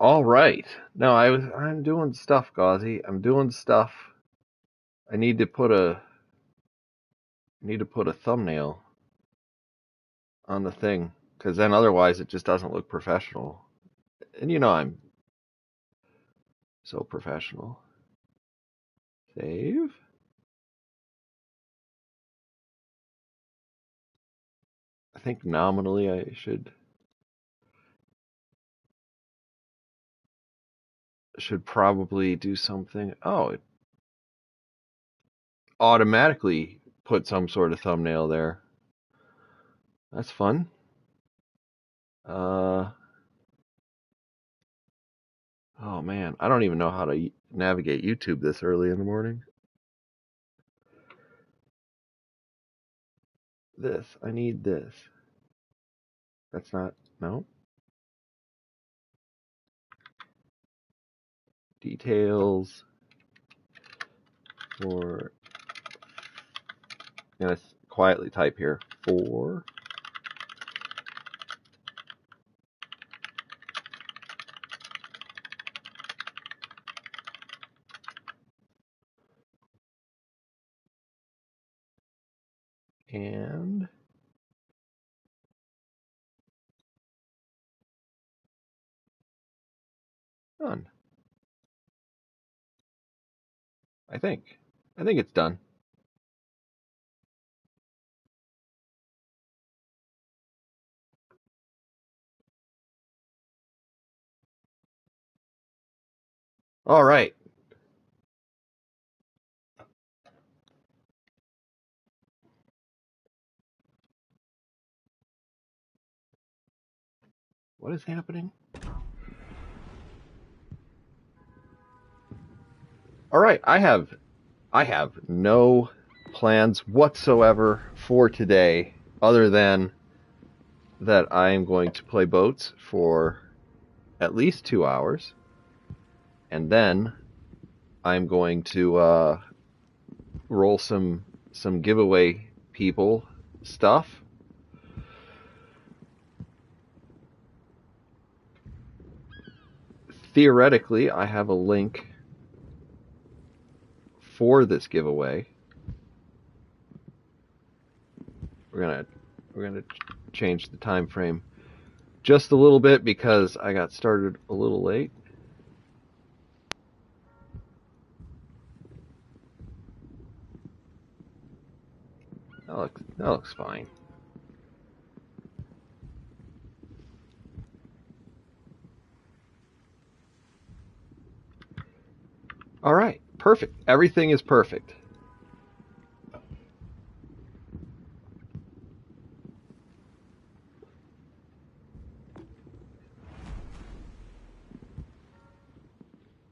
All right. No, I'm doing stuff, Gauzy. I'm doing stuff. I need to put a thumbnail on the thing because then otherwise it just doesn't look professional. And you know I'm so professional. Save. I think nominally I should probably do something. Oh, it automatically put some sort of thumbnail there. That's fun. Uh oh man, I don't even know how to navigate YouTube this early in the morning. I need this. That's not, no. Details for, I'm gonna quietly type here, for and done. I think. I think it's done. All right. What is happening? All right. I have no plans whatsoever for today other than that I am going to play boats for at least 2 hours, and then I'm going to roll some giveaway people stuff. Theoretically, I have a link for this giveaway. We're gonna change the time frame just a little bit because I got started a little late. That looks fine. All right, perfect. Everything is perfect.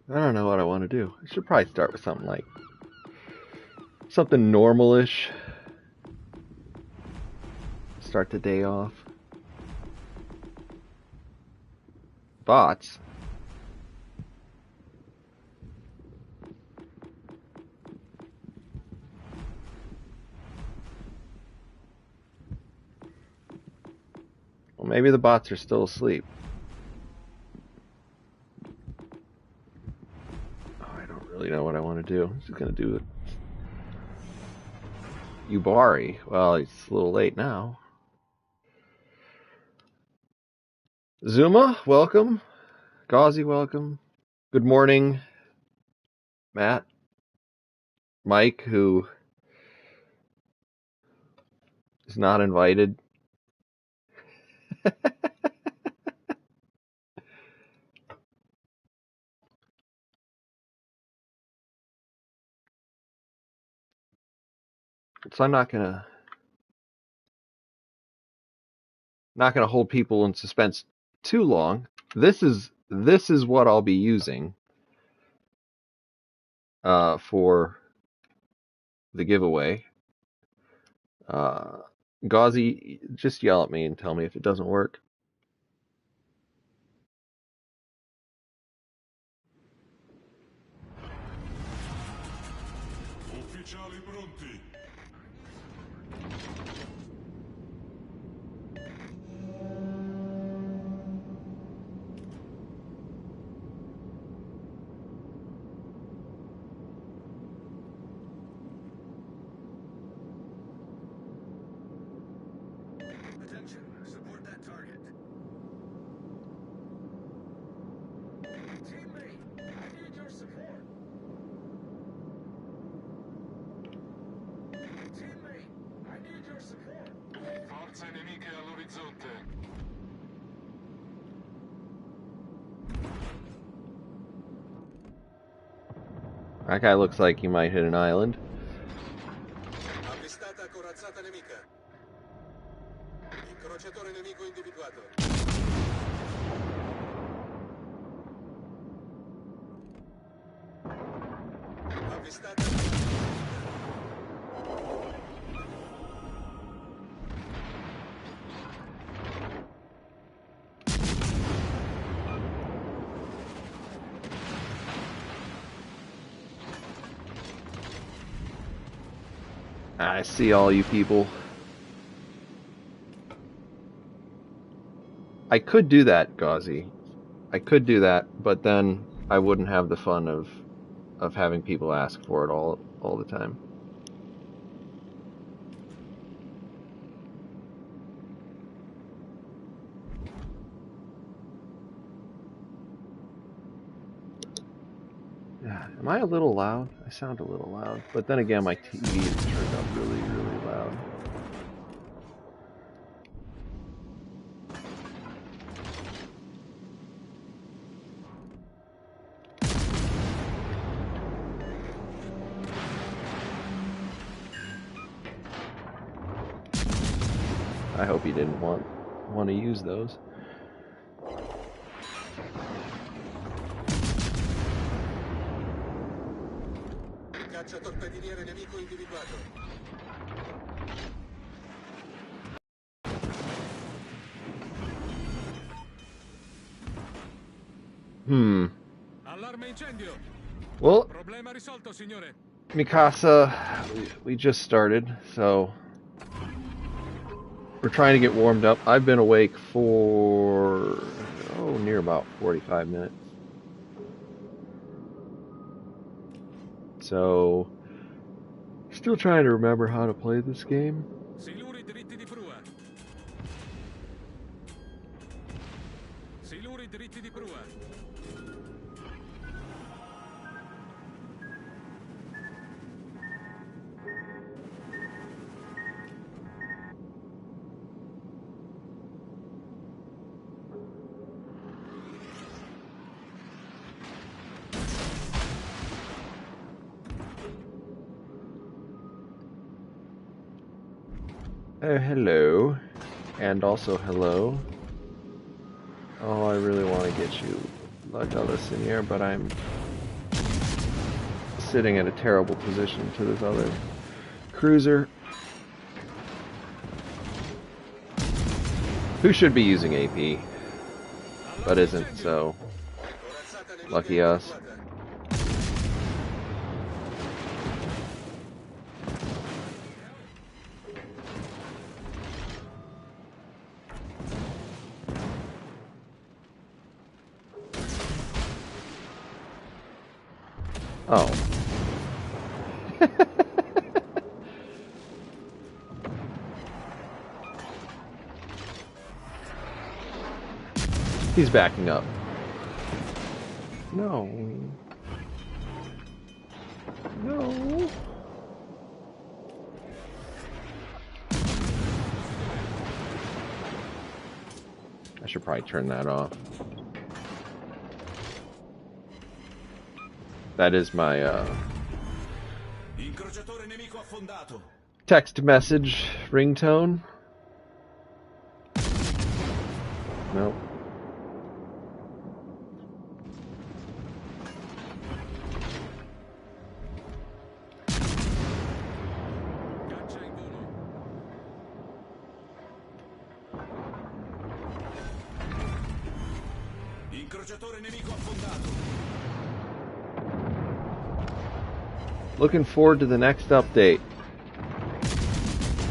I don't know what I want to do. I should probably start with something like something normal-ish. Start the day off. Bots. Well, maybe the bots are still asleep. Oh, I don't really know what I want to do. I'm just gonna do it. Yubari. Well, it's a little late now. Zuma, welcome. Gauzy, welcome. Good morning, Matt. Mike, who is not invited. So I'm not gonna hold people in suspense too long. This is what I'll be using for the giveaway. Gauzy, just yell at me and tell me if it doesn't work. Ufficiali pronti. target. Teammate, I need your support. Teammate, I need your support. Forze nemiche all'orizzonte. That guy looks like he might hit an island. Avvistata corazzata nemica. Incrociatore nemico individuato. Avvistata. I see all you people. I could do that, Gauzy. I could do that, but then I wouldn't have the fun of having people ask for it all the time. Am I a little loud? I sound a little loud, but then again, my TV is turned up really, really loud. I hope he didn't want to use those. Cacciatorpediniere nemico individuato. Allarme incendio. Well, Problema risolto, signore. Mikasa, we just started, so we're trying to get warmed up. I've been awake for near about 45 minutes. So, still trying to remember how to play this game. Siluri dritti di prua. Siluri dritti di prua. Hello. And also hello. Oh, I really want to get you Legolas in here, but I'm sitting in a terrible position to this other cruiser. Who should be using AP, but isn't, so lucky us. Oh. He's backing up. No. No. I should probably turn that off. That is my Incrociatore nemico affondato. text message ringtone. Nope. Caccia in volo. Incrociatore nemico affondato. Looking forward to the next update.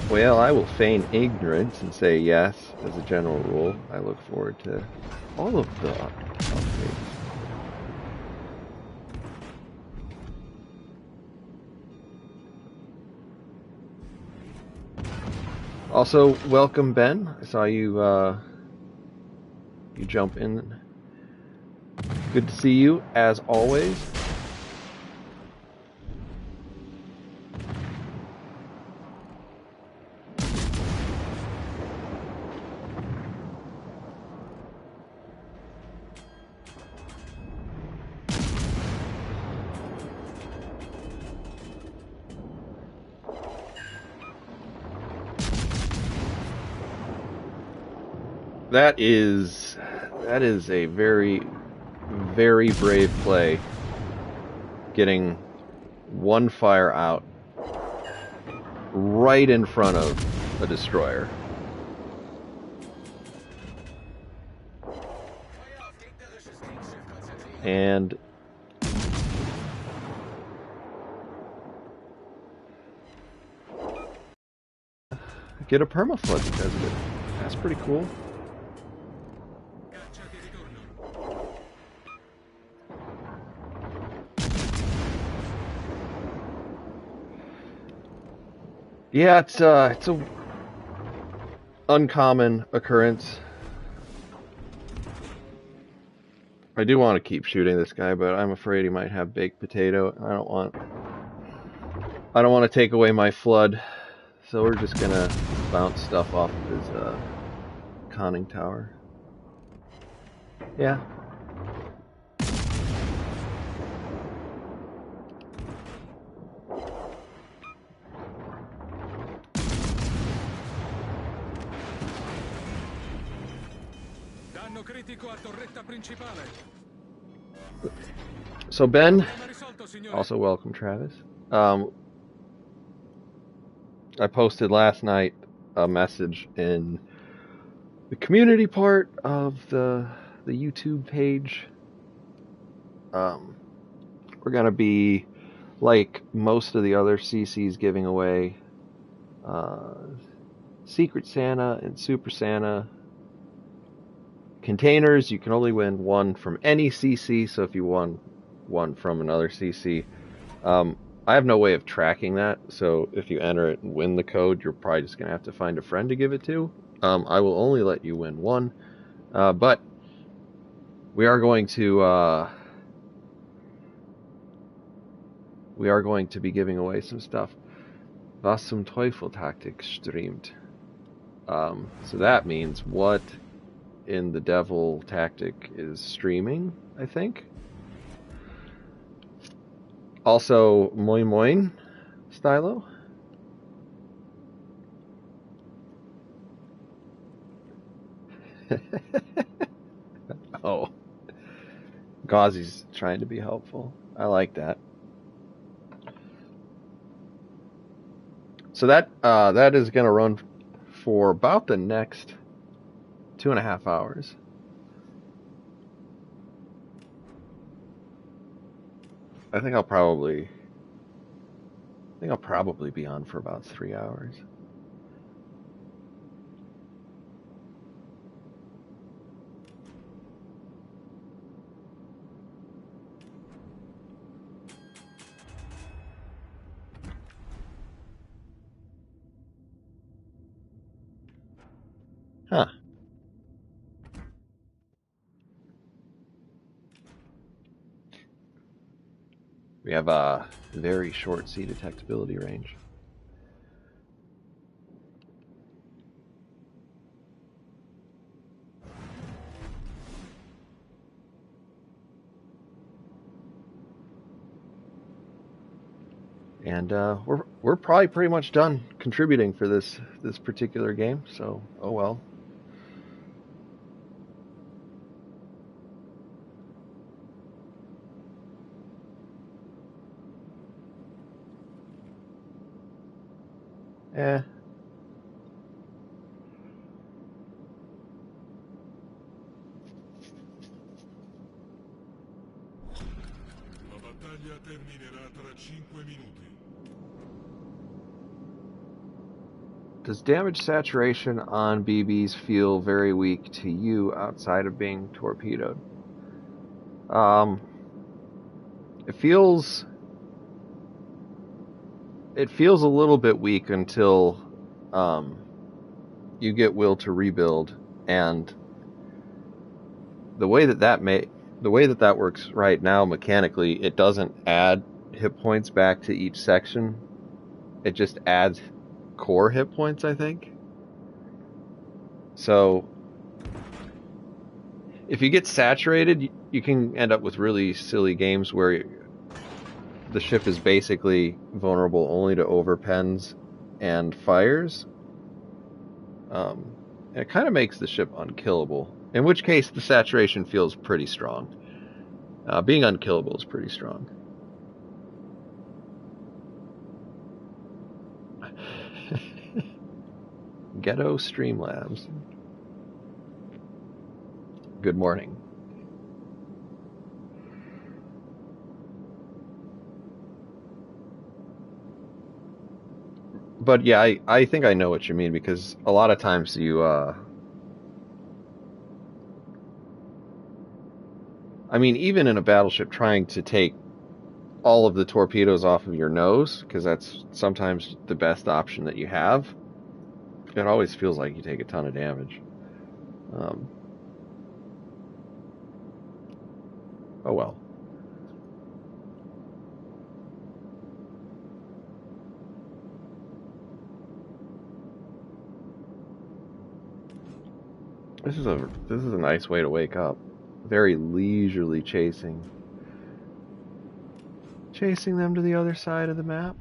Well, I will feign ignorance and say yes, as a general rule. I look forward to all of the updates. Also, welcome Ben. I saw you you jump in. Good to see you, as always. That is a very, very brave play. Getting one fire out right in front of a destroyer. And get a permaflood because of it. That's pretty cool. Caccia di ritorno. Yeah, it's a uncommon occurrence. I do want to keep shooting this guy, but I'm afraid he might have baked potato. I don't want to take away my flood, so we're just gonna bounce stuff off of his conning tower. Yeah. Danno critico a torretta principale. So Ben, Problema risolto, signore. also welcome Travis. I posted last night a message in the community part of the YouTube page. We're gonna be, like most of the other CCs, giving away Secret Santa and Super Santa containers. You can only win one from any CC, so if you won one from another CC, I have no way of tracking that, so if you enter it and win the code, you're probably just going to have to find a friend to give it to. I will only let you win one, but we are going to be giving away some stuff. Was zum Teufel Taktik streamt. So that means what in the devil tactic is streaming, I think. Also, moin moin, Stylo. Oh, Gauzy's trying to be helpful. I like that. So that is going to run for about the next 2.5 hours. I think I'll probably be on for about 3 hours. Huh. We have a very short sea detectability range. And we're probably pretty much done contributing for this particular game. So, oh well. Eh. La battaglia terminerà tra 5 minuti. Does damage saturation on BBs feel very weak to you outside of being torpedoed? It feels a little bit weak until you get will to rebuild, and the way that works right now mechanically, it doesn't add hit points back to each section. It just adds core hit points, I think. So if you get saturated, you can end up with really silly games where the ship is basically vulnerable only to overpens and fires. And it kind of makes the ship unkillable, in which case the saturation feels pretty strong. Being unkillable is pretty strong. Ghetto Streamlabs. Good morning. But yeah, I think I know what you mean, because a lot of times you, I mean, even in a battleship, trying to take all of the torpedoes off of your nose, because that's sometimes the best option that you have, it always feels like you take a ton of damage. Oh well. This is a nice way to wake up. Very leisurely chasing them to the other side of the map.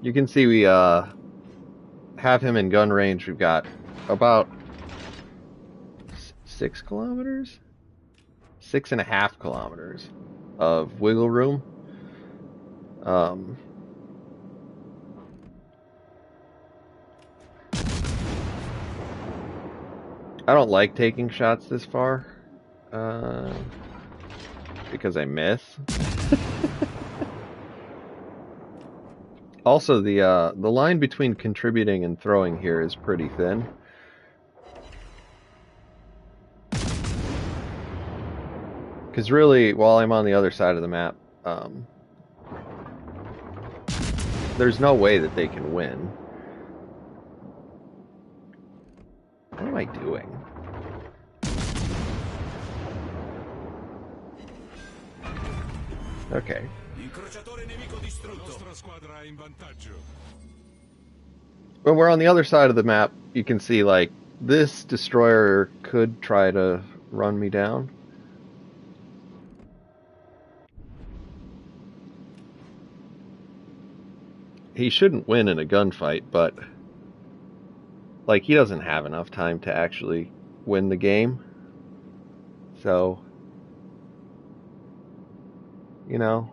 You can see we have him in gun range. We've got about 6 kilometers? 6.5 kilometers of wiggle room. I don't like taking shots this far, because I miss. Also, the line between contributing and throwing here is pretty thin. Because really, while I'm on the other side of the map, there's no way that they can win. What am I doing? Okay. When we're on the other side of the map, you can see, like, this destroyer could try to run me down. He shouldn't win in a gunfight, but, like, he doesn't have enough time to actually win the game. So, you know,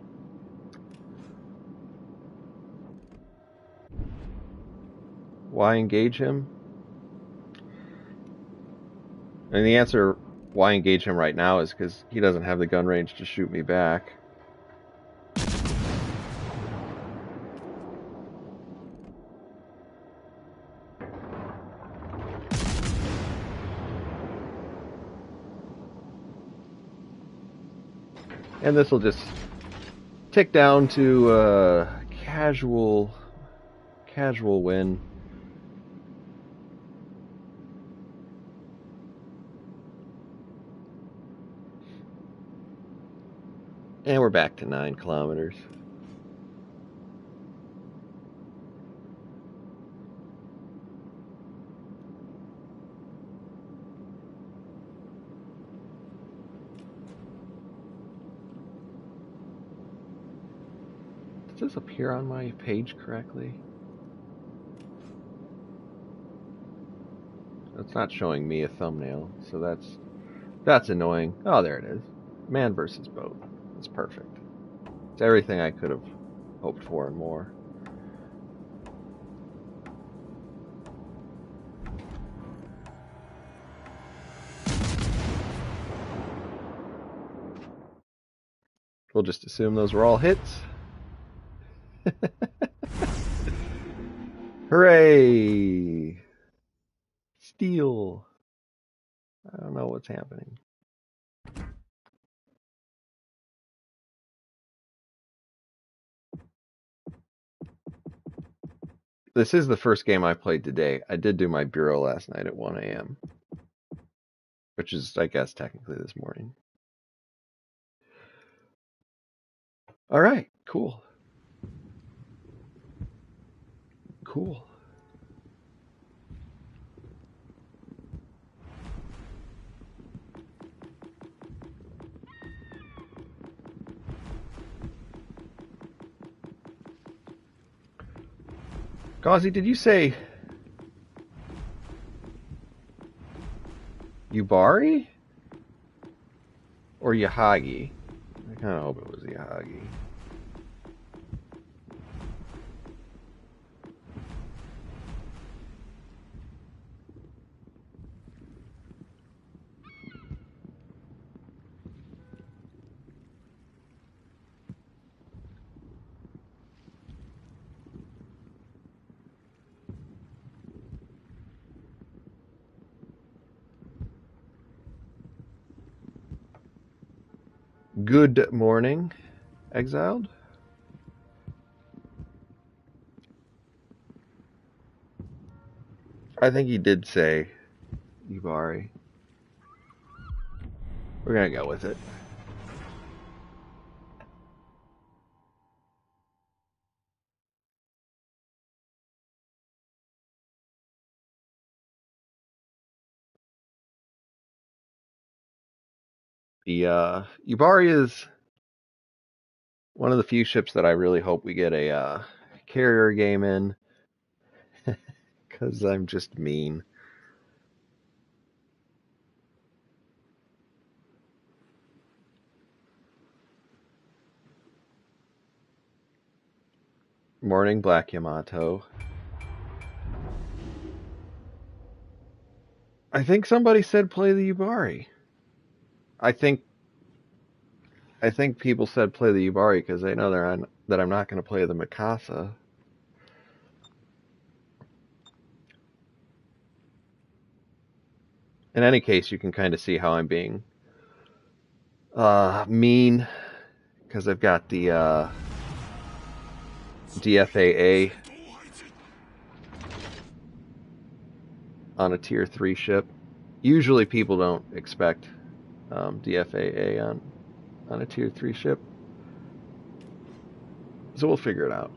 why engage him? And the answer, why engage him right now, is because he doesn't have the gun range to shoot me back. And this will just tick down to casual win. And we're back to 9 kilometers. Does this appear on my page correctly? It's not showing me a thumbnail, so that's annoying. Oh, there it is. Man versus boat. It's perfect. It's everything I could have hoped for and more. We'll just assume those were all hits. Hooray! Steal. I don't know what's happening. This is the first game I played today. I did do my bureau last night at 1 a.m., which is, I guess, technically this morning. All right, cool. Cool. Gauzy, did you say Yubari or Yahagi? I kind of hope it was Yahagi. Good morning, exiled. I think he did say Yubari. We're gonna go with it. The Yubari is one of the few ships that I really hope we get a carrier game in, because I'm just mean. Morning, Black Yamato. I think somebody said play the Yubari. I think people said play the Yubari because they know that I'm not going to play the Mikasa. In any case, you can kind of see how I'm being mean, because I've got the DFAA on a tier 3 ship. Usually people don't expect DFAA on a tier 3 ship, so we'll figure it out.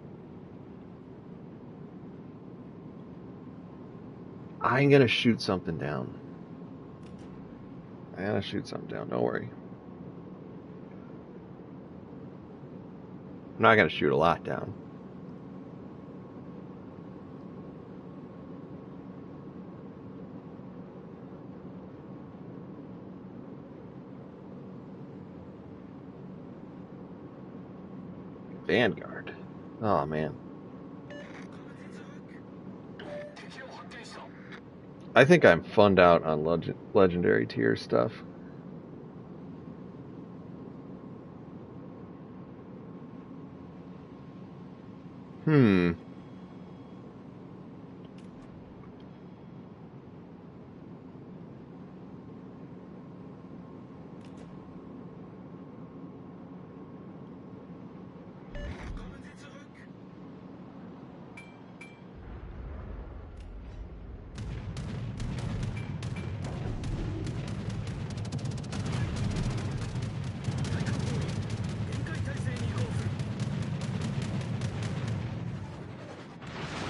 I'm gonna shoot something down. Don't worry. I'm not gonna shoot a lot down. Vanguard. Oh man. I think I'm funned out on legendary tier stuff. Hmm.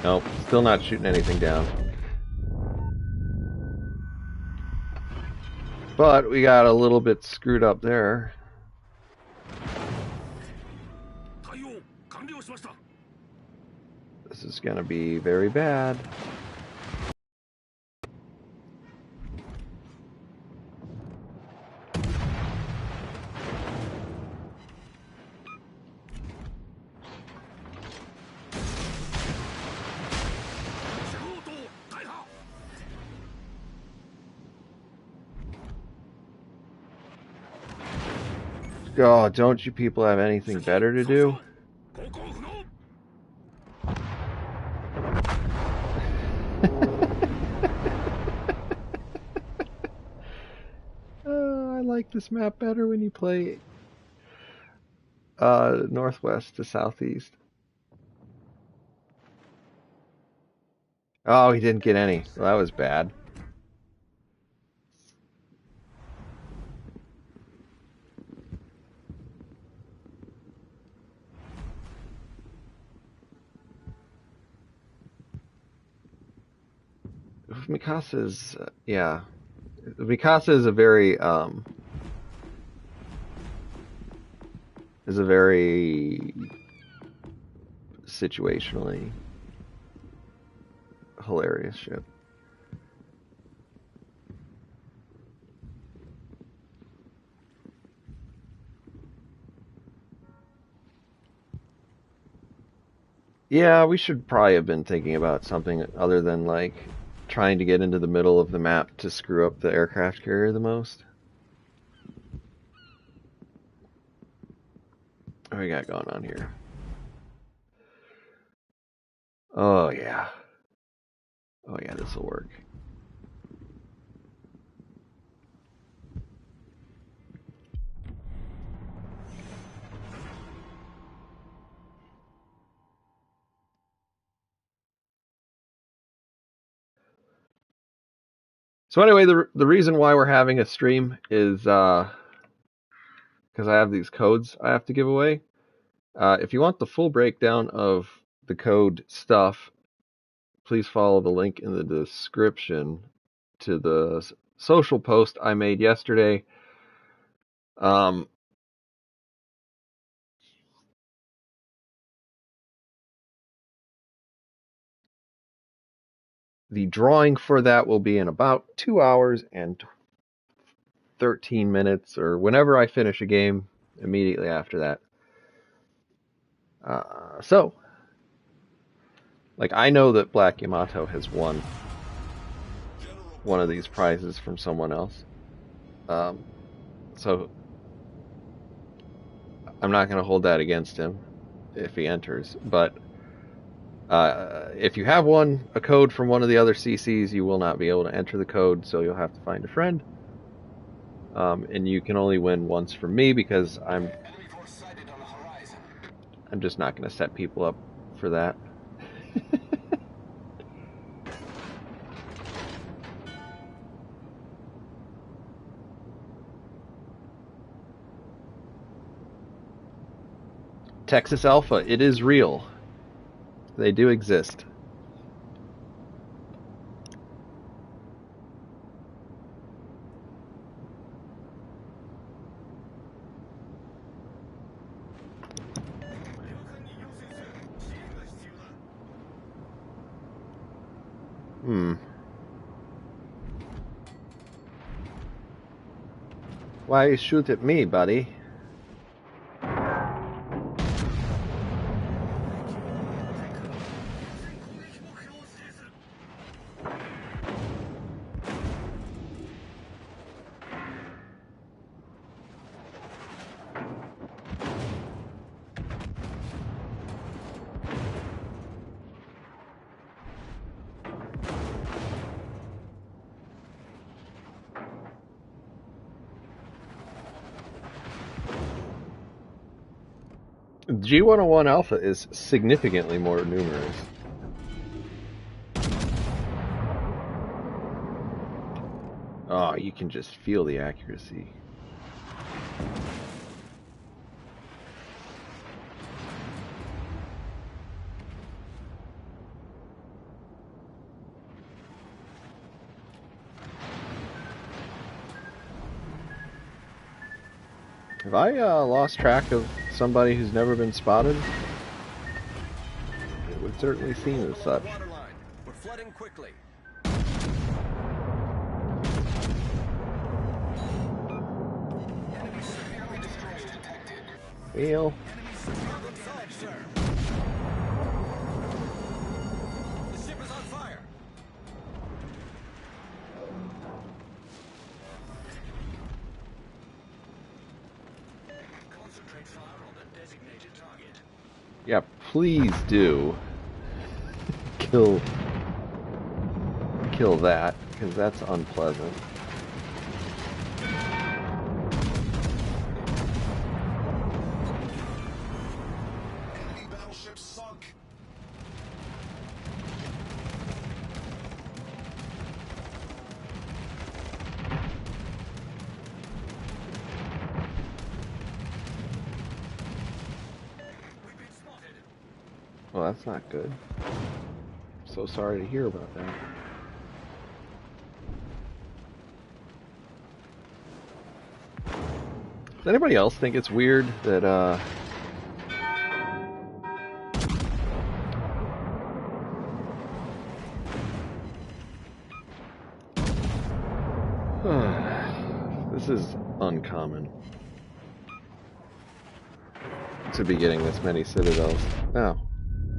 Nope, still not shooting anything down. But we got a little bit screwed up there. This is gonna be very bad. Oh, don't you people have anything better to do? Oh, I like this map better when you play northwest to southeast. Oh, he didn't get any. Well, that was bad. Mikasa is, yeah. Mikasa is a very situationally hilarious ship. Yeah, we should probably have been thinking about something other than like trying to get into the middle of the map to screw up the aircraft carrier the most. What do we got going on here? Oh yeah. Oh yeah, this will work. So anyway, the reason why we're having a stream is because I have these codes I have to give away. If you want the full breakdown of the code stuff, please follow the link in the description to the social post I made yesterday. The drawing for that will be in about 2 hours and 13 minutes, or whenever I finish a game immediately after that. So, like, I know that Black Yamato has won one of these prizes from someone else. So, I'm not going to hold that against him if he enters. But if you have won a code from one of the other CCs, you will not be able to enter the code, so you'll have to find a friend. And you can only win once from me because I'm just not going to set people up for that. Texas Alpha, it is real. They do exist. Why you shoot at me, buddy? G101 Alpha is significantly more numerous. Oh, you can just feel the accuracy. Have I lost track of somebody who's never been spotted? It would certainly seem as such. We're flooding quickly. Well, The ship is on fire. Concentrate fire on the designated target. yeah, please do kill that, because that's unpleasant. Enemy battleship sunk. that's not good. So sorry to hear about that. Does anybody else think it's weird that this is uncommon to be getting this many citadels? No,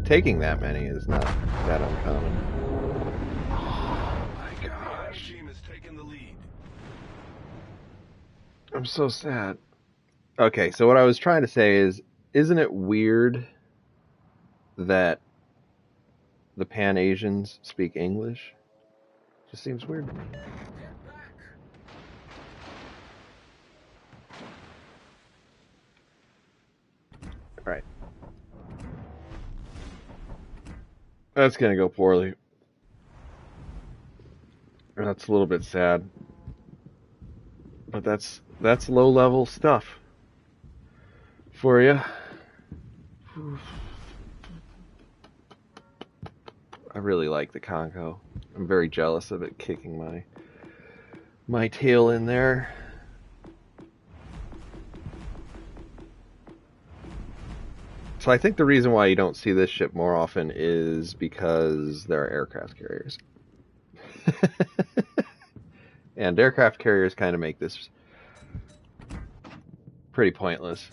taking that many is not that uncommon. Oh my gosh. Team has taken the lead. I'm so sad. Okay, so what I was trying to say is, isn't it weird that the Pan-Asians speak English? Just seems weird to me. Alright. That's gonna go poorly. That's a little bit sad. But that's low-level stuff for you. I really like the Congo. I'm very jealous of it kicking my tail in there. So I think the reason why you don't see this ship more often is because there are aircraft carriers. And aircraft carriers kind of make this pretty pointless.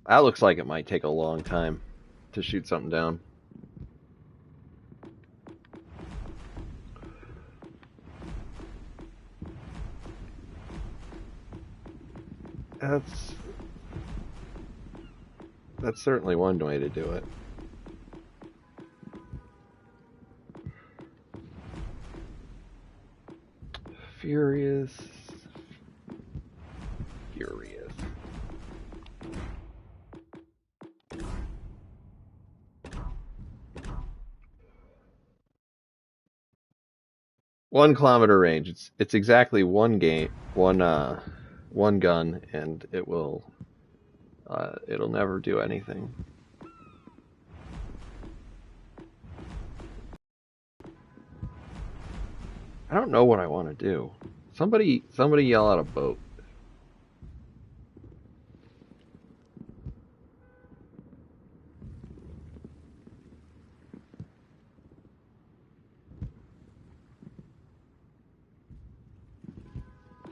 That looks like it might take a long time to shoot something down. That's certainly one way to do it. Furious. One kilometer range. It's exactly one gun, and it'll never do anything. I don't know what I want to do. Somebody yell out a boat.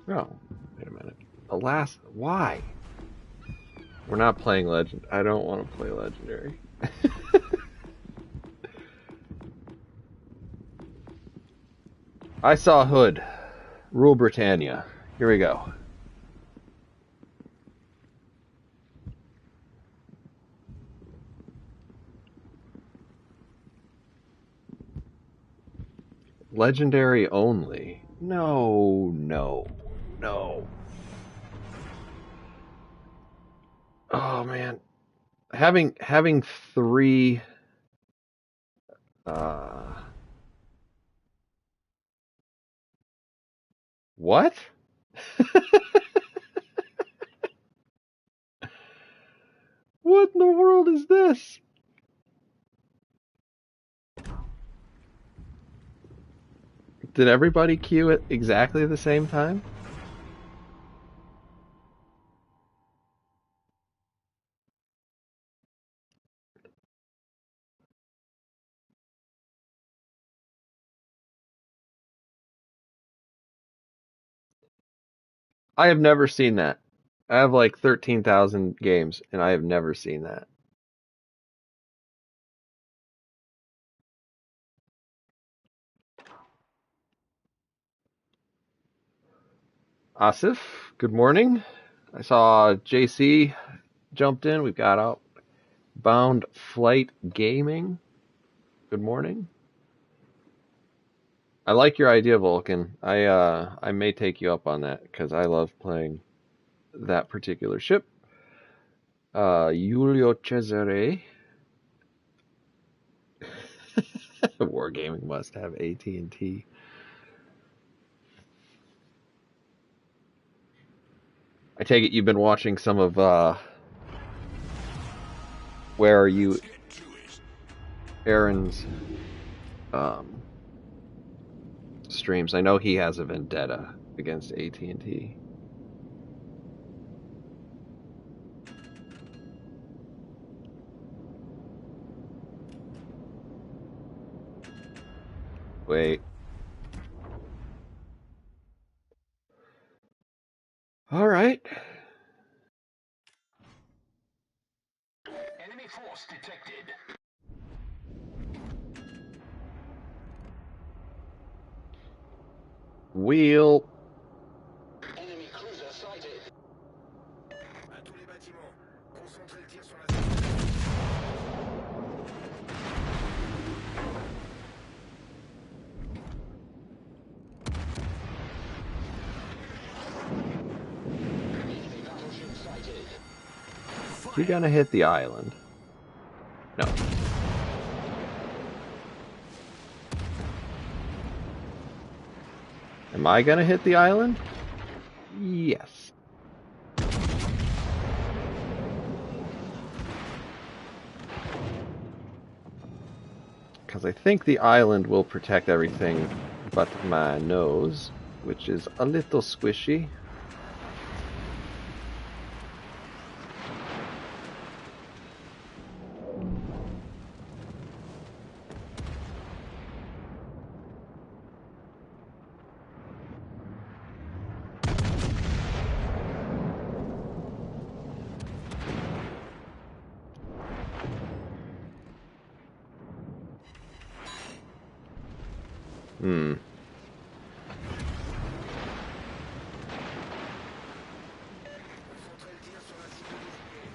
Oh, wait a minute. Alas, why? We're not playing Legend. I don't want to play Legendary. I saw Hood. Rule Britannia. Here we go. Legendary only. No. Oh man, having three. What? What in the world is this? Did everybody queue at exactly the same time? I have never seen that. I have like 13,000 games, and I have never seen that. Asif, good morning. I saw JC jumped in. We've got Outbound Flight Gaming. Good morning. I like your idea, Vulcan. I may take you up on that because I love playing that particular ship. Julio Cesare. Wargaming must have AT&T. I take it you've been watching some of where are you, Aaron's streams? I know he has a vendetta against AT&T. Wait. All right. Enemy force detected. Wheel. Enemy cruiser sighted. À tous les bâtiments, concentrez le tir sur la cible. Enemy battleship sighted. You gonna hit the island? No. Am I gonna hit the island? Yes. Because I think the island will protect everything but my nose, which is a little squishy. Concentrez le tir sur la cible désignée.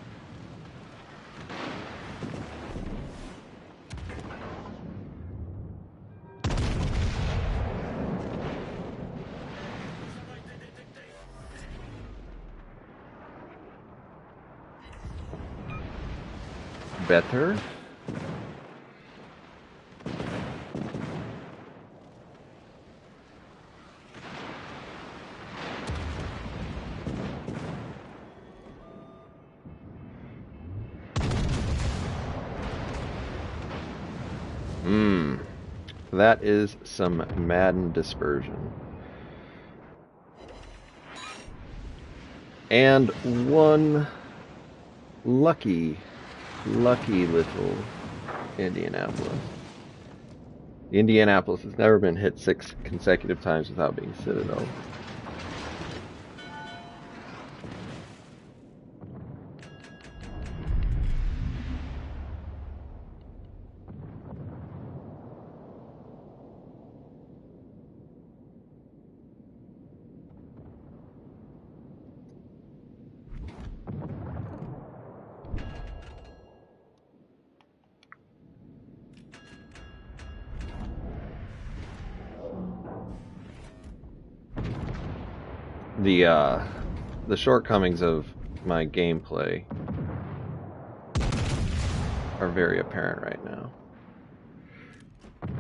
Ça a été détecté. Better. That is some Madden dispersion. And one lucky little Indianapolis. Indianapolis has never been hit 6 consecutive times without being Citadel. The shortcomings of my gameplay are very apparent right now,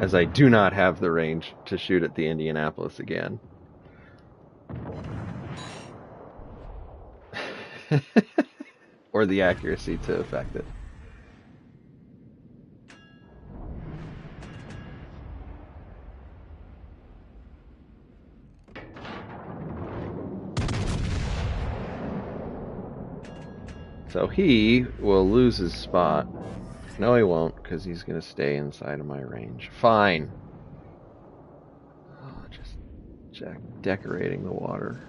as I do not have the range to shoot at the Indianapolis again. Or the accuracy to affect it. So he will lose his spot. No, he won't, because he's going to stay inside of my range. Fine. Oh, just decorating the water.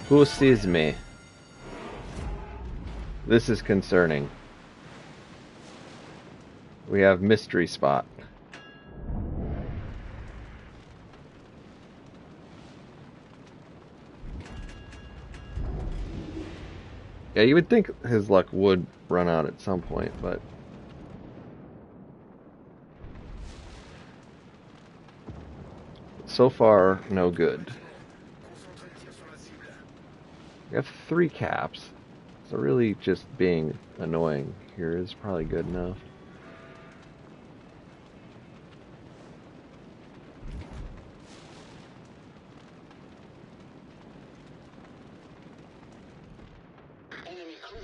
Who sees me? This is concerning. We have mystery spot. Yeah, you would think his luck would run out at some point, but so far, no good. We have 3 caps, so really just being annoying here is probably good enough.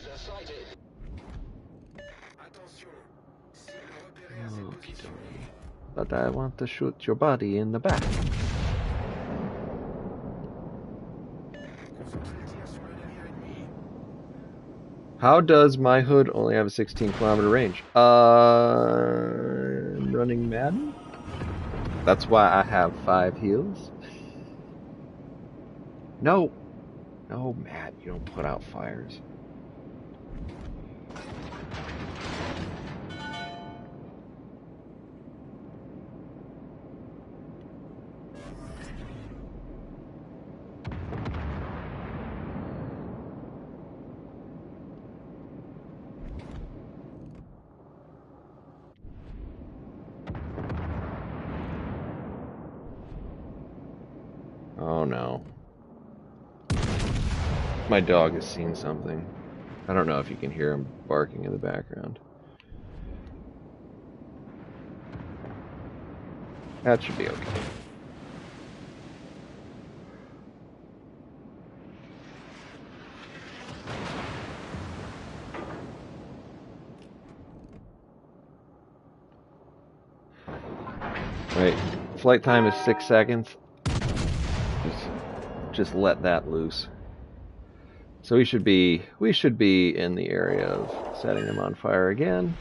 cruiser sighted. Attention. Cible repérée à cette Okie position. dokie. But I want to shoot your body in the back. Concentrez le tir sur le navire ennemi. How does my hood only have a 16-kilometer range? I'm running Madden? That's why I have 5 heals. No! No, Matt, you don't put out fires. Oh no. My dog has seen something. I don't know if you can hear him barking in the background. That should be okay. Right. Flight time is 6 seconds. Just let that loose. So we should be in the area of setting them on fire again.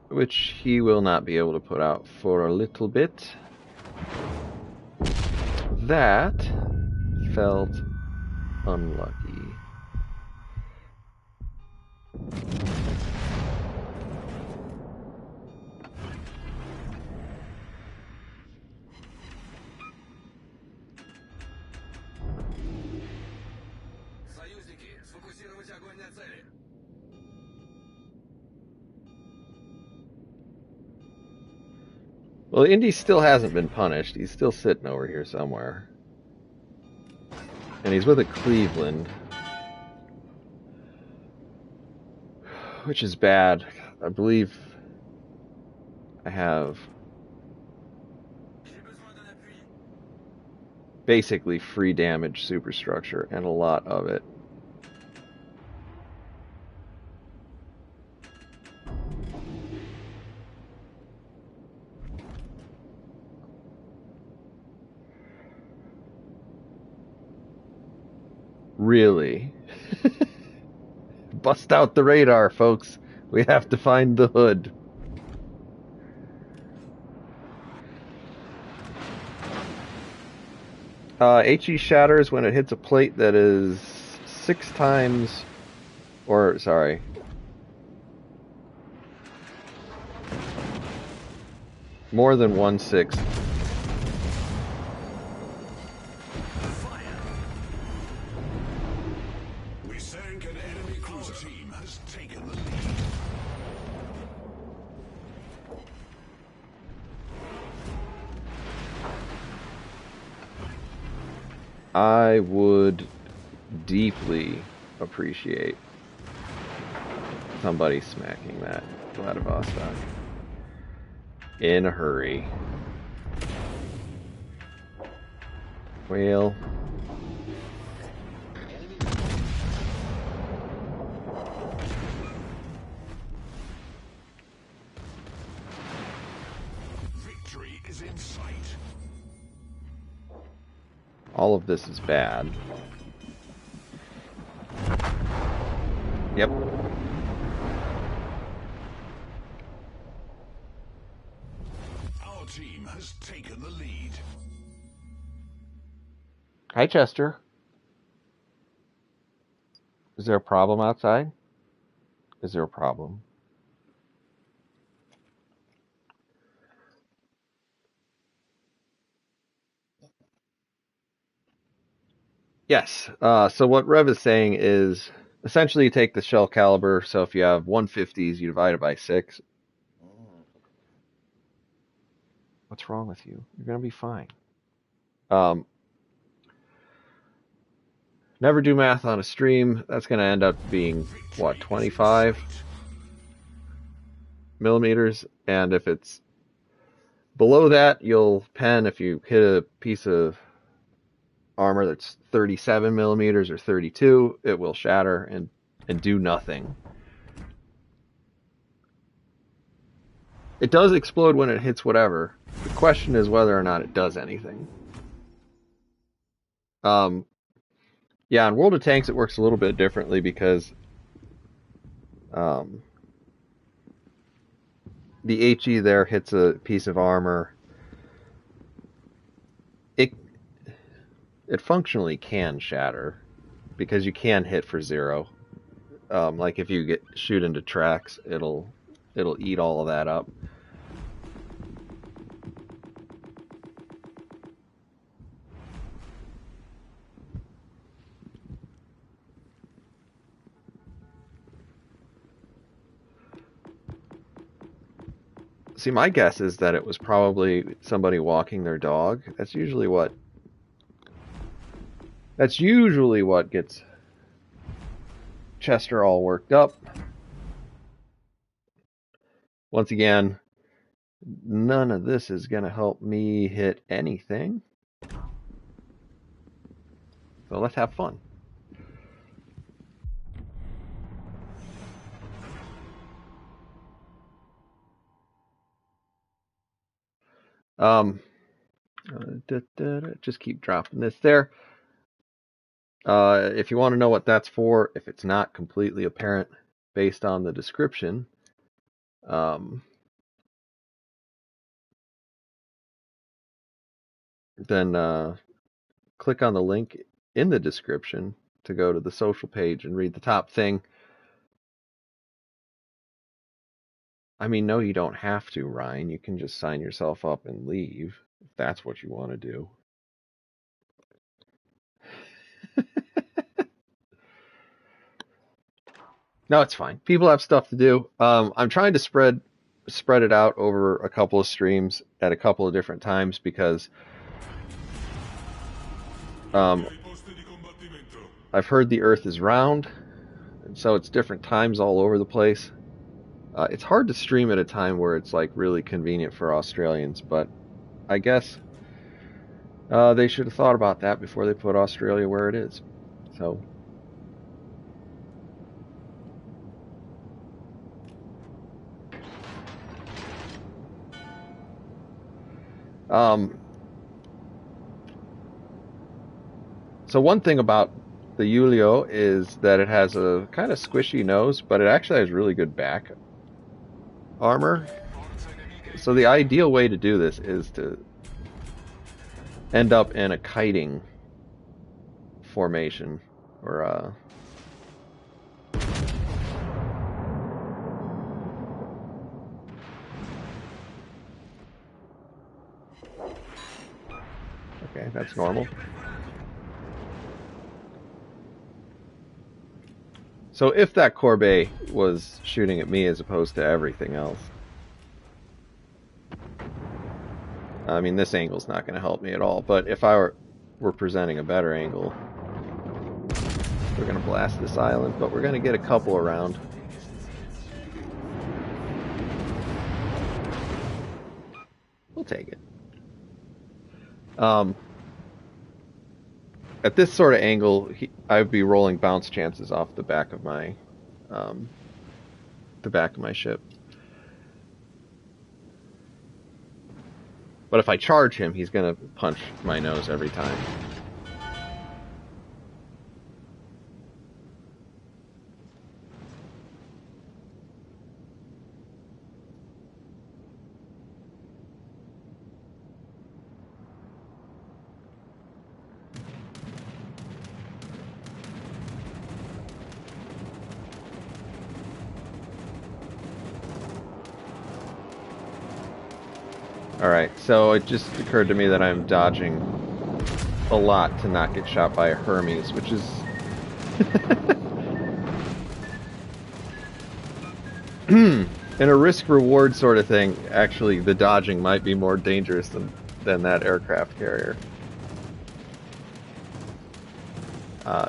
Which he will not be able to put out for a little bit. That felt unlucky. Союзники, сфокусировать огонь на цели. Well, Indy still hasn't been punished. He's still sitting over here somewhere. And he's with a Cleveland. Which is bad. I believe I have basically free damage superstructure and a lot of it. Really? Bust out the radar, folks. We have to find the hood. HE shatters when it hits a plate that is 6 times, or sorry, more than 1/6. We sank an enemy cruiser. Our team has taken the lead. I would deeply appreciate somebody smacking that Vladivostok in a hurry. Well, Victory is in sight. all of this is bad. Yep. Our team has taken the lead. Hi, Chester. Is there a problem outside? Is there a problem? Yes. So what Rev is saying is essentially you take the shell caliber. So if you have 150s, you divide it by 6. What's wrong with you? You're going to be fine. Never do math on a stream. That's going to end up being, what, 25 millimeters? And if it's below that, you'll pen if you hit a piece of armor that's 37 millimeters or 32, it will shatter and do nothing. It does explode when it hits whatever. The question is whether or not it does anything. Yeah, in World of Tanks it works a little bit differently because the HE there hits a piece of armor. It functionally can shatter because you can hit for 0. Like if you shoot into tracks, it'll eat all of that up. See, my guess is that it was probably somebody walking their dog. That's usually what gets Chester all worked up. Once again, none of this is going to help me hit anything. So let's have fun. Just keep dropping this there. If you want to know what that's for, if it's not completely apparent based on the description, then click on the link in the description to go to the social page and read the top thing. I mean, no, you don't have to, Ryan. You can just sign yourself up and leave if that's what you want to do. No, it's fine. People have stuff to do. I'm trying to spread it out over a couple of streams at a couple of different times because I've heard the Earth is round, and so it's different times all over the place. It's hard to stream at a time where it's like really convenient for Australians, but I guess they should have thought about that before they put Australia where it is. So. So one thing about the Julio is that it has a kind of squishy nose, but it actually has really good back armor. So the ideal way to do this is to end up in a kiting formation, or okay, that's normal. So if that Corbeil was shooting at me as opposed to everything else, I mean, this angle's not going to help me at all, but if I were presenting a better angle, we're going to blast this island, but we're going to get a couple around. We'll take it. At this sort of angle, I'd be rolling bounce chances off the back of my ship. But if I charge him, he's going to punch my nose every time. Alright, so it just occurred to me that I'm dodging a lot to not get shot by a Hermes, which is... in a risk-reward sort of thing, actually the dodging might be more dangerous than that aircraft carrier.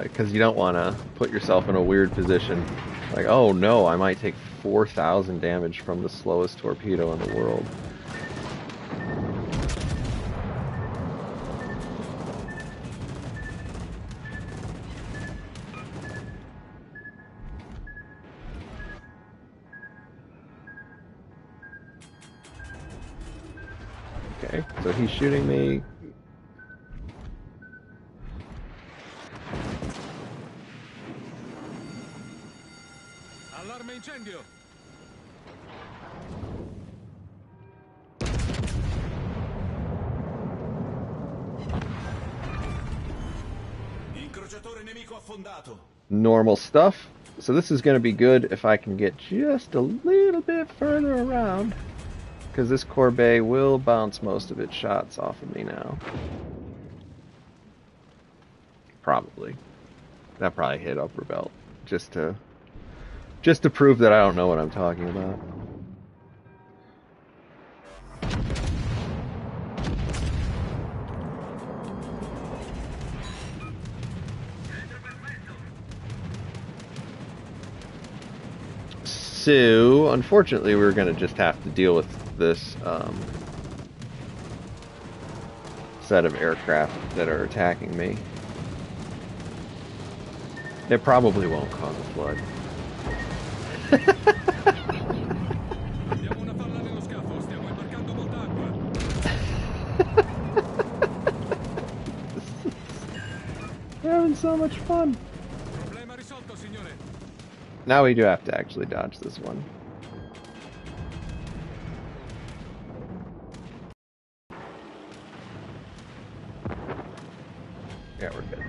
Because you don't want to put yourself in a weird position. Like, oh no, I might take 4,000 damage from the slowest torpedo in the world. Okay, so he's shooting me. Allarme incendio. Incrociatore nemico affondato. Normal stuff. So this is going to be good if I can get just a little bit further around, because this Corbeil will bounce most of its shots off of me now. Probably. That probably hit upper belt, just to prove that I don't know what I'm talking about. So, unfortunately, we're going to just have to deal with this set of aircraft that are attacking me. It probably won't cause a flood. Abbiamo una falla nello scafo, stiamo imbarcando molta acqua. We're having so much fun. Problema risolto, signore. Now we do have to actually dodge this one. Yeah, we're good.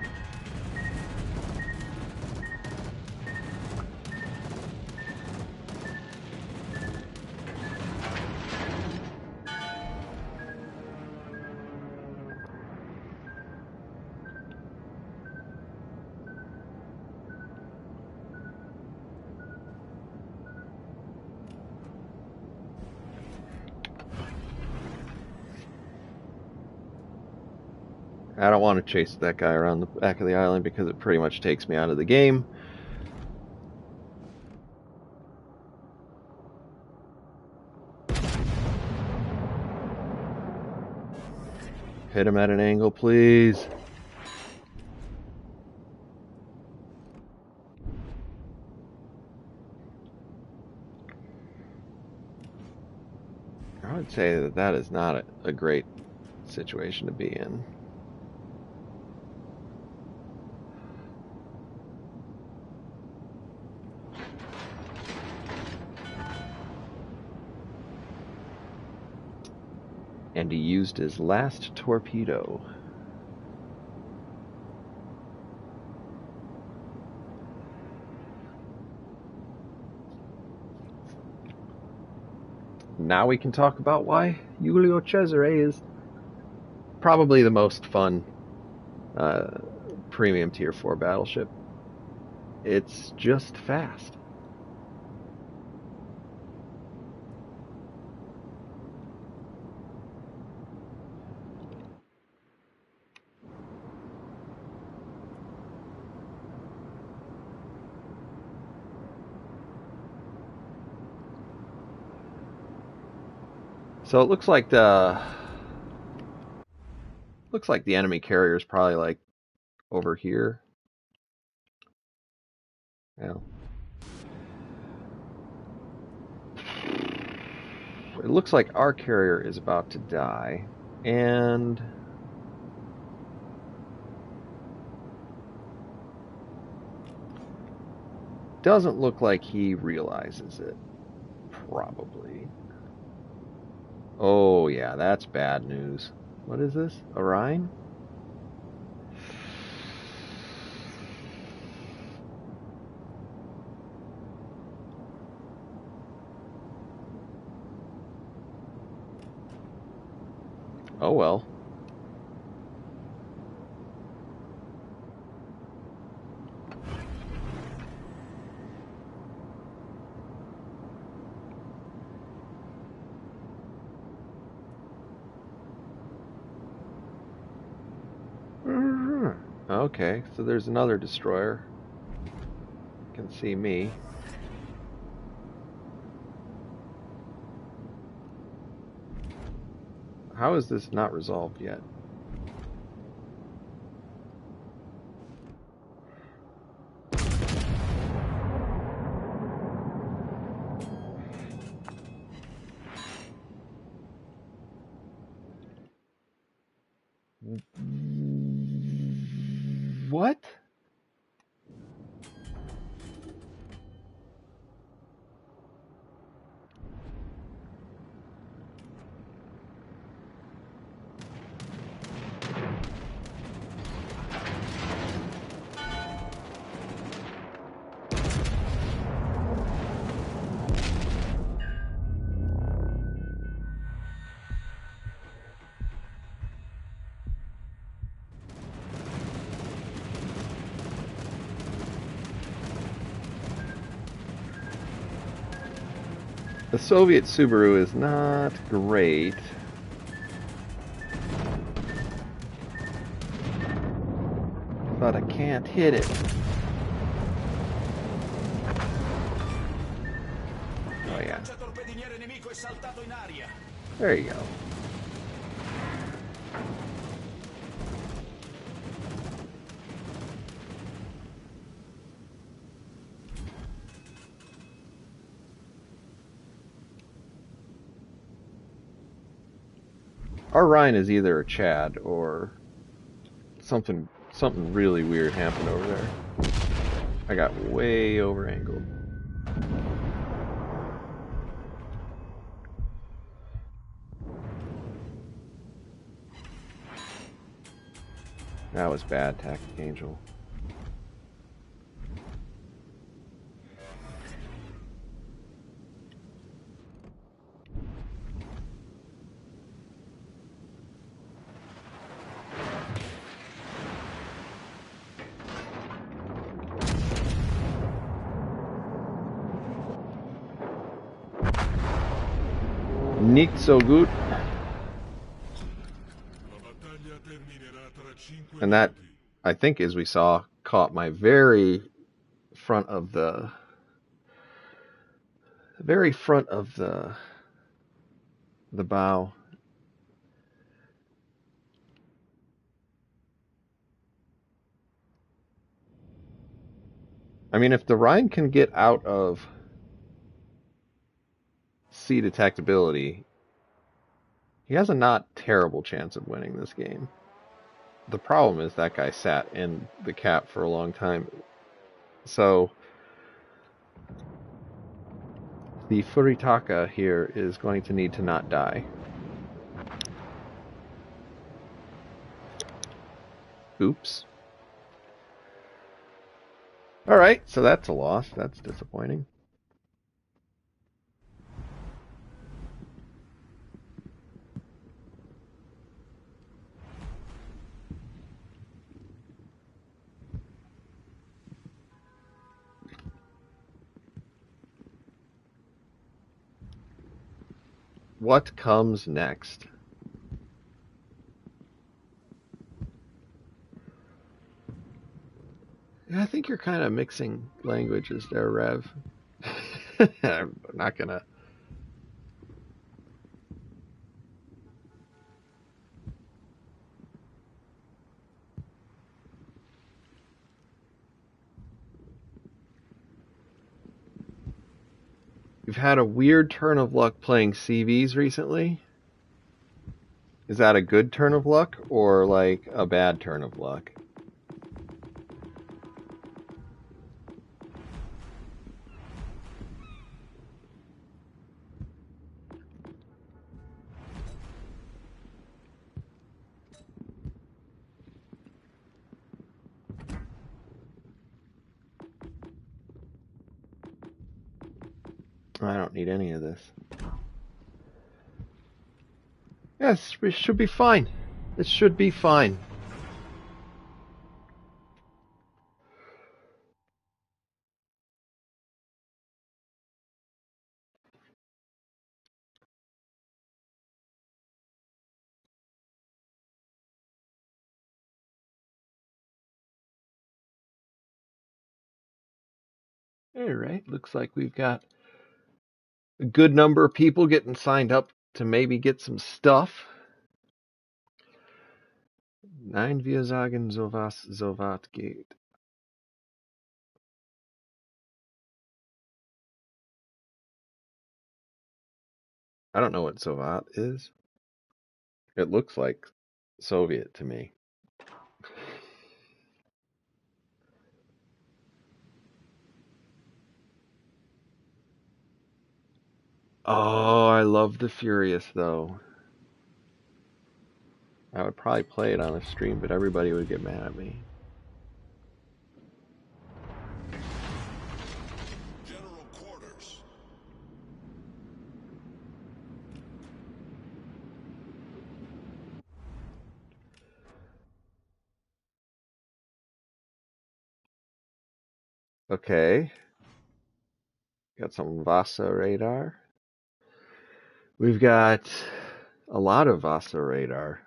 I don't want to chase that guy around the back of the island because it pretty much takes me out of the game. Hit him at an angle, please. I would say that that is not a great situation to be in. And he used his last torpedo. Now we can talk about why Giulio Cesare is probably the most fun premium tier 4 battleship. It's just fast. So it looks like the enemy carrier is probably like over here. Yeah. It looks like our carrier is about to die, and doesn't look like he realizes it. Probably. Oh yeah, that's bad news. What is this? Orion? Oh well. Okay, so there's another destroyer. Can see me. How is this not resolved yet? What? The Soviet Subaru is not great. But I can't hit it. Oh yeah. There you go. Our Ryan is either a Chad or something really weird happened over there. I got way over angled. That was bad, Tactic Angel. Nicht so gut. And that, I think, as we saw, caught my very front of the bow. I mean, if the Rhine can get out of sea detectability, he has a not terrible chance of winning this game. The problem is that guy sat in the cap for a long time. So the Furitaka here is going to need to not die. Oops. Alright, so that's a loss. That's disappointing. What comes next? Yeah, I think you're kind of mixing languages there, Rev. I'm not gonna. You've had a weird turn of luck playing CVs recently. Is that a good turn of luck or like a bad turn of luck? I don't need any of this. Yes, it should be fine. It should be fine. Alright, looks like we've got a good number of people getting signed up to maybe get some stuff. Nein, wir sagen sowas, soweit geht. I don't know what sovat is. It looks like Soviet to me. Oh, I love the Furious though. I would probably play it on a stream, but everybody would get mad at me. General quarters. Okay. Got some Vasa radar. We've got a lot of Vasa radar.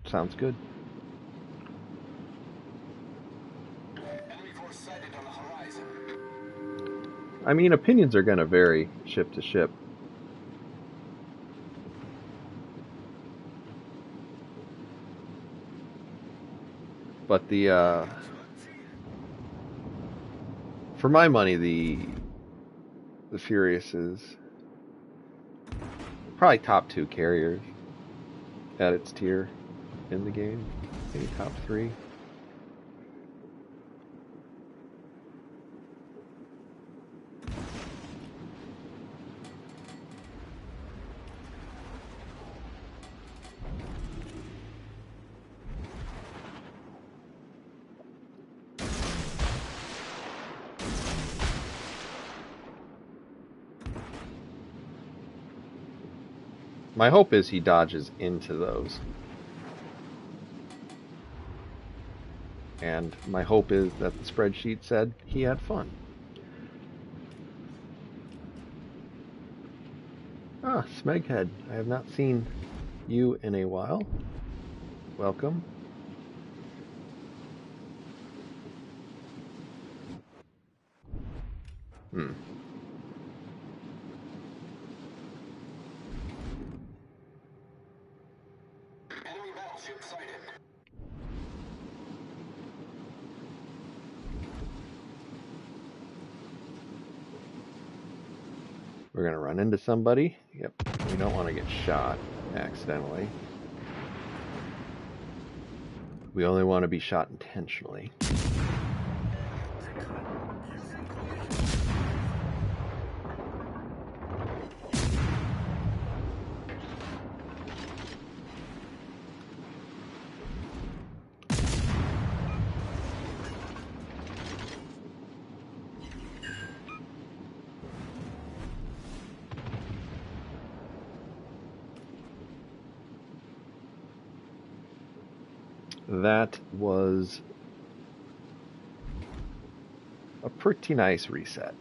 Sounds good. Enemy force sighted on the horizon. I mean, opinions are going to vary ship to ship. But the, for my money, the Furious is probably top 2 carriers at its tier in the game. Maybe top 3. My hope is he dodges into those. And my hope is that the spreadsheet said he had fun. Ah, Smeghead. I have not seen you in a while. Welcome. Hmm. Enemy battleship sighted. We're going to run into somebody. Yep. We don't want to get shot accidentally. We only want to be shot intentionally. That was a pretty nice reset.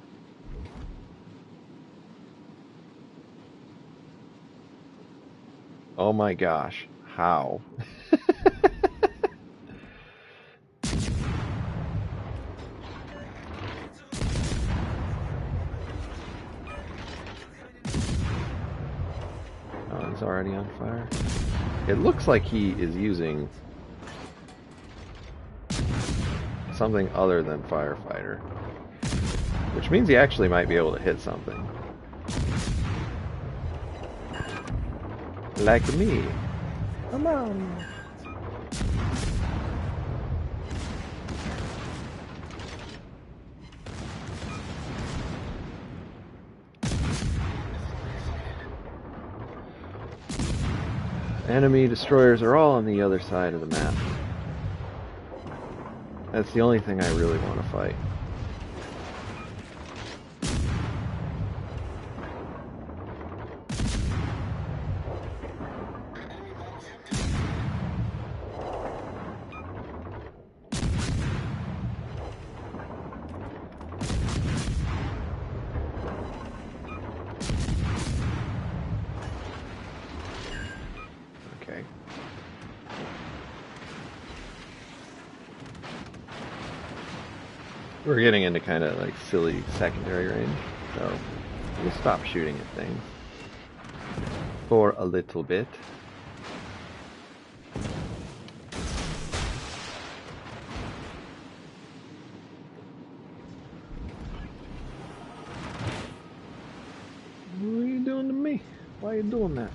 Oh my gosh, how? Oh, he's already on fire. It looks like he is using something other than firefighter, which means he actually might be able to hit something. Like me. Come on. Enemy destroyers are all on the other side of the map. That's the only thing I really want to fight. Okay. We're getting into kind of like silly secondary range, so we'll stop shooting at things for a little bit. What are you doing to me? Why are you doing that?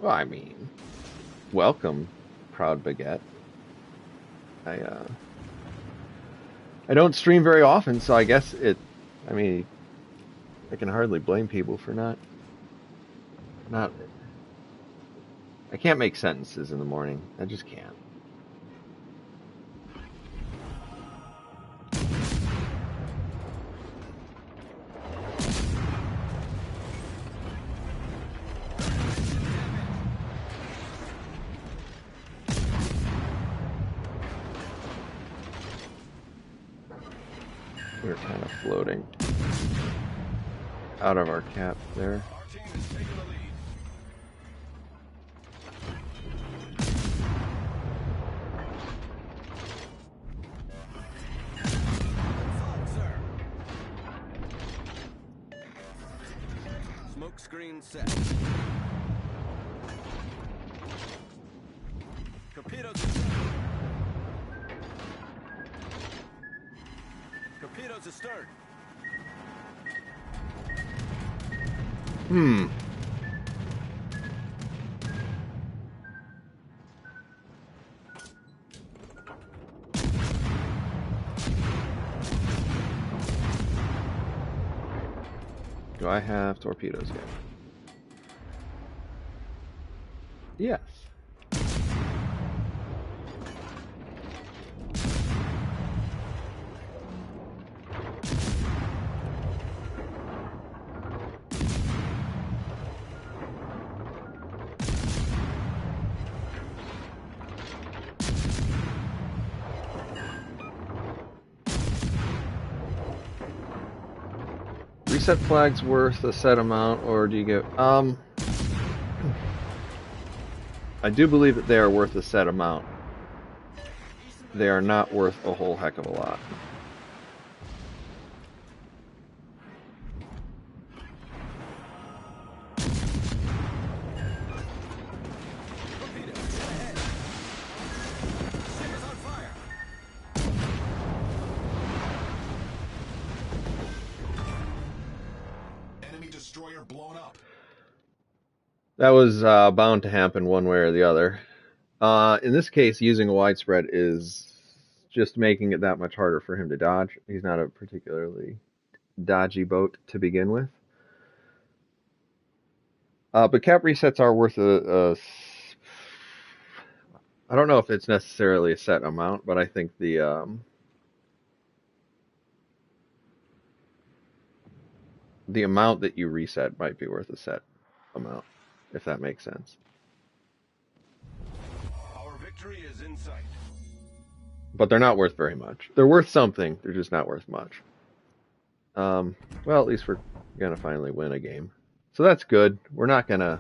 Well, I mean, welcome, proud baguette. I don't stream very often, so I guess it. I mean, I can hardly blame people for not. I can't make sentences in the morning. I just can't. We're kind of floating out of our cap there. Our team is taking the lead. Smoke screen set. Torpedoes astern. Torpedoes astern. Do I have torpedoes yet? Yes. Reset flags worth a set amount, or do you get... I do believe that they are worth a set amount. They are not worth a whole heck of a lot. Destroyer blown up. That was bound to happen one way or the other. In this case, using a widespread is just making it that much harder for him to dodge. He's not a particularly dodgy boat to begin with. But cap resets are worth I don't know if it's necessarily a set amount, but I think the amount that you reset might be worth a set amount, if that makes sense. Our victory is in sight. But they're not worth very much. They're worth something, they're just not worth much. Well, at least we're gonna finally win a game. So that's good. We're not gonna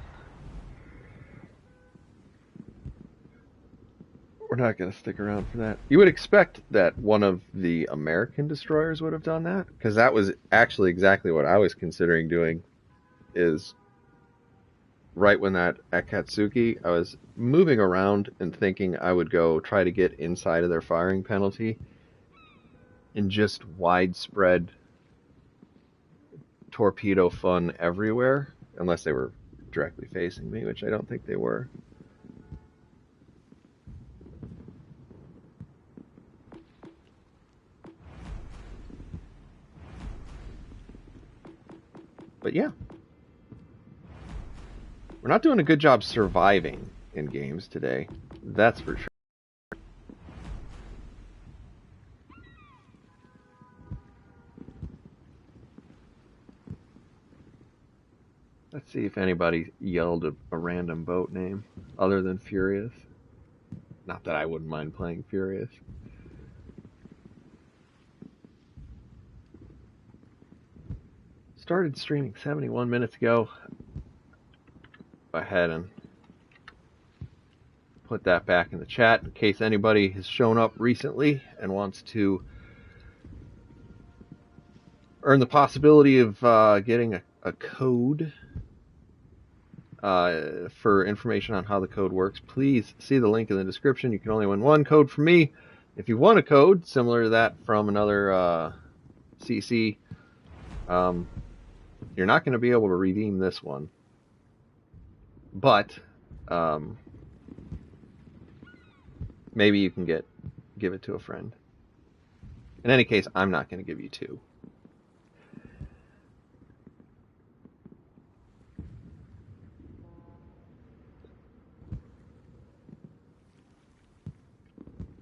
stick around for that. You would expect that one of the American destroyers would have done that, because that was actually exactly what I was considering doing. Is right when that Akatsuki, I was moving around and thinking I would go try to get inside of their firing penalty and just widespread torpedo fun everywhere, unless they were directly facing me, which I don't think they were. But yeah, we're not doing a good job surviving in games today, that's for sure. Let's see if anybody yelled a random boat name other than Furious. Not that I wouldn't mind playing Furious. Started streaming 71 minutes ago. Go ahead and put that back in the chat in case anybody has shown up recently and wants to earn the possibility of getting a code for information on how the code works, please see the link in the description. You can only win one code from me. If you want a code similar to that from another CC, you're not going to be able to redeem this one. But maybe you can give it to a friend. In any case, I'm not going to give you two.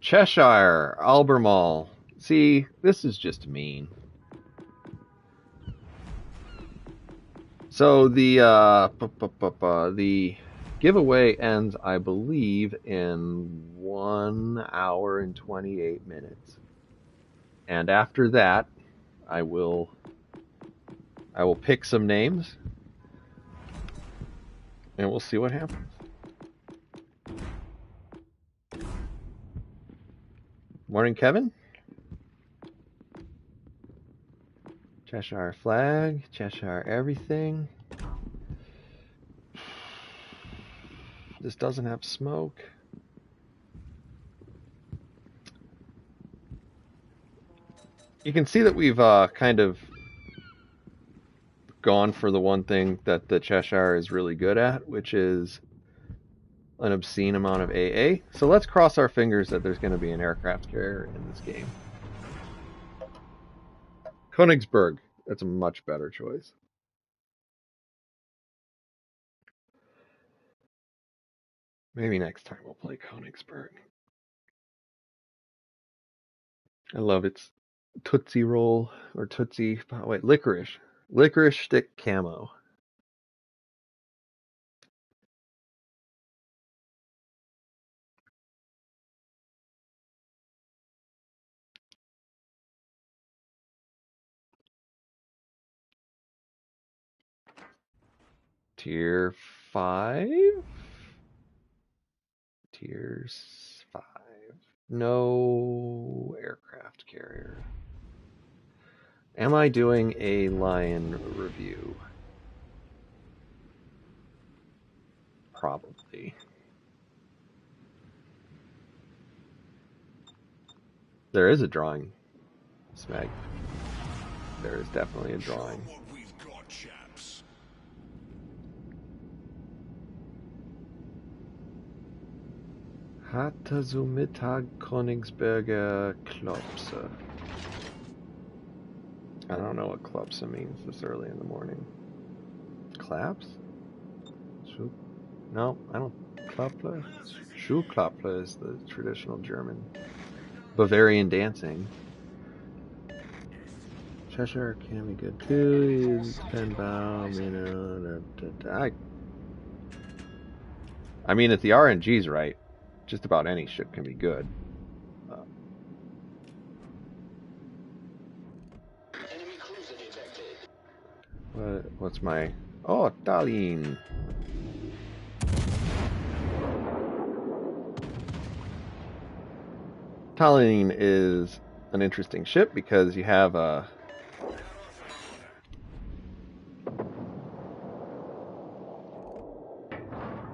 Cheshire, Albemarle. See, this is just mean. So the giveaway ends, I believe, in 1 hour and 28 minutes. And after that, I will pick some names, and we'll see what happens. Morning, Kevin. Cheshire flag, Cheshire everything. This doesn't have smoke. You can see that we've kind of gone for the one thing that the Cheshire is really good at, which is an obscene amount of AA. So let's cross our fingers that there's going to be an aircraft carrier in this game. Königsberg. That's a much better choice. Maybe next time we'll play Königsberg. I love its Tootsie Roll or Tootsie. Wait, licorice. Licorice stick camo. Tier 5? Tiers 5. No aircraft carrier. Am I doing a Lion review? Probably. There is a drawing, Smeg. There is definitely a drawing. What we've got, chaps. Hatte zu Mittag Königsberger Klopse. I don't know what Klopse means this early in the morning. Claps? No, I don't. Klappe? Schuhklappe is the traditional German Bavarian dancing. Cheshire can be good too. He's Tenbaum, you know. I mean, if the RNG's right, just about any ship can be good. Enemy cruiser detected. What's my... Oh, Tallinn. Tallinn is an interesting ship because you have a...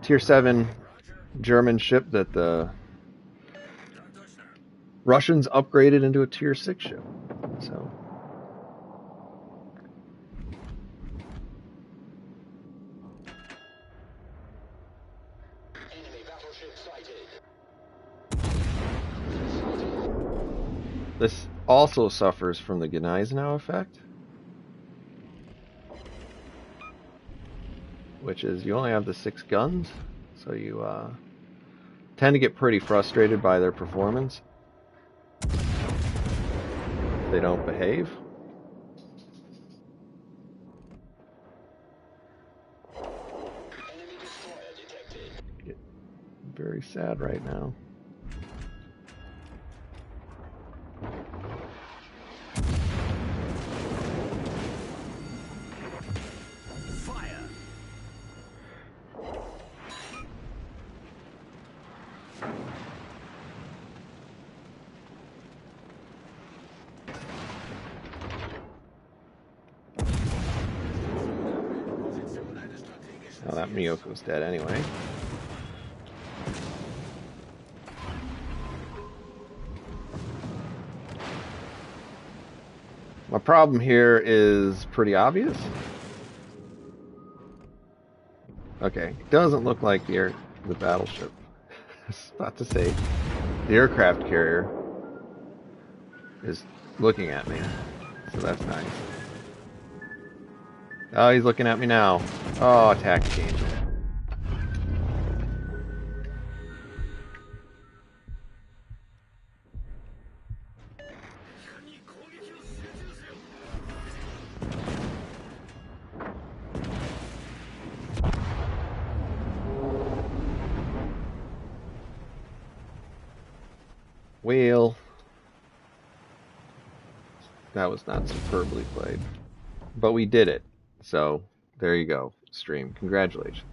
Tier 7 German ship that the Russians upgraded into a Tier 6 ship. So... Enemy battleship sighted. This also suffers from the Gneisenau effect, which is you only have the 6 guns, so you tend to get pretty frustrated by their performance if they don't behave. Enemy destroyer detected. Get very sad right now. Fire. Oh, that Miyoko's dead anyway. My problem here is pretty obvious. Okay, doesn't look like the battleship. I was about to say the aircraft carrier is looking at me, so that's nice. Oh, he's looking at me now. Oh, attack change. Well, that was not superbly played, but we did it. So there you go, stream. Congratulations.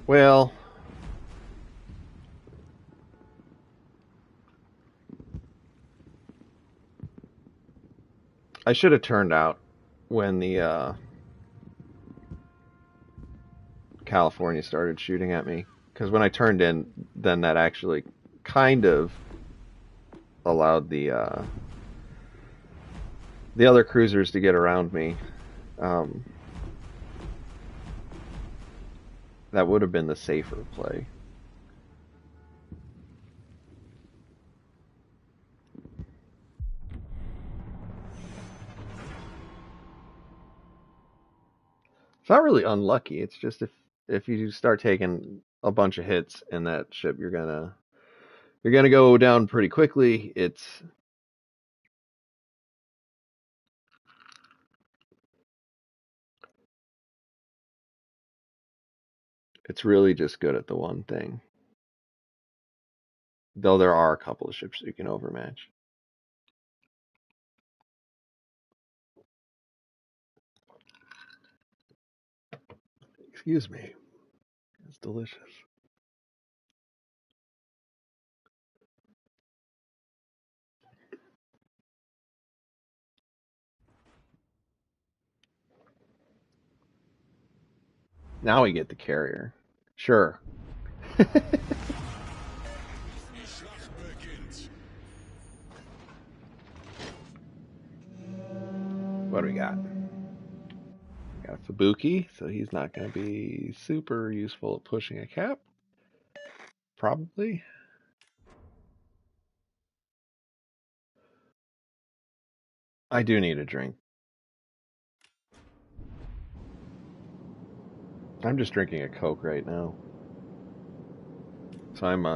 Well, I should have turned out when the California started shooting at me, because when I turned in, then that actually kind of allowed the other cruisers to get around me. That would have been the safer play. It's not really unlucky. It's just if you start taking a bunch of hits in that ship, you're gonna go down pretty quickly. It's really just good at the one thing. Though there are a couple of ships you can overmatch. Excuse me. It's delicious. Now we get the carrier. Sure. What do we got? We got a Fubuki, so he's not going to be super useful at pushing a cap. Probably. I do need a drink. I'm just drinking a Coke right now. So I'm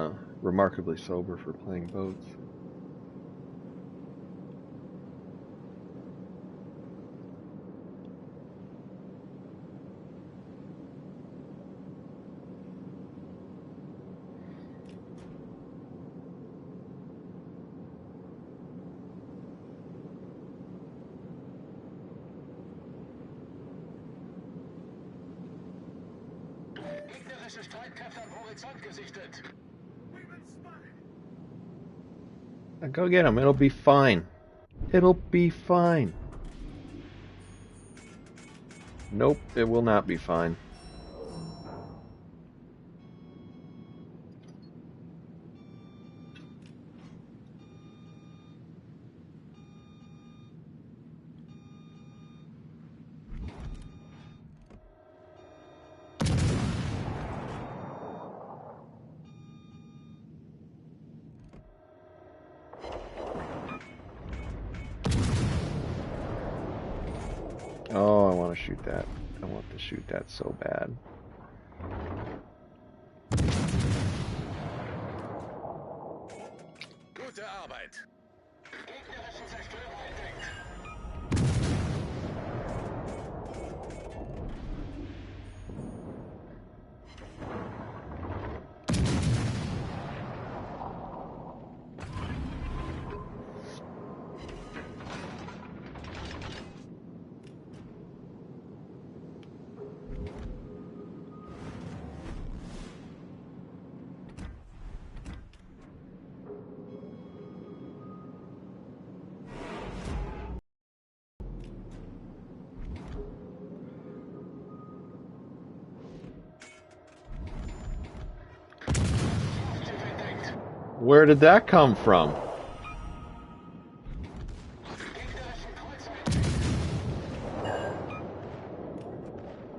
remarkably sober for playing boats. Gegnerische Streitkräfte am Horizont gesichtet. Go get him. It'll be fine. It'll be fine. Nope, it will not be fine. Oh, I want to shoot that. I want to shoot that so bad. Gute Arbeit. Gegnerische Zerstörer entdeckt. Where did that come from?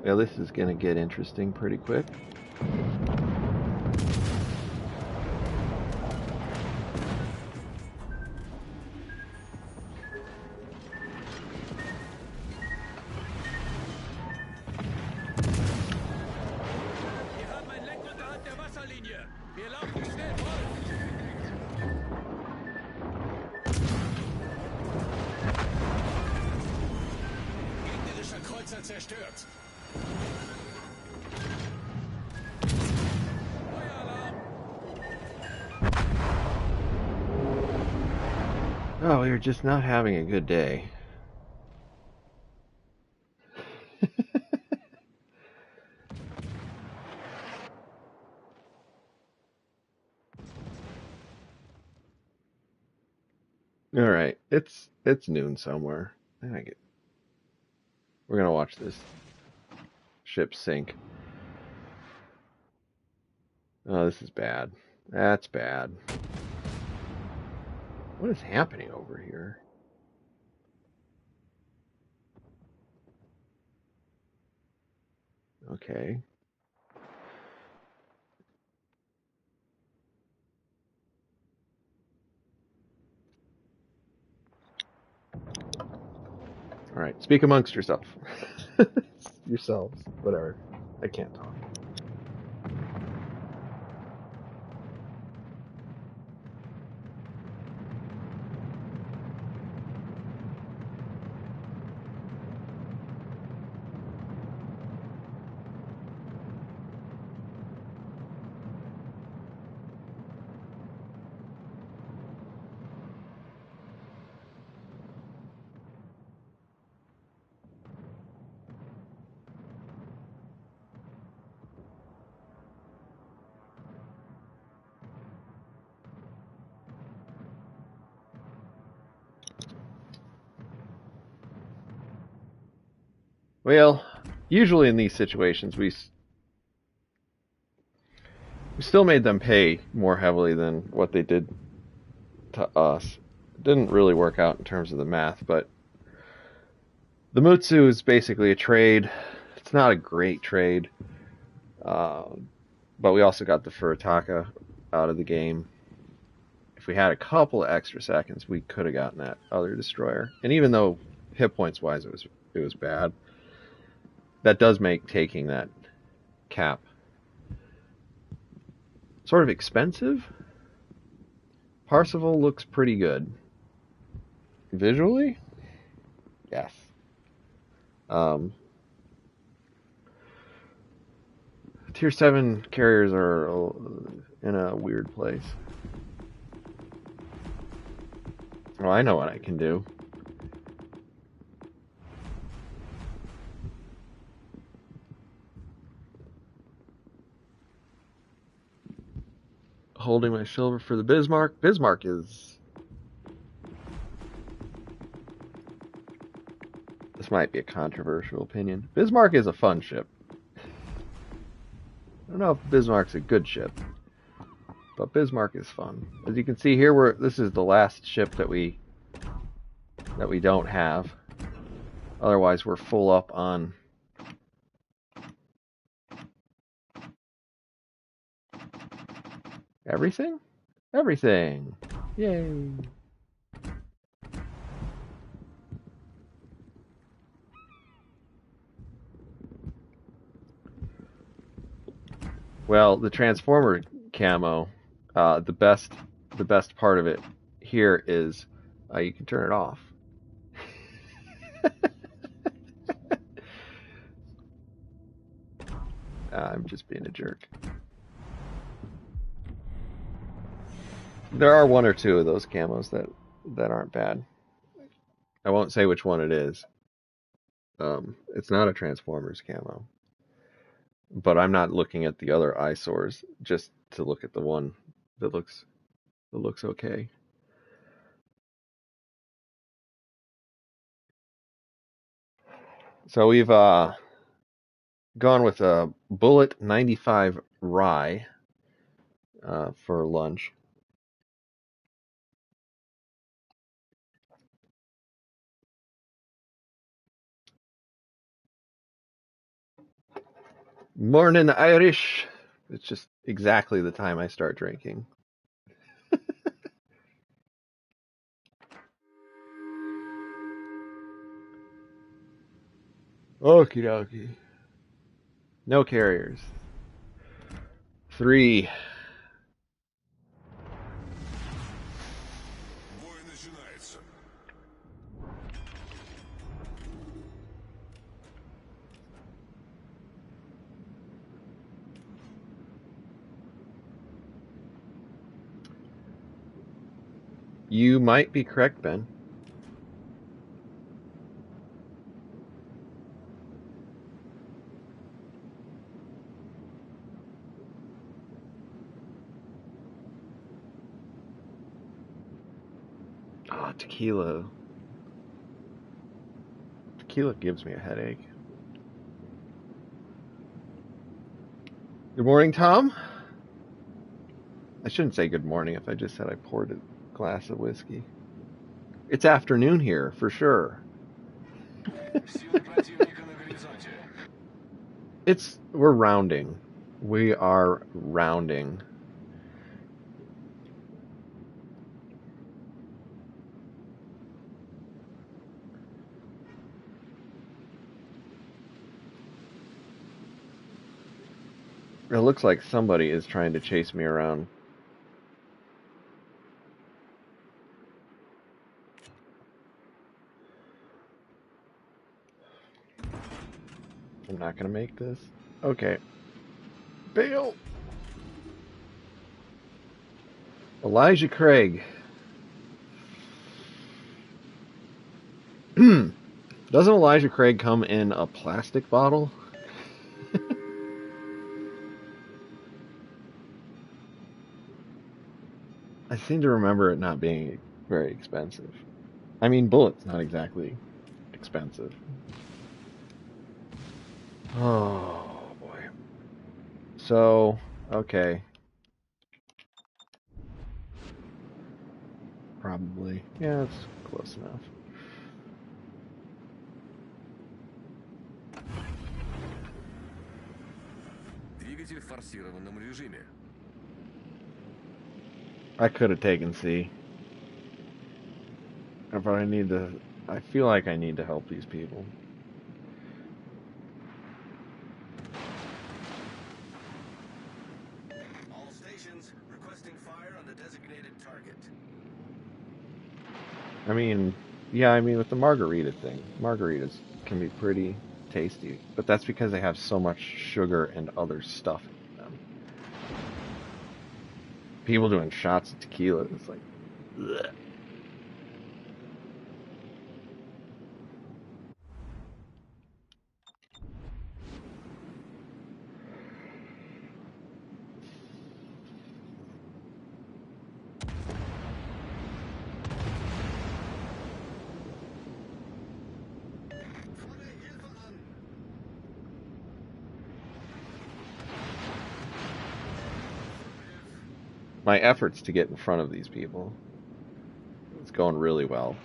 Well, this is going to get interesting pretty quick. Wir haben ein Leck unterhalb der Wasserlinie. Wir laufen schnell voll. Gegnerischer Kreuzer zerstört. Feueralarm. Oh, we are just not having a good day. All right, it's noon somewhere. We're gonna watch this ship sink. Oh, this is bad. That's bad. What is happening over here? Okay. All right, speak amongst yourself. Yourselves, whatever. I can't talk. Well, usually in these situations, we still made them pay more heavily than what they did to us. It didn't really work out in terms of the math, but the Mutsu is basically a trade. It's not a great trade, but we also got the Furitaka out of the game. If we had a couple of extra seconds, we could have gotten that other destroyer. And even though hit points wise it was bad, that does make taking that cap sort of expensive. Parsifal looks pretty good. Visually? Yes. Tier 7 carriers are in a weird place. Well, I know what I can do. Holding my silver for the Bismarck. Bismarck is... This might be a controversial opinion. Bismarck is a fun ship. I don't know if Bismarck's a good ship, but Bismarck is fun. As you can see here, this is the last ship that we don't have. Otherwise, we're full up on everything. Everything. Yay. Well, the Transformer camo, the best part of it here is you can turn it off. I'm just being a jerk. There are one or two of those camos that aren't bad. I won't say which one it is. It's not a Transformers camo. But I'm not looking at the other eyesores just to look at the one that looks okay. So we've gone with a Bullet 95 rye for lunch. Morning, Irish. It's just exactly the time I start drinking. Okie dokie. No carriers. 3. Бой начинается. You might be correct, Ben. Ah, tequila. Tequila gives me a headache. Good morning, Tom. I shouldn't say good morning if I just said I poured a glass of whiskey. It's afternoon here, for sure. We're rounding. We are rounding. It looks like somebody is trying to chase me around. I'm not gonna make this. Okay. Bail! Elijah Craig. Doesn't Elijah Craig come in a plastic bottle? I seem to remember it not being very expensive. I mean, bullets not exactly expensive. Oh boy. So, okay. Probably. Yeah, it's close enough. Двигатель в форсированном режиме. I could have taken C. But I feel like I need to help these people. All stations requesting fire on the designated target. I mean, yeah, I mean with the margarita thing. Margaritas can be pretty tasty, but that's because they have so much sugar and other stuff in them. People doing shots of tequila, it's like, bleh. My efforts to get in front of these people. It's going really well.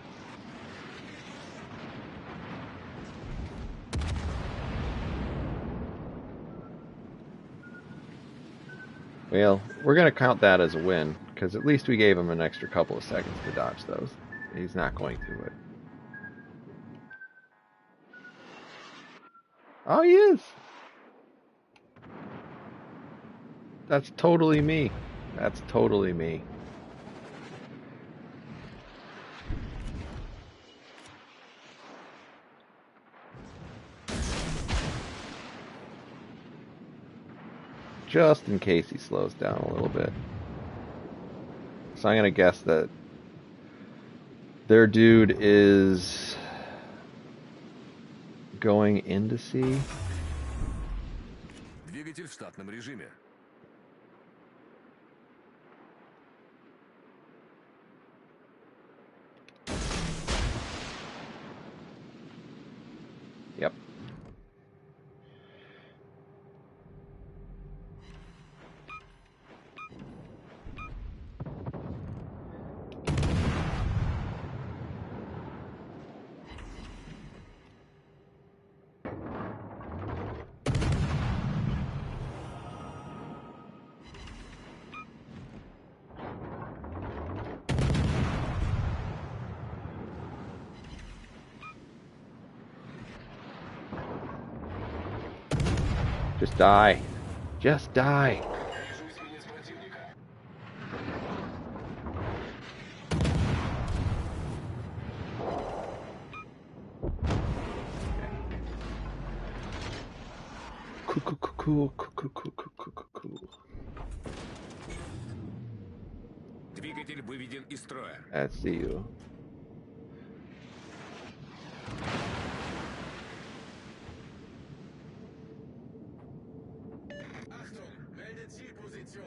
Well, we're going to count that as a win, because at least we gave him an extra couple of seconds to dodge those. He's not going to it. Oh, he is! That's totally me. That's totally me. Just in case he slows down a little bit. So I'm going to guess that their dude is going into C. Двигатель в штатном режиме. Yep. Just die. Just die. Вижу эсминец противника. Cool, cool. Двигатель выведен из строя. I see you. Achtung, meldet Zielposition.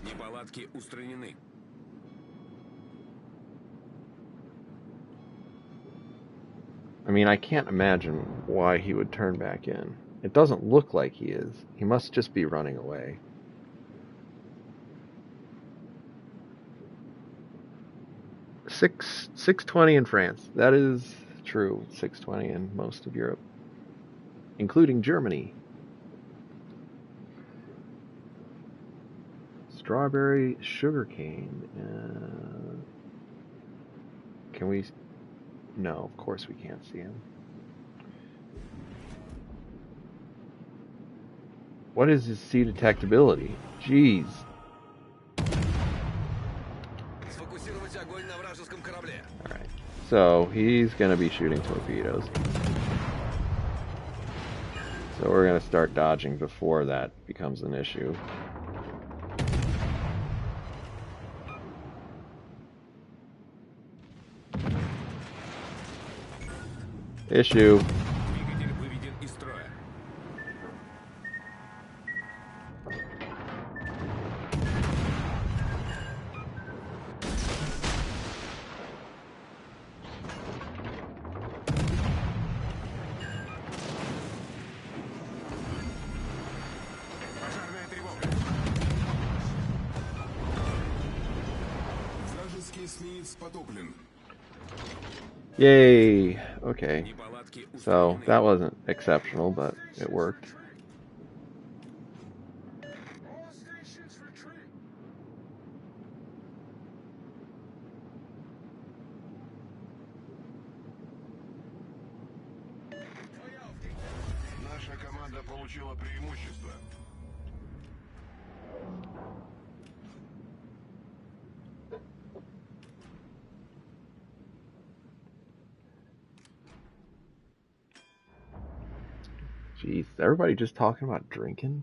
Неполадки устранены. I mean, I can't imagine why he would turn back in. It doesn't look like he is. He must just be running away. $6.20 in France. That is true. $6.20 in most of Europe, including Germany. Strawberry sugarcane. Can we? No, of course we can't see him. What is his sea detectability? Jeez. Сфокусировать огонь на вражеском корабле. Alright. So he's gonna be shooting torpedoes. So we're gonna start dodging before that becomes an issue. Issue. Двигатель выведен из строя. Пожарная тревога. Вражеский эсминец потоплен. Yay. Okay. Неполадки So устранены. that wasn't exceptional, but it worked. All stations retreat. Твоя Aufgabe. Наша команда получила преимущество. Jeez, everybody just talking about drinking?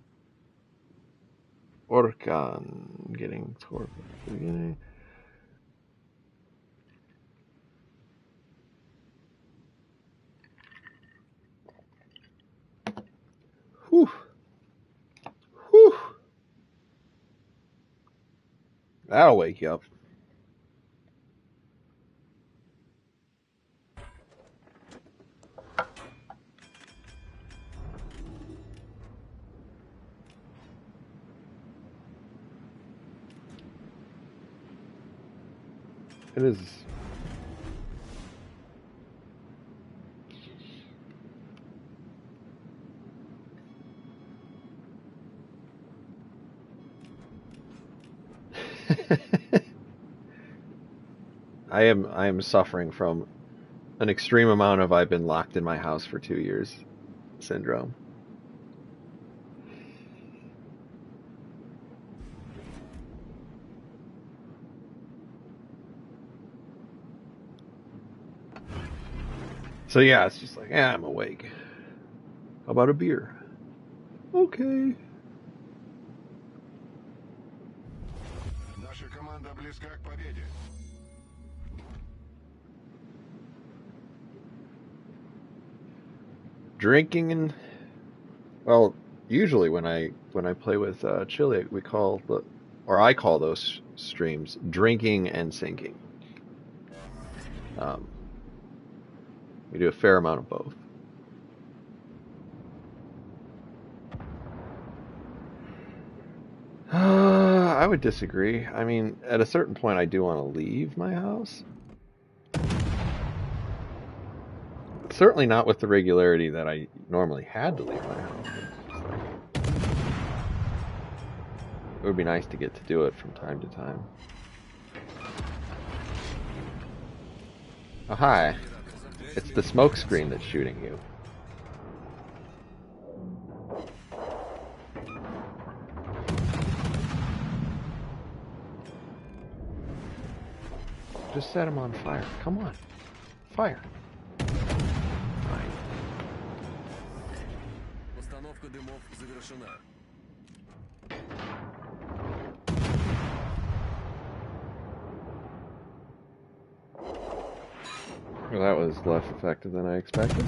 Orkan getting scored at the beginning. Whew. Whew. That'll wake you up. It is. I am suffering from an extreme amount of I've been locked in my house for 2 years syndrome. So yeah, it's just like, yeah, I'm awake. How about a beer? Okay. Наша команда близка к победе. Drinking and, well, usually when I play with Chile, I call those streams drinking and sinking. We do a fair amount of both. I would disagree. I mean, at a certain point, I do want to leave my house. Certainly not with the regularity that I normally had to leave my house. It would be nice to get to do it from time to time. Oh, hi. It's the smoke screen that's shooting you. Just set him on fire. Come on. Fire. Fine. Постановка дымов завершена. Well, that was less effective than I expected.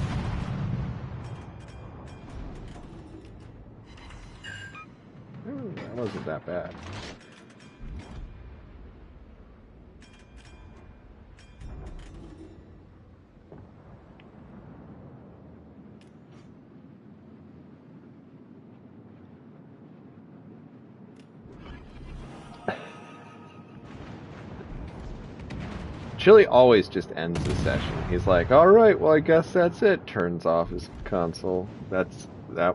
Ooh, that wasn't that bad. Chili always just ends the session. He's like, "All right, well, I guess that's it." Turns off his console. That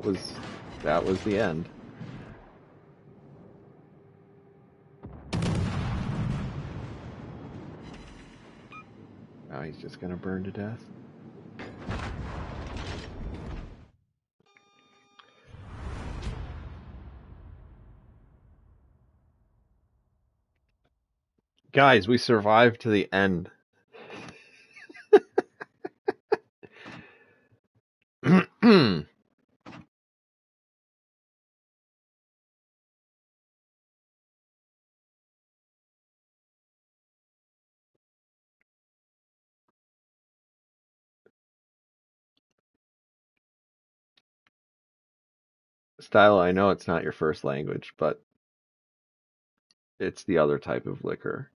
was the end. Now he's just gonna burn to death. Guys, we survived to the end. Stylo, I know it's not your first language, but it's the other type of liquor.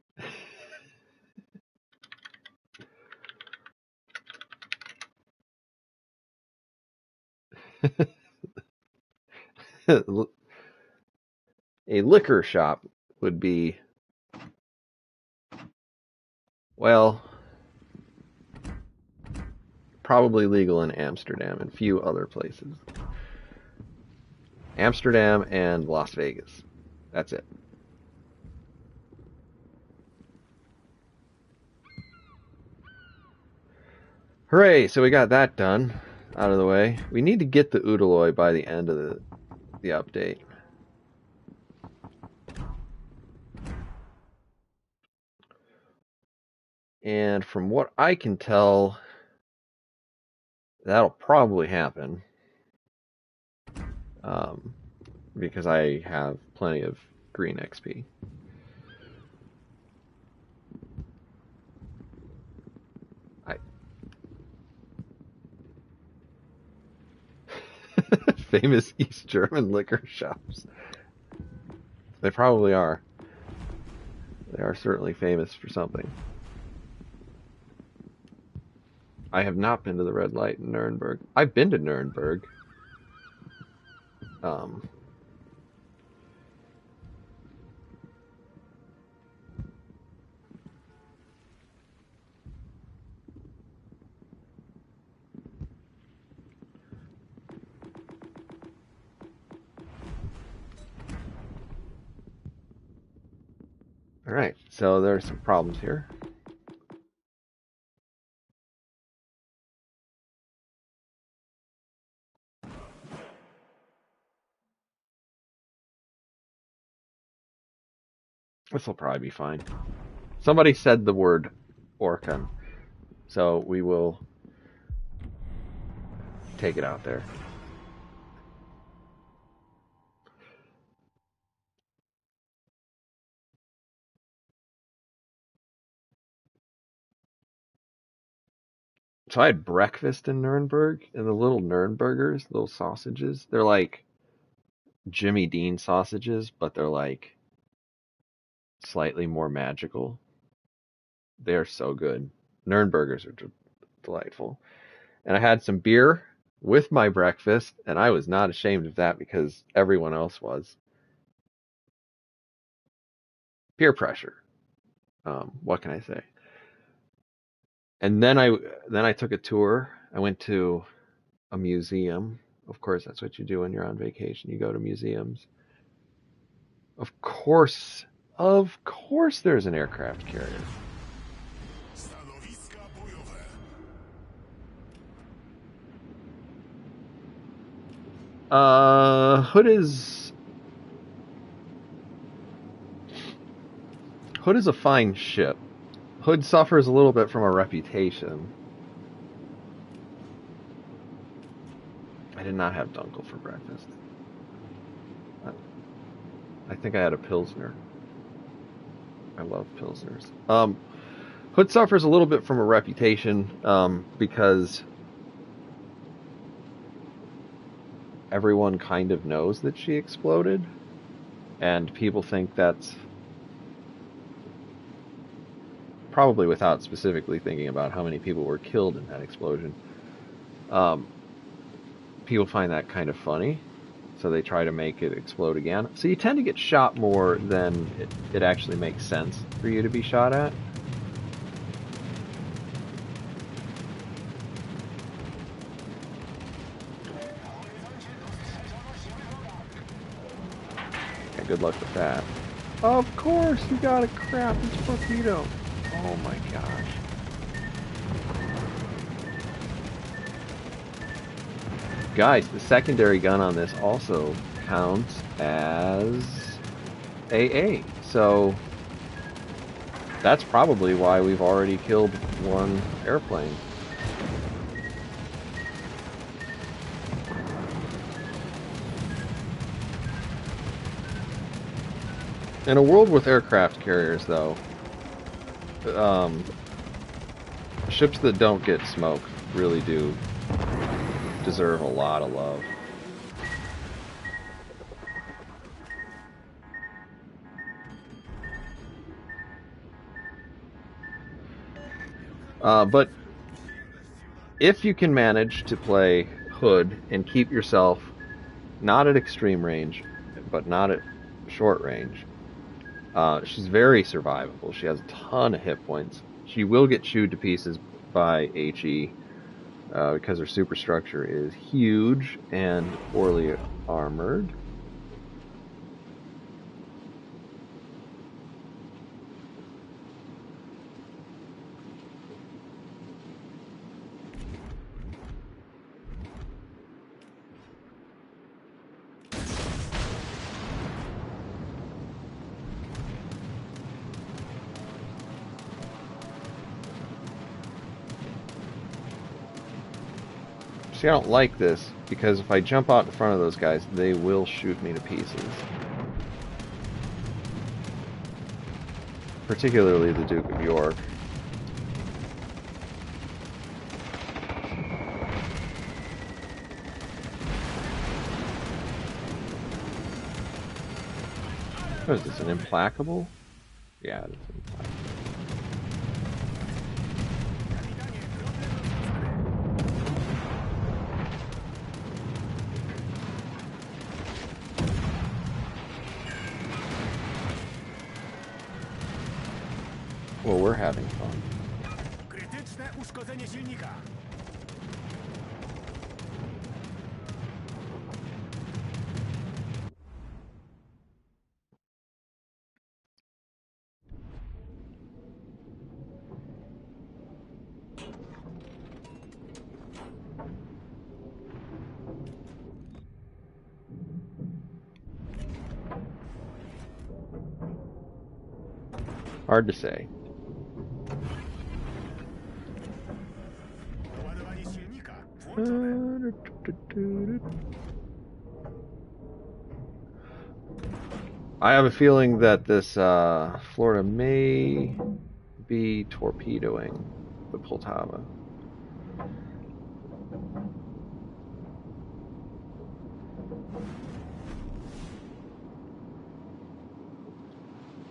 A liquor shop would be, well, probably legal in Amsterdam and few other places. Amsterdam and Las Vegas. That's it. Hooray, so we got that done out of the way. We need to get the Udaloy by the end of the update. And from what I can tell, that'll probably happen. Because I have plenty of green XP. Famous East German liquor shops. They probably are. They are certainly famous for something. I have not been to the red light in Nuremberg. I've been to Nuremberg. Alright, so there are some problems here. This will probably be fine. Somebody said the word Orkan, so we will take it out there. So I had breakfast in Nuremberg, and the little Nurembergers, little sausages, they're like Jimmy Dean sausages, but they're like slightly more magical. They're so good. Nurembergers are delightful. And I had some beer with my breakfast, and I was not ashamed of that because everyone else was. Peer pressure. What can I say? And then I took a tour. I went to a museum. Of course, that's what you do when you're on vacation. You go to museums. Of course, there's an aircraft carrier. Hood is a fine ship. Hood suffers a little bit from a reputation. I did not have Dunkel for breakfast. I think I had a Pilsner. I love Pilsners. Hood suffers a little bit from a reputation because everyone kind of knows that she exploded, and people think that's probably without specifically thinking about how many people were killed in that explosion. People find that kind of funny, so they try to make it explode again. So you tend to get shot more than it actually makes sense for you to be shot at. Okay, good luck with that. Of course, you got a crap torpedo. Oh my gosh. Guys, the secondary gun on this also counts as AA. So that's probably why we've already killed one airplane. In a world with aircraft carriers, though, ships that don't get smoked really do deserve a lot of love. But if you can manage to play Hood and keep yourself not at extreme range, but not at short range, she's very survivable. She has a ton of hit points. She will get chewed to pieces by HE because her superstructure is huge and poorly armored. See, I don't like this, because if I jump out in front of those guys, they will shoot me to pieces. Particularly the Duke of York. What is this, an implacable? Yeah, it is implacable. Well, we're having fun. Krytyczne uszkodzenie silnika. Hard to say. Doładowanie silnika. Włączone. I have a feeling that this Florida may be torpedoing the Poltava.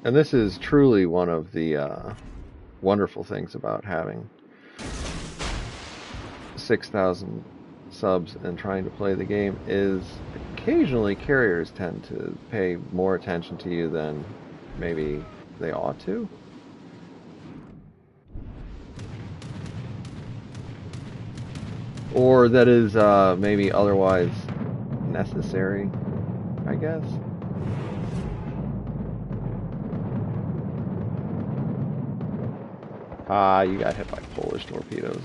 And this is truly one of the wonderful things about having 6,000 subs and trying to play the game is occasionally carriers tend to pay more attention to you than maybe they ought to. Or that is maybe otherwise necessary, I guess. Ah, you got hit by Polish torpedoes.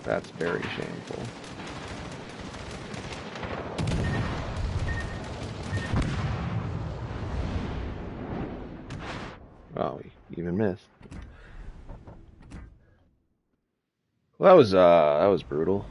That's very shameful. even missed. Well, that was brutal.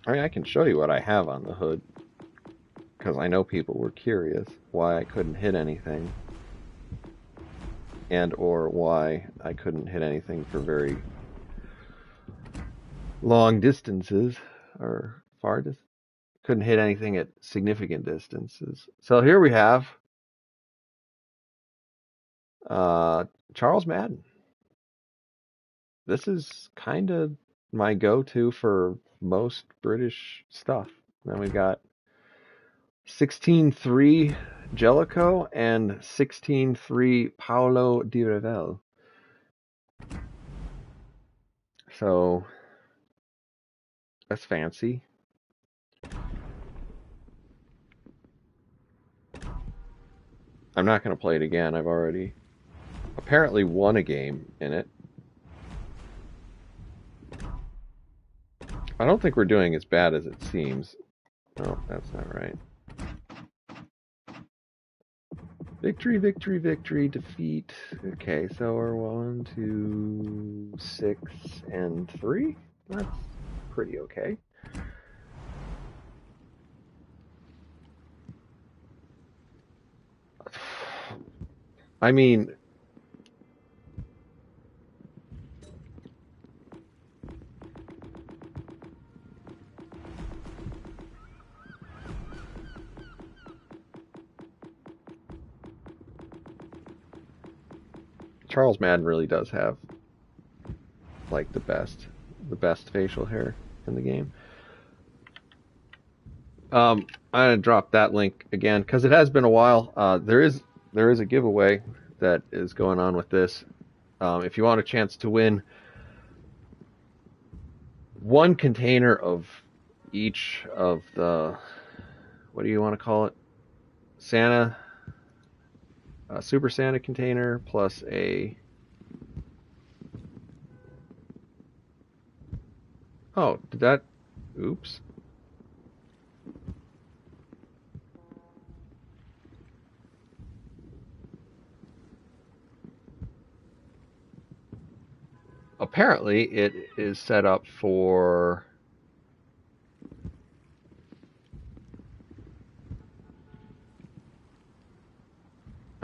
I mean, I can show you what I have on the hood, because I know people were curious why I couldn't hit anything, and or why I couldn't hit anything for very long distances, or far distances. Couldn't hit anything at significant distances. So here we have Charles Madden. This is kind of my go-to for most British stuff. Then we've got 16.3 Jellicoe and 16.3 Paolo Di Revel. So that's fancy. I'm not going to play it again. I've already apparently won a game in it. I don't think we're doing as bad as it seems. Oh, that's not right. Victory, victory, victory, defeat. Okay, so we're 1, 2, 6, and 3. That's pretty okay. I mean, Charles Madden really does have like the best facial hair in the game. I'm gonna drop that link again because it has been a while. There is a giveaway that is going on with this. If you want a chance to win one container of each of the, what do you want to call it? Santa, Super Santa container plus a, oh, did that, oops. Apparently it is set up for,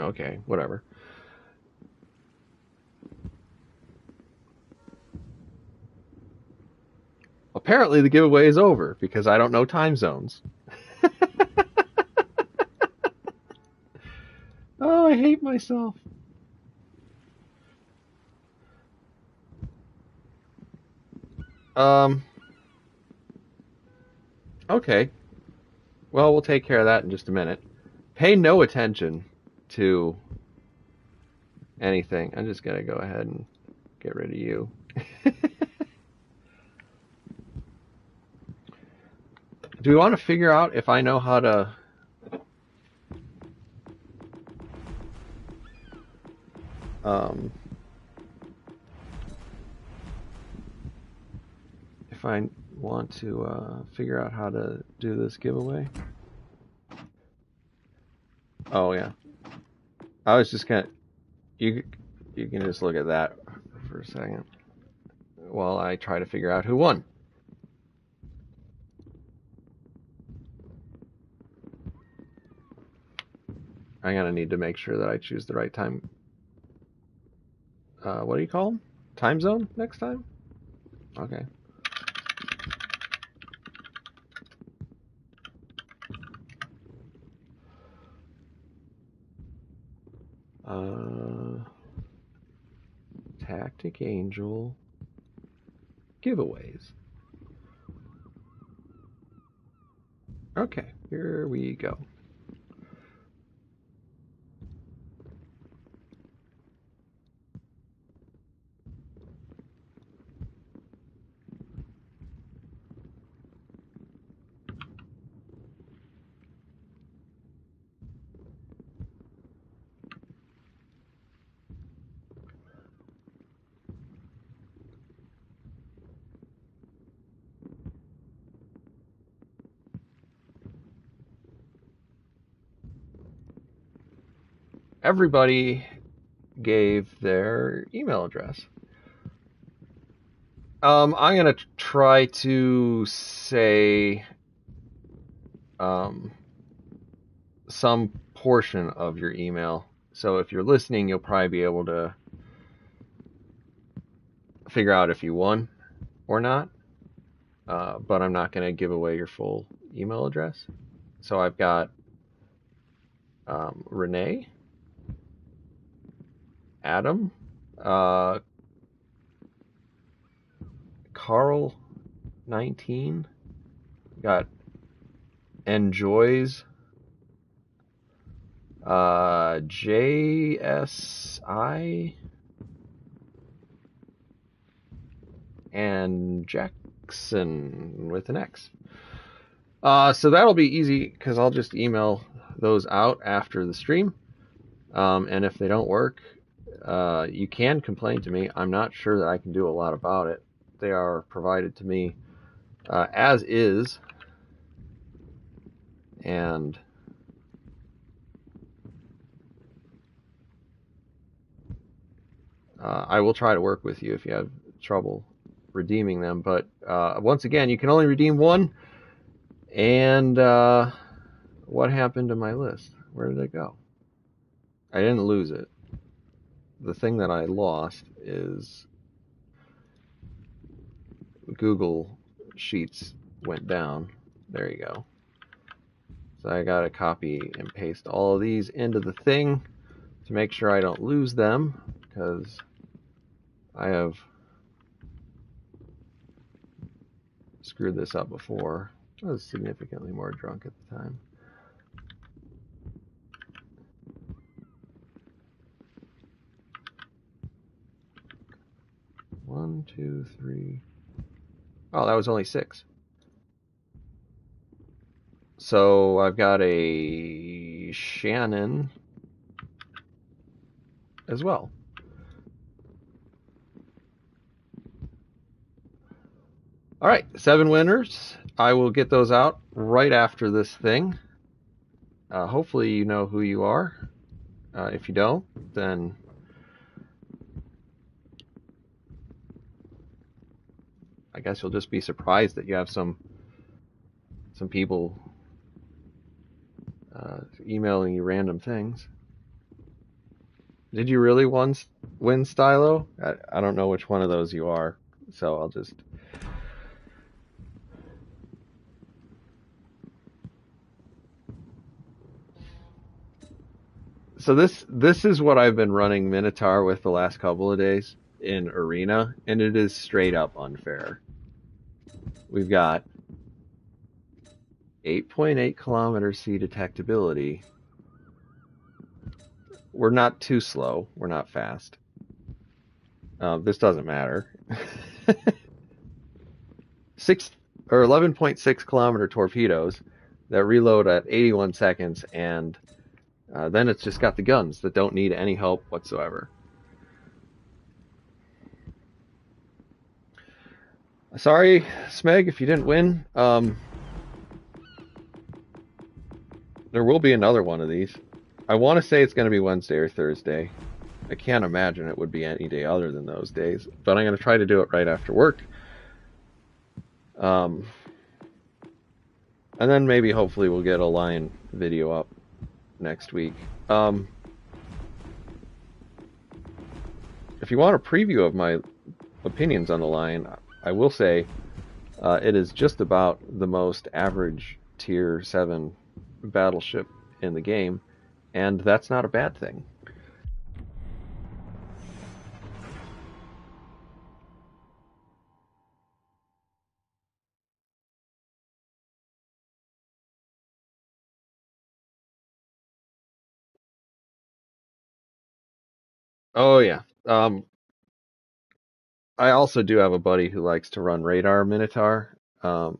okay, whatever. Apparently the giveaway is over because I don't know time zones. Oh, I hate myself. Okay. Well, we'll take care of that in just a minute. Pay no attention to anything. I'm just gonna go ahead and get rid of you. Do we want to figure out if I know how to if I want to figure out how to do this giveaway? Oh yeah. I was just gonna, you can just look at that for a second while I try to figure out who won. I'm gonna need to make sure that I choose the right time. What do you call them? Time zone next time? Okay. Tactic Angel giveaways. Okay, here we go. everybody gave their email address. I'm going to try to say some portion of your email. So if you're listening, you'll probably be able to figure out if you won or not. But I'm not going to give away your full email address. So I've got Renee, Adam, Carl 19, got Enjoys, JSI, and Jackson with an X. So that'll be easy because I'll just email those out after the stream. And if they don't work, you can complain to me. I'm not sure that I can do a lot about it. They are provided to me as is, and I will try to work with you if you have trouble redeeming them. But once again, you can only redeem one. And what happened to my list? Where did it go? I didn't lose it. The thing that I lost is Google Sheets went down. There you go. So I gotta copy and paste all of these into the thing to make sure I don't lose them, because I have screwed this up before. I was significantly more drunk at the time. One, two, three. Oh, that was only 6. So I've got a Shannon as well. All right, 7 winners. I will get those out right after this thing. Hopefully you know who you are. If you don't, then I guess you'll just be surprised that you have some people emailing you random things. Did you really win, Stylo? I don't know which one of those you are, so I'll just... So this is what I've been running Minotaur with the last couple of days in Arena, and it is straight up unfair. We've got 8.8 kilometer sea detectability. We're not too slow. We're not fast. This doesn't matter. 11.6 kilometer torpedoes that reload at 81 seconds, and then it's just got the guns that don't need any help whatsoever. Sorry, Smeg, if you didn't win. There will be another one of these. I want to say it's going to be Wednesday or Thursday. I can't imagine it would be any day other than those days, but I'm going to try to do it right after work. And then maybe hopefully we'll get a Lion video up next week. If you want a preview of my opinions on the Lion, I will say it is just about the most average tier 7 battleship in the game, and that's not a bad thing. Oh yeah. I also do have a buddy who likes to run radar Minotaur. So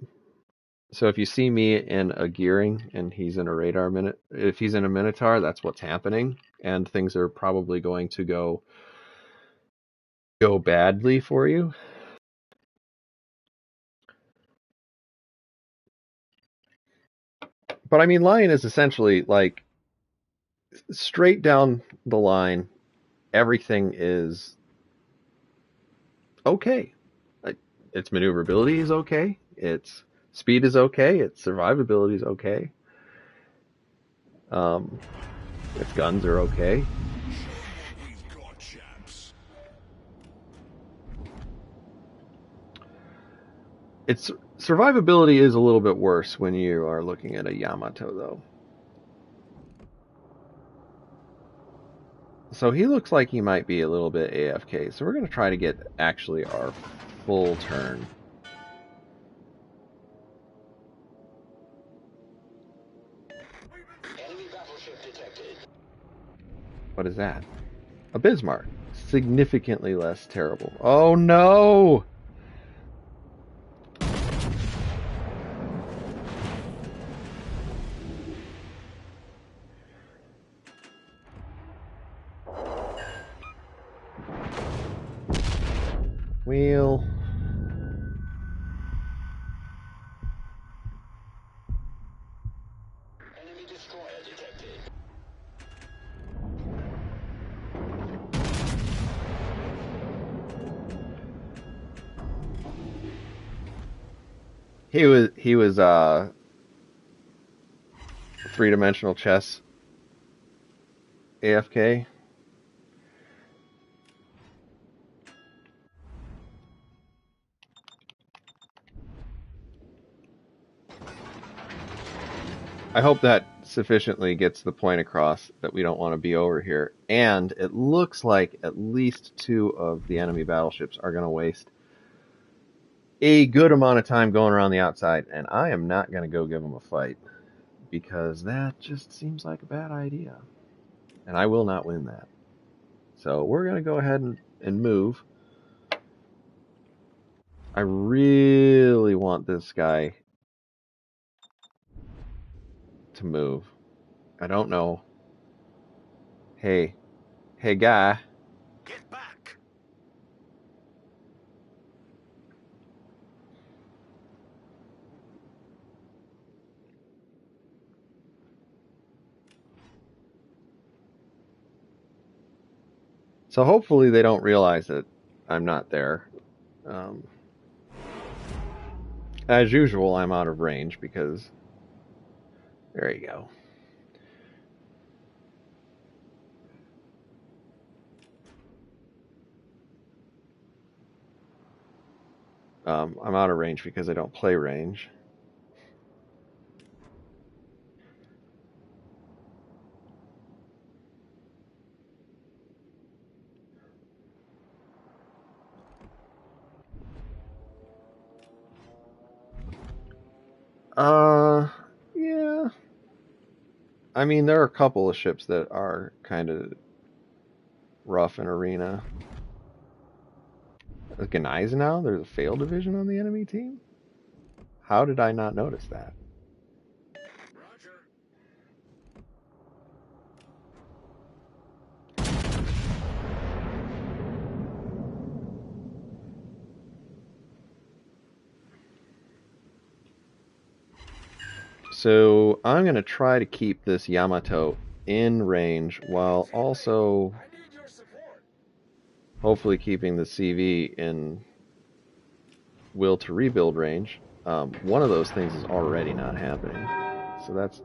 if you see me in a gearing and he's in a radar if he's in a Minotaur, that's what's happening, and things are probably going to go badly for you. But I mean, Lion is essentially like straight down the line, everything is okay. Its maneuverability is okay. Its speed is okay. Its survivability is okay. Um, its guns are okay. We've got chaps. Its survivability is a little bit worse when you are looking at a Yamato, though. So he looks like he might be a little bit AFK. So we're going to try to get actually our full turn. Enemy battleship detected. What is that? A Bismarck. Significantly less terrible. Oh no! Wheel. Enemy destroyer detected. He was three-dimensional chess AFK. I hope that sufficiently gets the point across that we don't want to be over here. And it looks like at least 2 of the enemy battleships are going to waste a good amount of time going around the outside. And I am not going to go give them a fight, because that just seems like a bad idea. And I will not win that. So we're going to go ahead and move. I really want this guy to move. I don't know. Hey guy. Get back. So hopefully they don't realize that I'm not there. As usual, I'm out of range because... There you go. I'm out of range because I don't play range. Yeah. I mean, there are a couple of ships that are kind of rough in arena. Gneisenau, there's a failed division on the enemy team? How did I not notice that? Roger. So I'm going to try to keep this Yamato in range while also I need your support. hopefully keeping the CV in will to rebuild range. One of those things is already not happening. So that's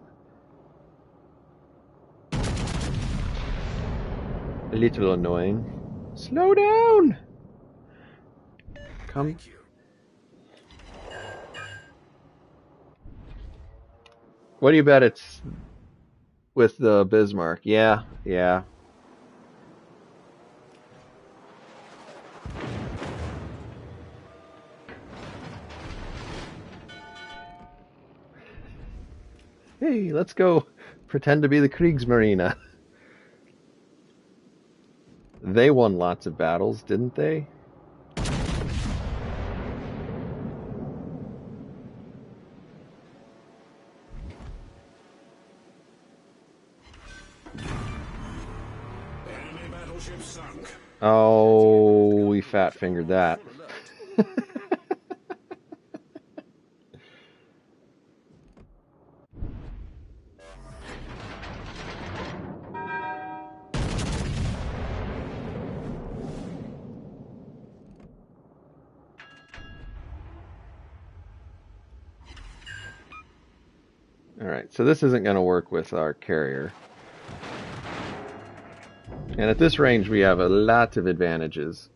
a little annoying. Slow down! Come. Thank you. What do you bet it's with the Bismarck? Yeah. Hey, let's go pretend to be the Kriegsmarine. They won lots of battles, didn't they? Enemy battleship sunk. Oh, we fat fingered that. Alright, so this isn't going to work with our carrier. And at this range, we have a lot of advantages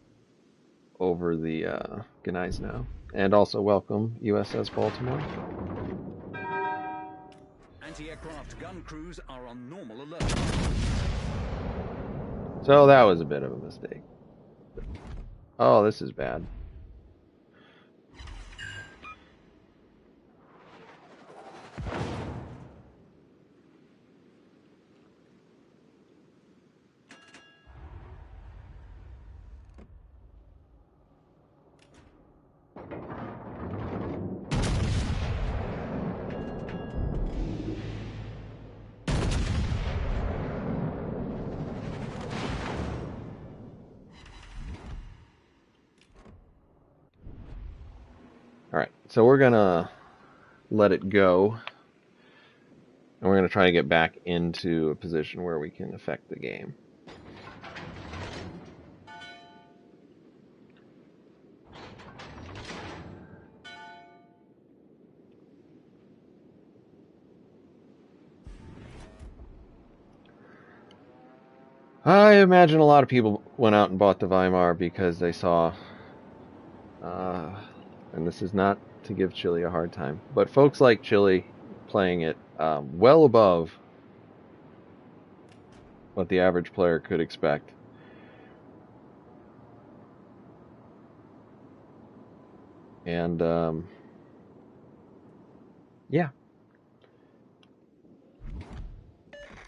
over the Gneiss now. And also welcome, USS Baltimore. Anti-aircraft gun crews are on normal alert. So that was a bit of a mistake. Oh, this is bad. Alright, so we're gonna let it go. And we're gonna try to get back into a position where we can affect the game. I imagine a lot of people went out and bought the Weimar because they saw, and this is not to give Chile a hard time, but folks like Chile playing it well above what the average player could expect. And, yeah.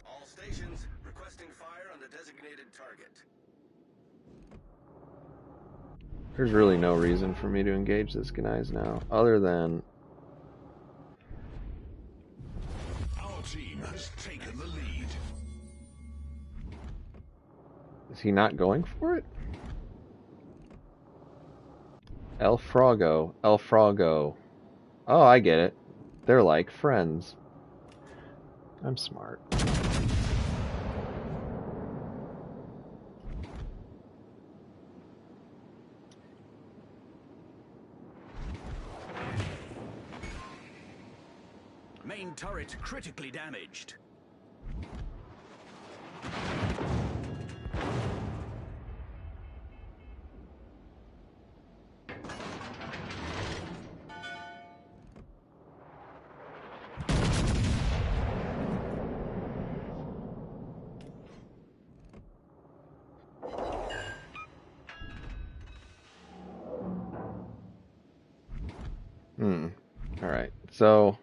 All stations requesting fire on the designated target. There's really no reason for me to engage this Gneiss now, other than... Our team has taken the lead. Is he not going for it? El Frogo. El Frogo. Oh, I get it. They're like friends. I'm smart. Main turret critically damaged. Alright, so...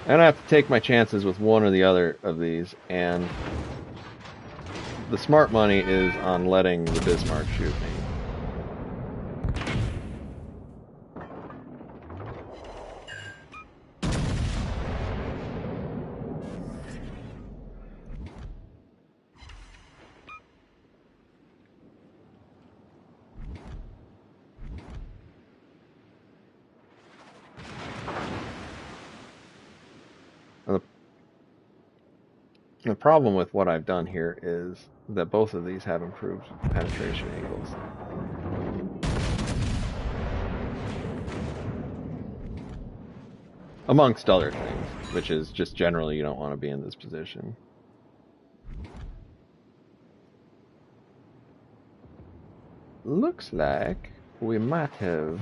I'm gonna have to take my chances with one or the other of these, and the smart money is on letting the Bismarck shoot me. The problem with what I've done here is that both of these have improved penetration angles. Amongst other things, which is just generally you don't want to be in this position. Looks like we might have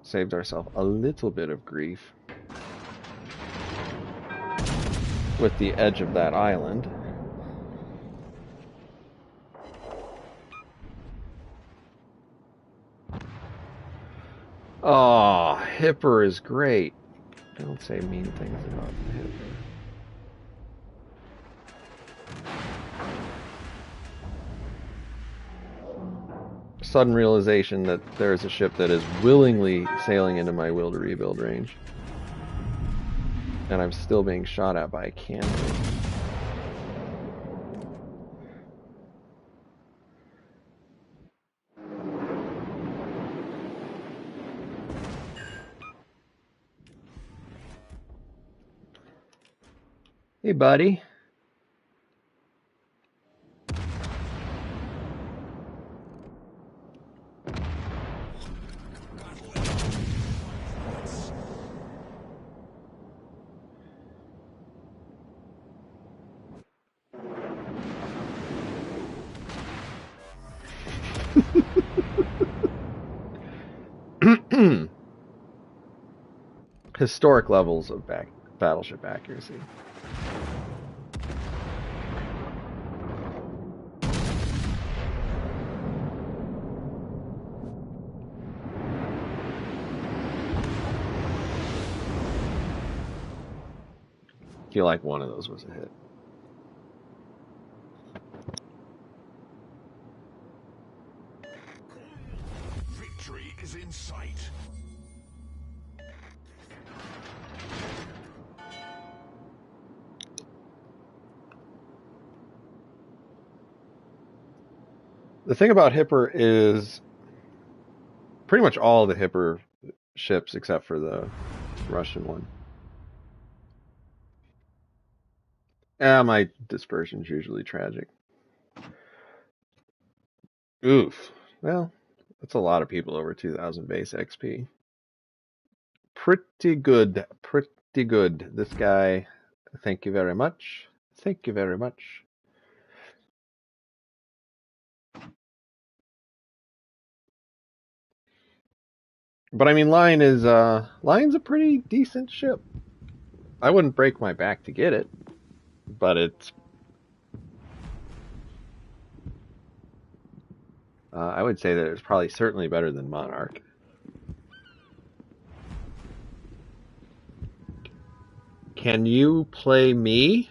saved ourselves a little bit of grief with the edge of that island. Oh, Hipper is great. Don't say mean things about Hipper. Sudden realization that there's a ship that is willingly sailing into my will to rebuild range. And I'm still being shot at by a cannon. Hey, buddy. historic levels of battleship accuracy. I feel like one of those was a hit. Victory is in sight. The thing about Hipper is pretty much all the Hipper ships except for the Russian one. My dispersion's usually tragic. Oof. Well, that's a lot of people over 2,000 base XP. Pretty good. Pretty good. This guy, thank you very much. Thank you very much. But I mean, Lion's a pretty decent ship. I wouldn't break my back to get it, but it's I would say that it's probably certainly better than Monarch. Can you play me?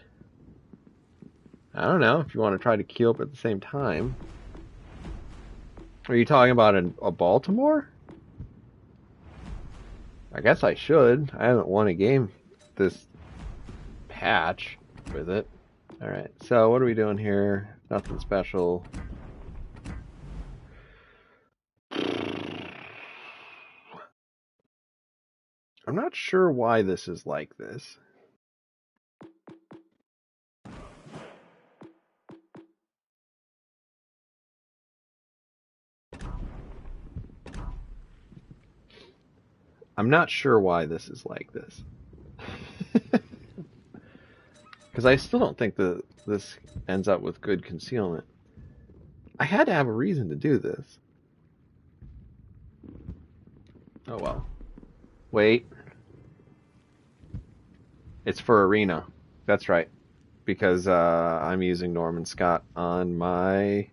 I don't know if you want to try to queue up at the same time. Are you talking about a Baltimore? I guess I should. I haven't won a game this patch with it. Alright, so what are we doing here? Nothing special. I'm not sure why this is like this. I'm not sure why this is like this. Because I still don't think that this ends up with good concealment. I had to have a reason to do this. Oh well. Wait. It's for Arena. That's right. Because I'm using Norman Scott on my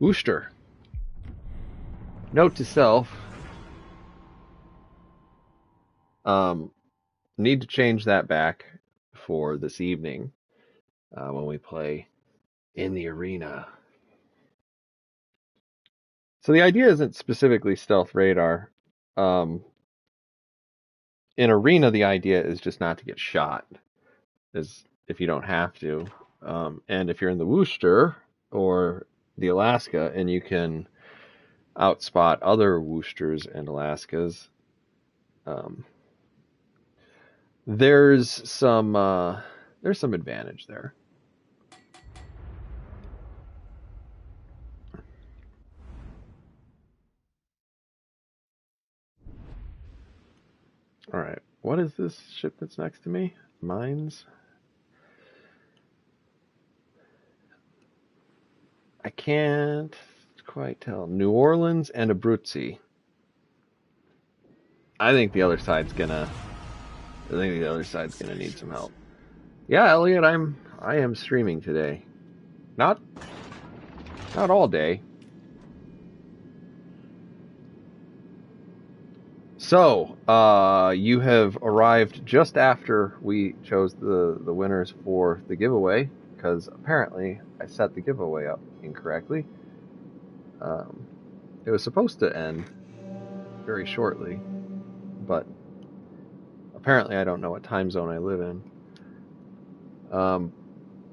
Worcester. Note to self. Need to change that back for this evening when we play in the arena. So the idea isn't specifically stealth radar. In arena, the idea is just not to get shot, is if you don't have to. And if you're in the Worcester or the Alaska and you can outspot other Worcesters and Alaskas, there's some advantage there. All right, what is this ship that's next to me? Mines. I can't quite tell. New Orleans and Abruzzi. I think the other side's gonna need some help. Yeah, Elliot, I am streaming today. Not all day. So, you have arrived just after we chose the winners for the giveaway, because apparently I set the giveaway up incorrectly. It was supposed to end very shortly, but apparently I don't know what time zone I live in.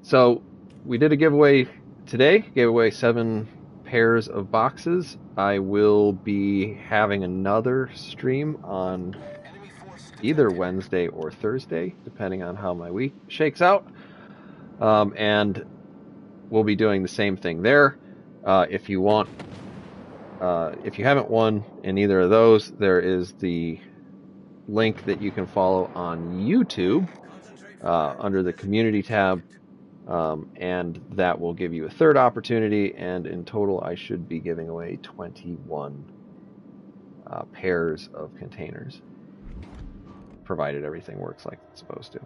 So we did a giveaway today, gave away 7 pairs of boxes. I will be having another stream on either Wednesday or Thursday, depending on how my week shakes out. And we'll be doing the same thing there. If you haven't won in either of those, there is the link that you can follow on YouTube under the community tab. And that will give you a third opportunity, and in total I should be giving away 21 pairs of containers. provided everything works like it's supposed to.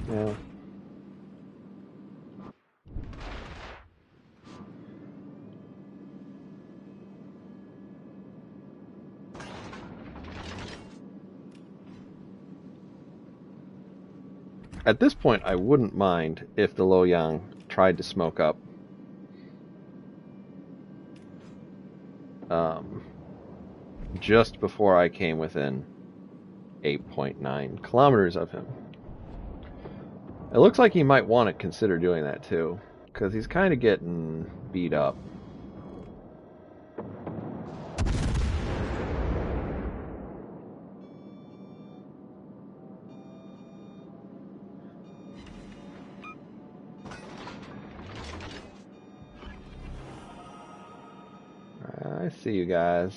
Yeah. At this point, I wouldn't mind if the Loyang tried to smoke up just before I came within 8.9 kilometers of him. It looks like he might want to consider doing that too, because he's kind of getting beat up. I see you guys.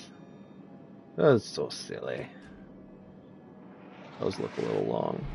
That was so silly. Those look a little long.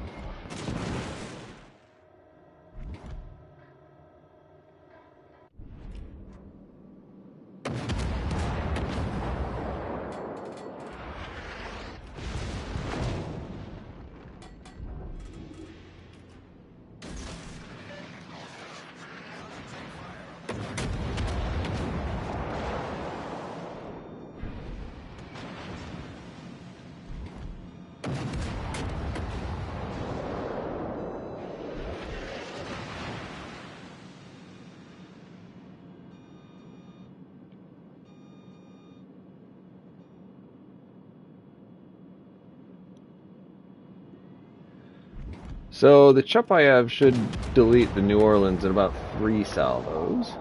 So the Chupayev should delete the New Orleans in about 3 salvos.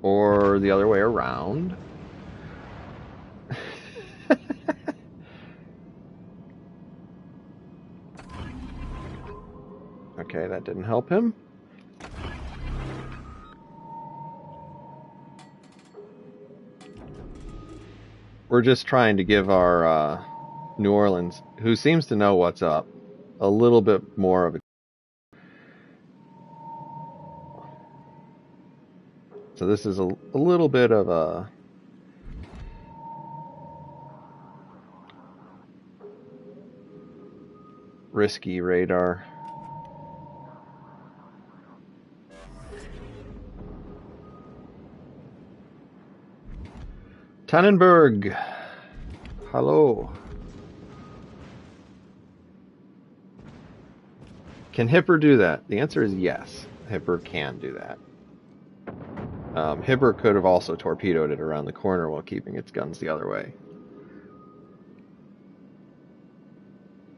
Or the other way around. Okay, that didn't help him. We're just trying to give our New Orleans, who seems to know what's up, a little bit more of a... So this is a little bit of a... risky radar. Tannenberg, hello. Can Hipper do that? The answer is yes. Hipper can do that. Hipper could have also torpedoed it around the corner while keeping its guns the other way.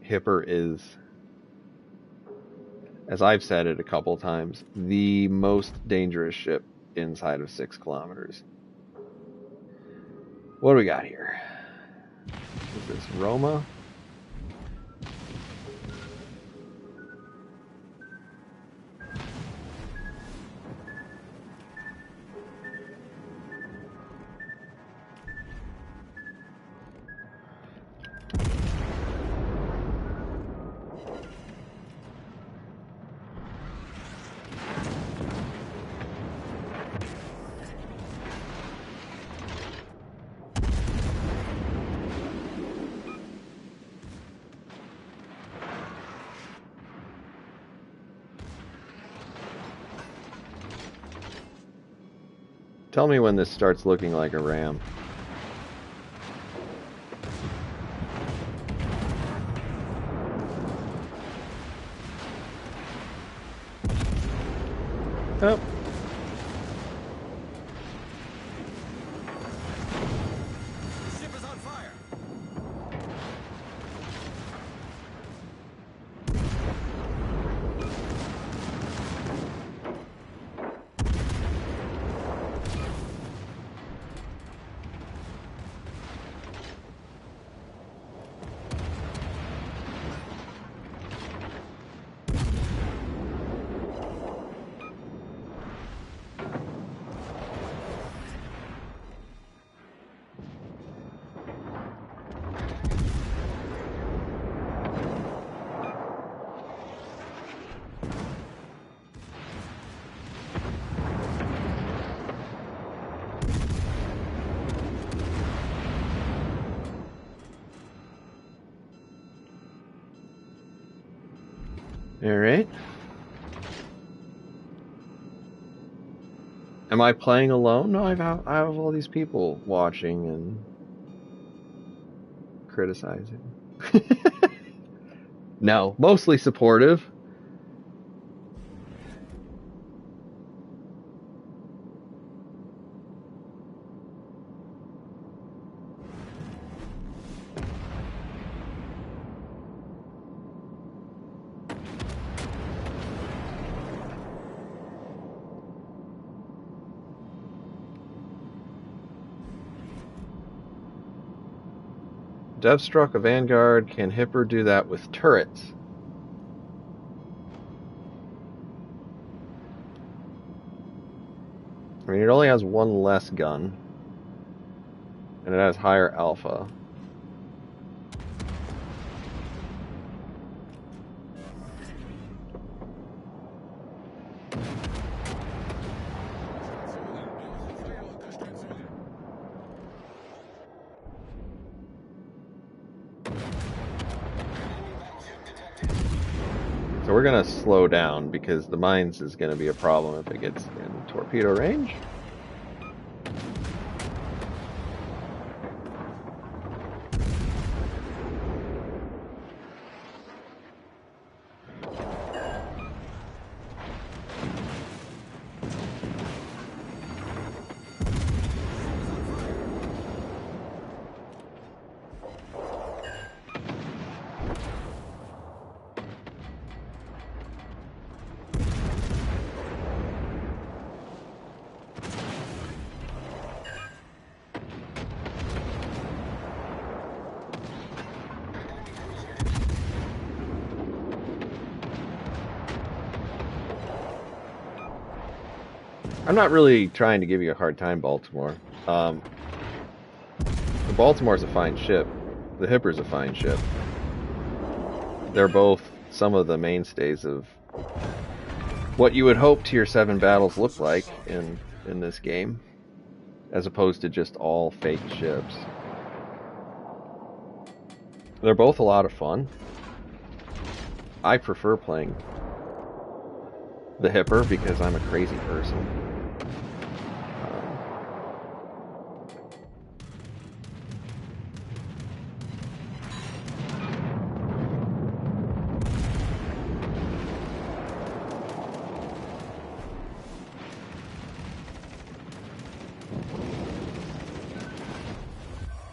Hipper is, as I've said it a couple times, the most dangerous ship inside of 6 kilometers. What do we got here? Is this Roma? Tell me when this starts looking like a ram. Oh. Ship is on fire. Alright. Am I playing alone? No, I have all these people watching and criticizing. No, mostly supportive. Deathstruck a Vanguard. Can Hipper do that with turrets? I mean, it only has one less gun. And it has higher alpha. So we're going to slow down because the mines is going to be a problem if it gets in torpedo range. I'm not really trying to give you a hard time, Baltimore. The Baltimore's a fine ship. The Hipper's a fine ship. They're both some of the mainstays of what you would hope Tier 7 battles look like in this game, as opposed to just all fake ships. They're both a lot of fun. I prefer playing the Hipper because I'm a crazy person.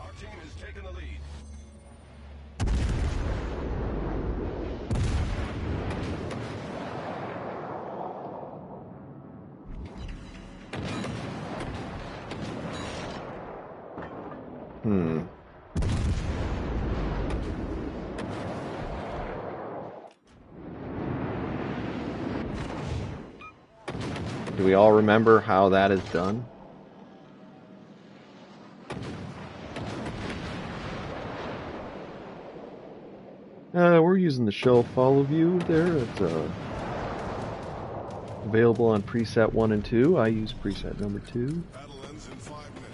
Our team has taken the lead. Do we all remember how that is done? We're using the shell follow view there. It's available on preset 1 and 2. I use preset number 2. Battle ends in 5 minutes.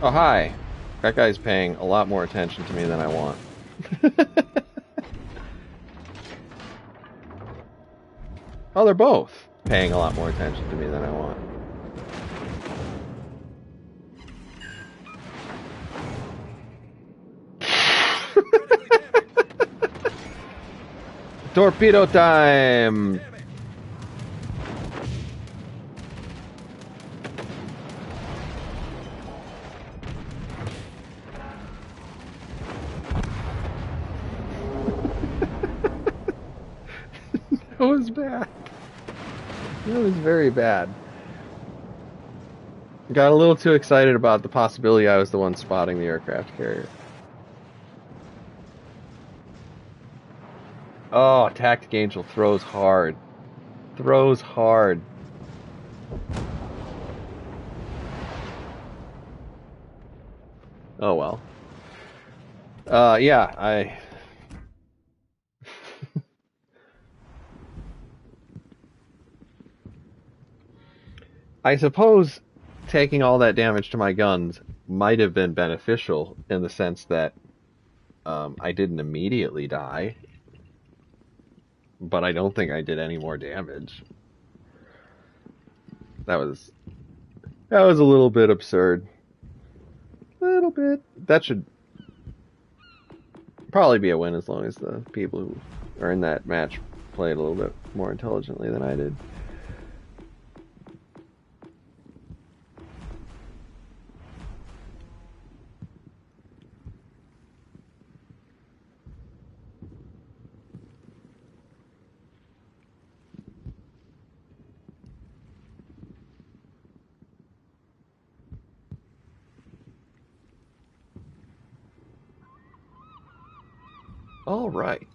Oh, hi. That guy's paying a lot more attention to me than I want. Oh, they're both paying a lot more attention to me than I want. Torpedo time! That was bad. That was very bad. Got a little too excited about the possibility I was the one spotting the aircraft carrier. Oh, Tactic Angel throws hard. Throws hard. Oh well. Yeah, I suppose taking all that damage to my guns might have been beneficial in the sense that I didn't immediately die, but I don't think I did any more damage. That was a little bit absurd. A little bit. That should probably be a win as long as the people who are in that match played a little bit more intelligently than I did. All right.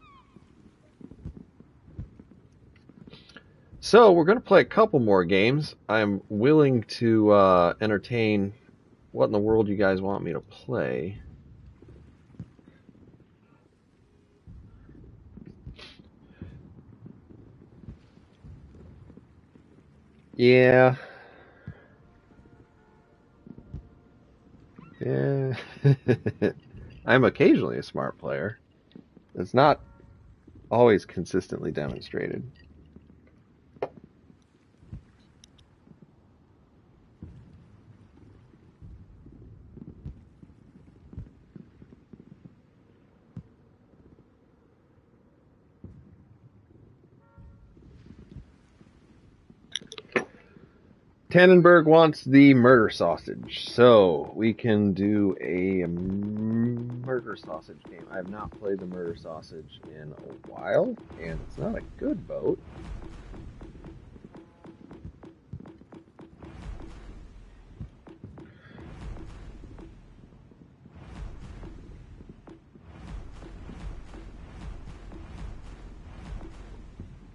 So we're going to play a couple more games. I'm willing to entertain what in the world you guys want me to play. Yeah. Yeah. I'm occasionally a smart player. It's not always consistently demonstrated. Tannenberg wants the murder sausage, so we can do a murder sausage game. I have not played the murder sausage in a while, and it's not a good boat.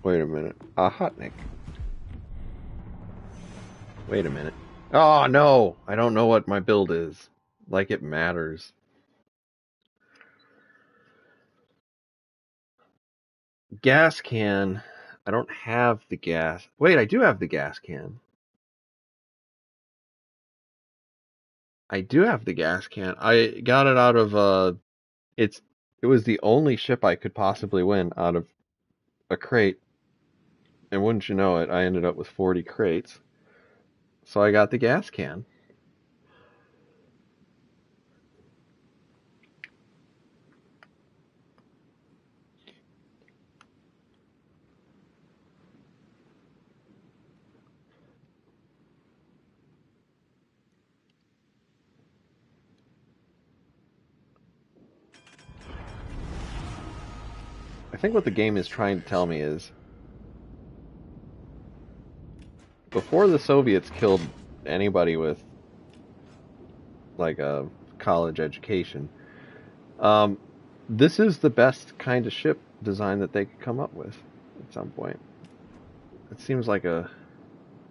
Wait a minute. Hotnik. Wait a minute. Oh, no! I don't know what my build is. Like it matters. Gas can. I don't have the gas. Wait, I do have the gas can. I do have the gas can. I got it out of it was the only ship I could possibly win out of a crate. And wouldn't you know it, I ended up with 40 crates. So I got the gas can. I think what the game is trying to tell me is before the Soviets killed anybody with like a college education, this is the best kind of ship design that they could come up with at some point. It seems like a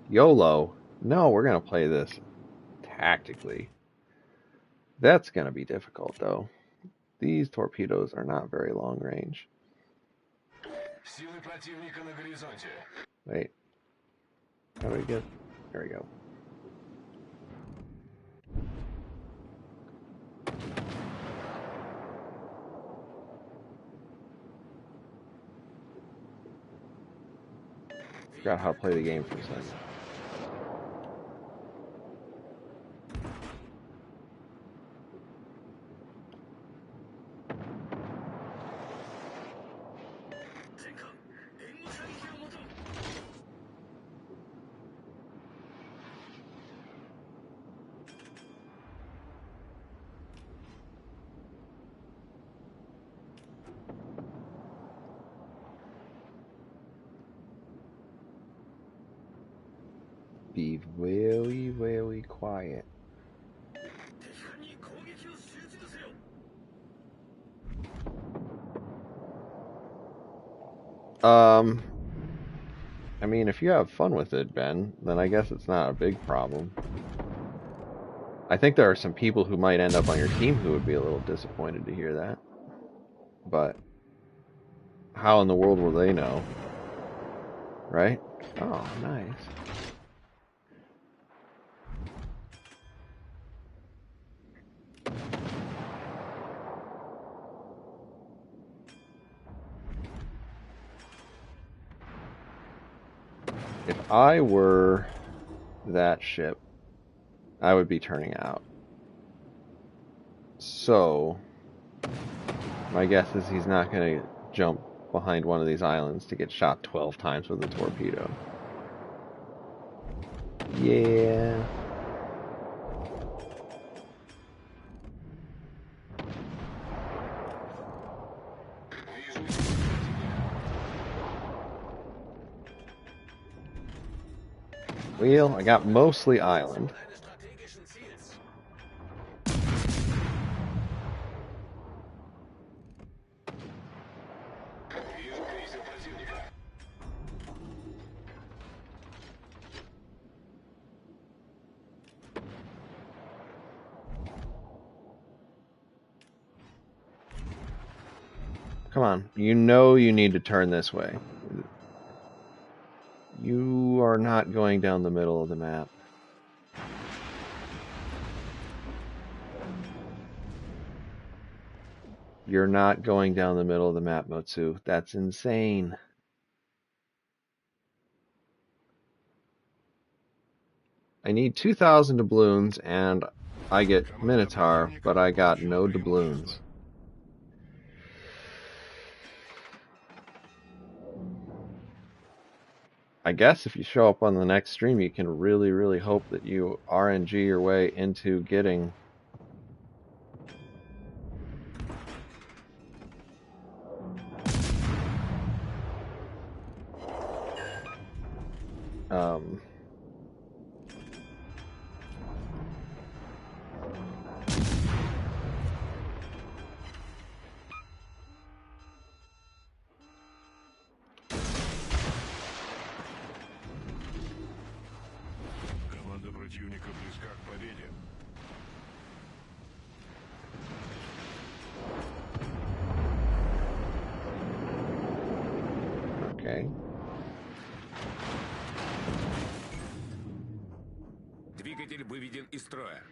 YOLO. No, we're going to play this tactically. That's going to be difficult, though. These torpedoes are not very long range. Wait. How do we get... There we go. Forgot how to play the game for a second. Be very, very quiet. I mean, if you have fun with it, Ben, then I guess it's not a big problem. I think there are some people who might end up on your team who would be a little disappointed to hear that. But how in the world will they know? Right? Oh, nice. If I were that ship, I would be turning out. So, my guess is he's not going to jump behind one of these islands to get shot 12 times with a torpedo. Yeah. Well, I got mostly island. Deine strategischen Ziels. Вижу крейсер противника. Come on, you know you need to turn this way. You are not going down the middle of the map. You're not going down the middle of the map, Motsu. That's insane. I need 2,000 doubloons, and I get Minotaur, but I got no doubloons. I guess if you show up on the next stream, you can really, really hope that you RNG your way into getting Команда противника близка к победе. okay. Двигатель выведен из строя.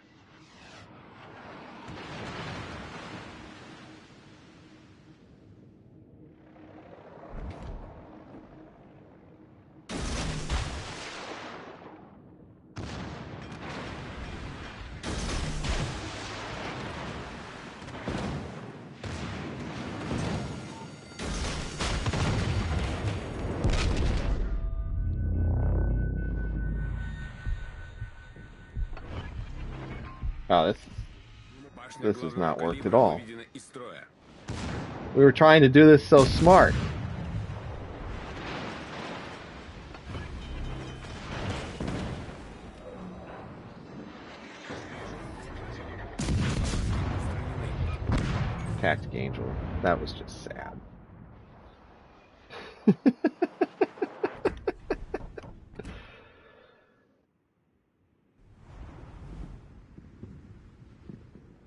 Wow, Башня this has главного not worked at калибра all. выведена из строя. We were trying to do this so smart. Tactic Angel. That was just sad.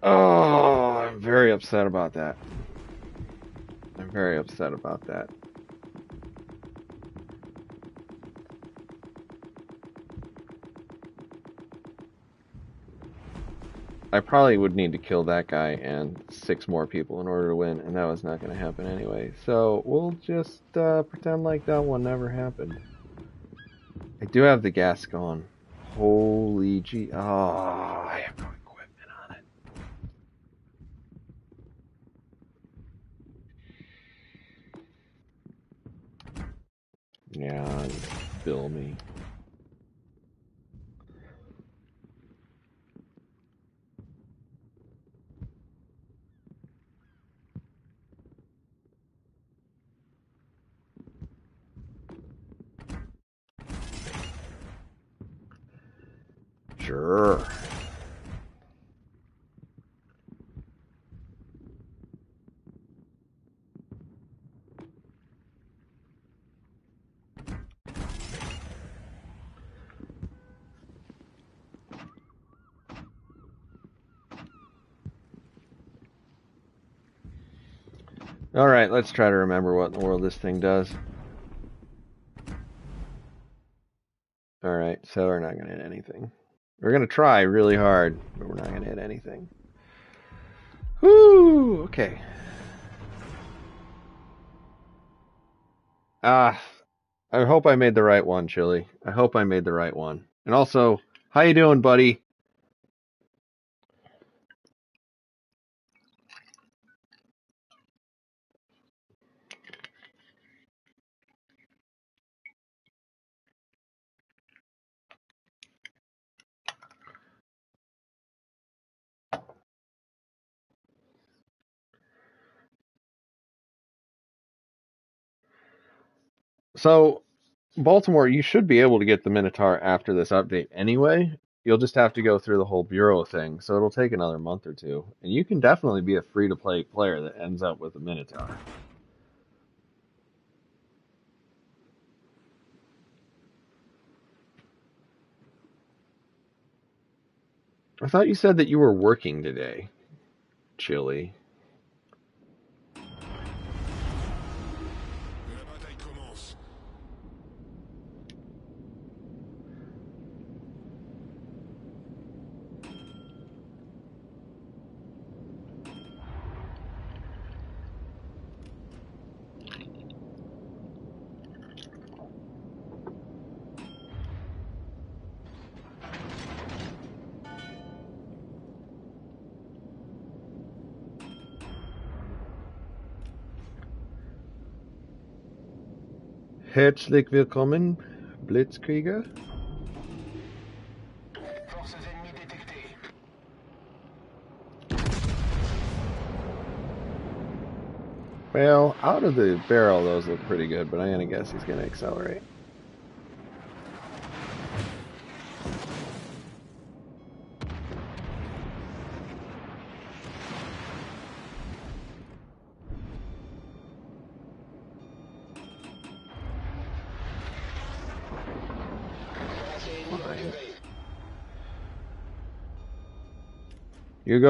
Oh, I'm very upset about that. I'm very upset about that. I probably would need to kill that guy and 6 more people in order to win, and that was not going to happen anyway. So we'll just pretend like that one never happened. I do have the gas going. Holy gee. Oh, I have no equipment on it. Yeah, just bill me. Sure. Alright, let's try to remember what in the world this thing does. Alright, so we're not going to hit anything. We're going to try really hard, but we're not going to hit anything. Whoo! Okay. Ah, I hope I made the right one, Chili. I hope I made the right one. And also, how you doing, buddy? So, Baltimore, you should be able to get the Minotaur after this update anyway. You'll just have to go through the whole bureau thing, so it'll take another month or two. And you can definitely be a free-to-play player that ends up with a Minotaur. I thought you said that you were working today, Chili. La bataille commence. Herzlich willkommen, Blitzkrieger. Forces ennemies détectées. Well, out of the barrel, those look pretty good, but I'm going to guess he's going to accelerate. Fine. You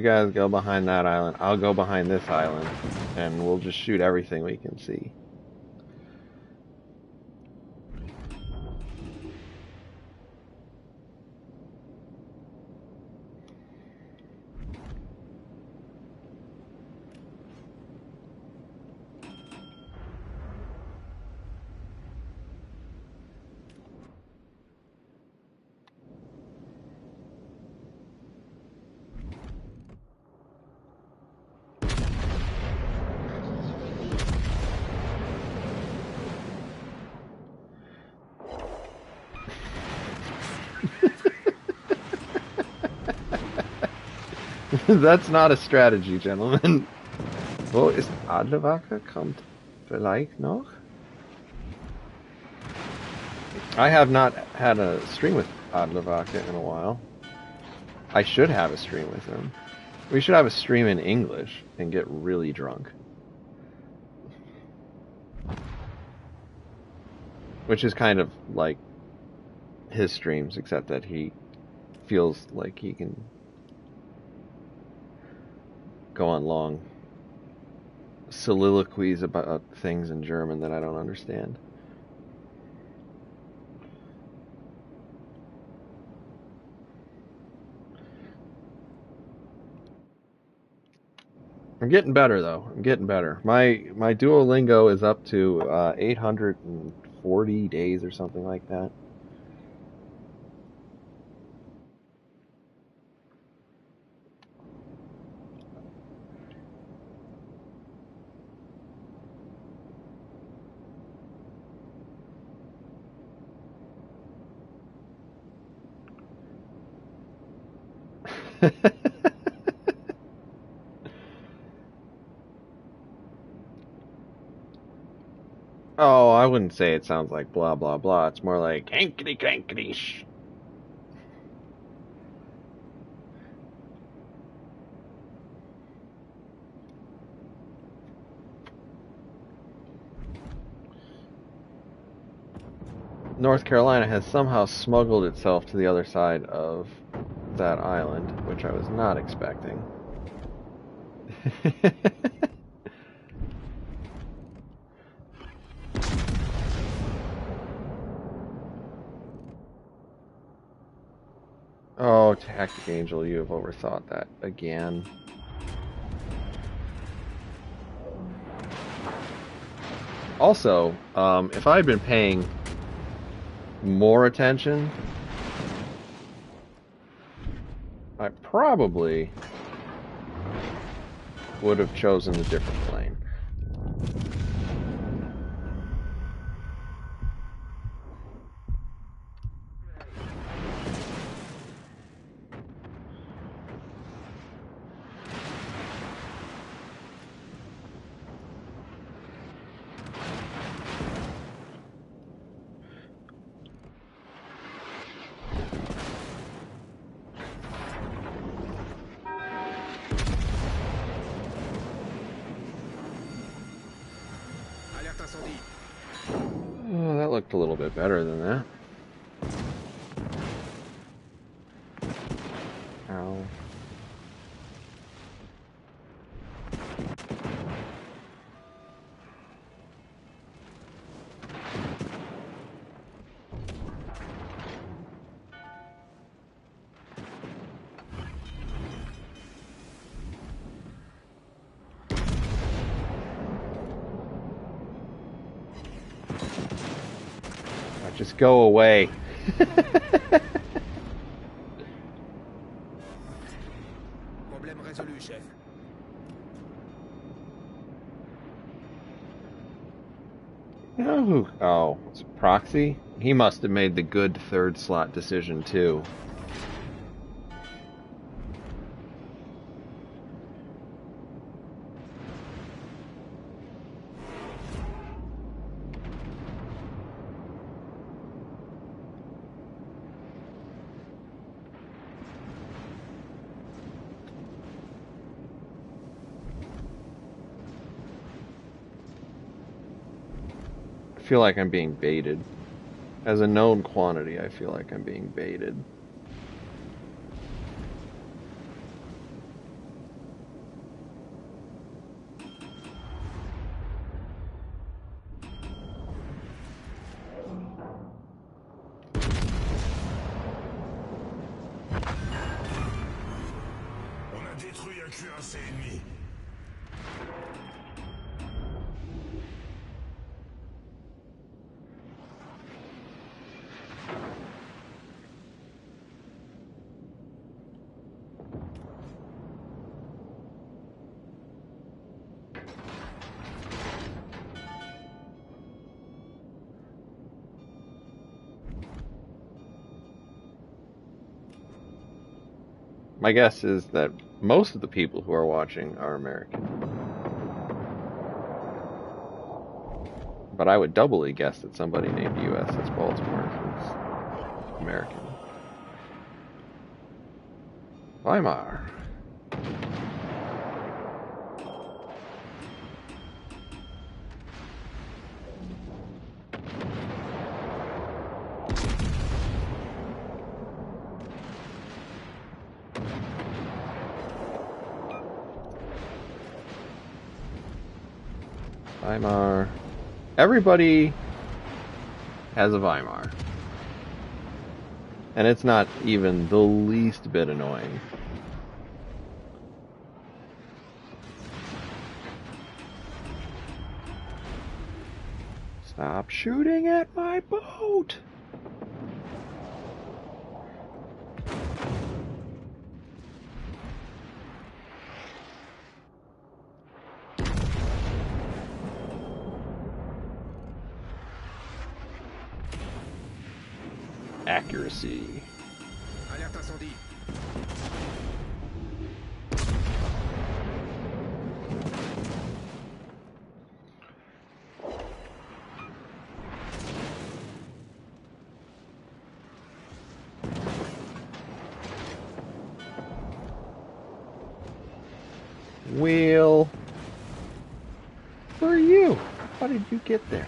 guys go behind that island. I'll go behind this island, and we'll just shoot everything we can see. That's not a strategy, gentlemen. Wo ist Adlerwacke? Kommt vielleicht noch? I have not had a stream with Adlerwacke in a while. I should have a stream with him. We should have a stream in English and get really drunk. Which is kind of like his streams, except that he feels like he can go on long soliloquies about things in German that I don't understand. I'm getting better though. I'm getting better. My Duolingo is up to 840 days or something like that. Oh, I wouldn't say it sounds like blah blah blah. It's more like hankety crankety shh. North Carolina has somehow smuggled itself to the other side of that island, which I was not expecting. Oh, Tactic Angel, you have overthought that again. Also, if I had been paying more attention, I probably would have chosen a different plane. Alerte incendie. Oh, that looked a little bit better than that. Ow. Just go away. Problème résolu, chef. Oh, it's Proxy? He must have made the good third slot decision too. I feel like I'm being baited. As a known quantity, I feel like I'm being baited. On a détruit un cuirassé ennemi. My guess is that most of the people who are watching are American. But I would doubly guess that somebody named USS Baltimore is American. Weimar. Weimar. Everybody has a Weimar. And it's not even the least bit annoying. Stop shooting at my boat! Accuracy. Alerte incendie. Wheel. Where are you? How did you get there?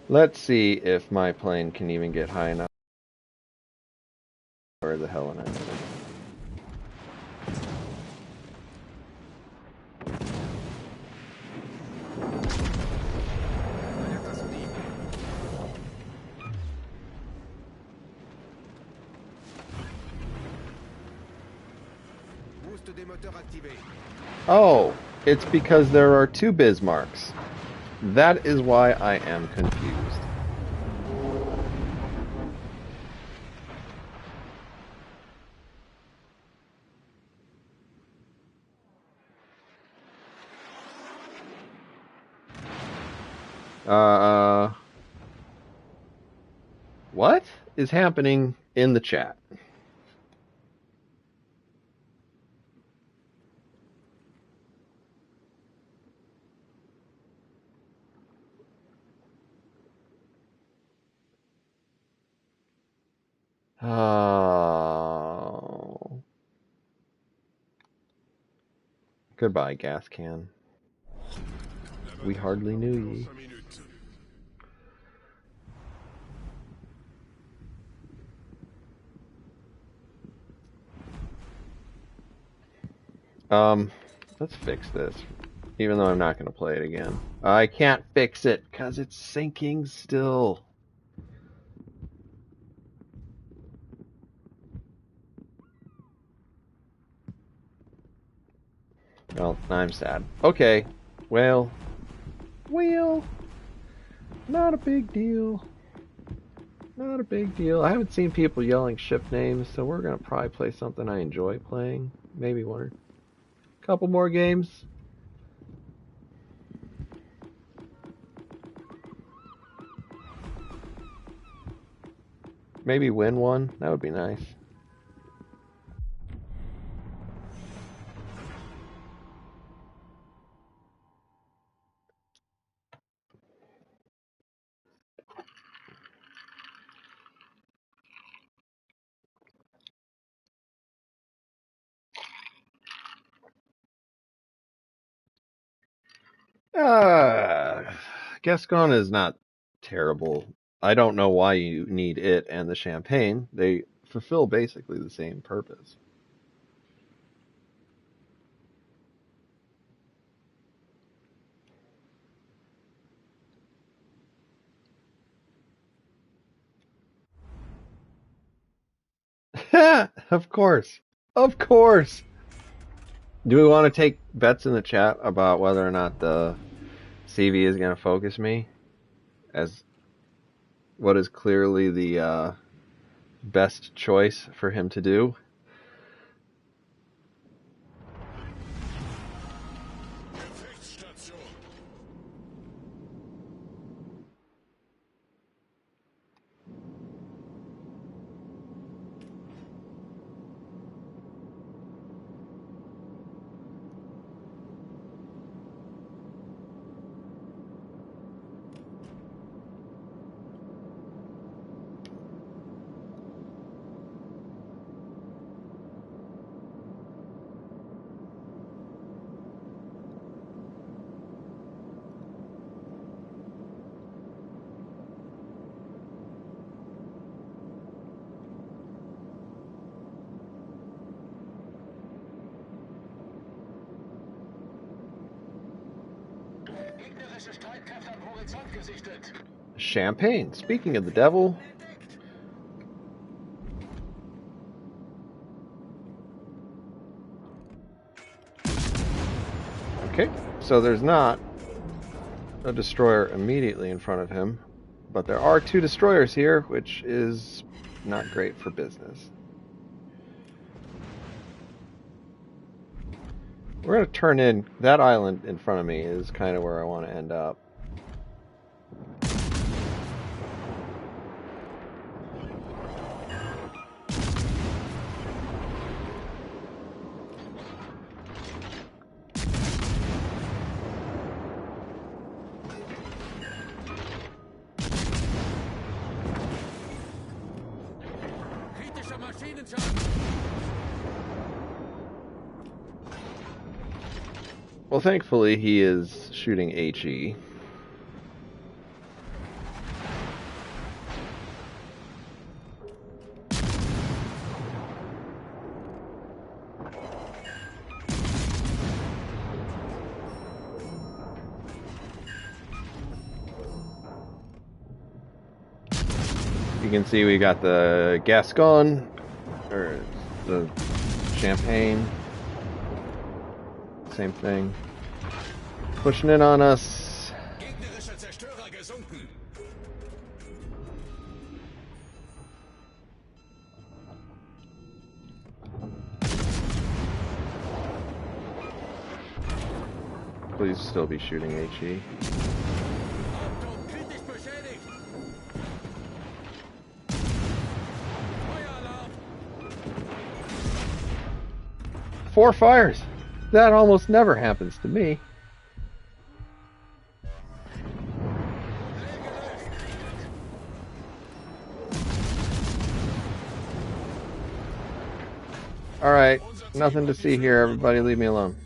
Let's see if my plane can even get high enough. Where the hell am I? boost des moteurs activé. Oh, it's because there are two Bismarcks. That is why I am confused. What is happening in the chat? Oh. Goodbye, gas can. We hardly knew ye. Let's fix this. Even though I'm not going to play it again. I can't fix it because it's sinking still. Well, I'm sad. Okay. Well, not a big deal. Not a big deal. I haven't seen people yelling ship names, so we're going to probably play something I enjoy playing. Maybe one or a couple more games. Maybe win one. That would be nice. Gascon is not terrible. I don't know why you need it and the champagne. They fulfill basically the same purpose. Of course. Of course. Do we want to take bets in the chat about whether or not the CV is going to focus me as what is clearly the best choice for him to do? Gegnerische Streitkräfte am Horizont gesichtet. Champagne. Speaking of the devil. Okay, so there's not a destroyer immediately in front of him, but there are two destroyers here, which is not great for business. We're going to turn in, that island in front of me is kind of where I want to end up. Kritischer Maschinenschaden. Well, thankfully he is shooting HE. You can see we got the Gascon, or the Champagne, same thing. Pushing in on us. Gegnerischer Zerstörer gesunken. Please still be shooting HE. Hauptturm kritisch beschädigt. Feueralarm. 4 fires! That almost never happens to me. Alright, nothing to see here. Everybody leave me alone.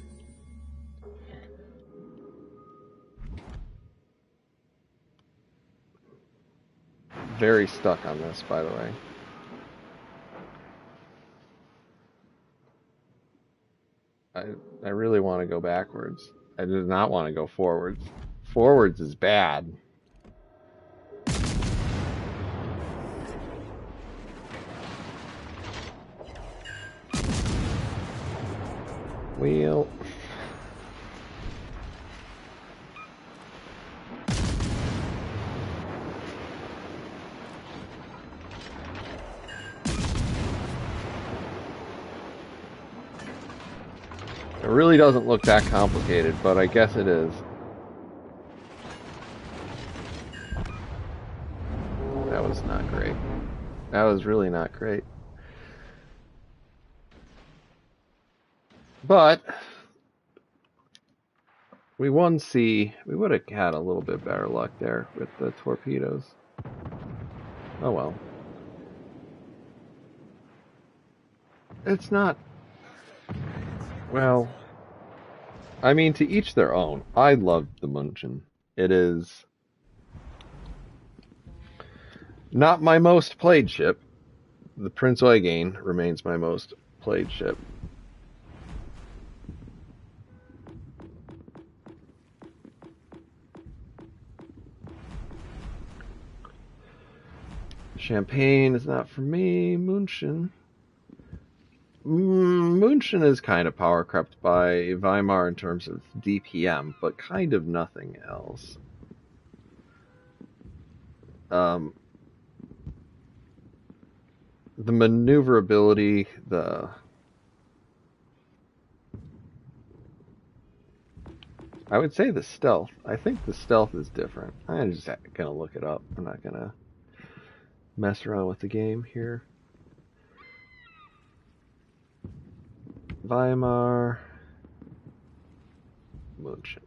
Very stuck on this, by the way. I really want to go backwards. I do not want to go forwards. Forwards is bad. Wheel. It really doesn't look that complicated, but I guess it is. That was not great. That was really not great. But we won C. We would have had a little bit better luck there with the torpedoes. Oh well. It's not... Well, I mean, to each their own. I love the München. It is not my most played ship. The Prince Eugen remains my most played ship. Champagne is not for me. München. München is kind of power crept by Weimar in terms of DPM, but kind of nothing else. The maneuverability, I would say the stealth. I think the stealth is different. I'm just gonna look it up. I'm not gonna mess around with the game here. Weimar, München.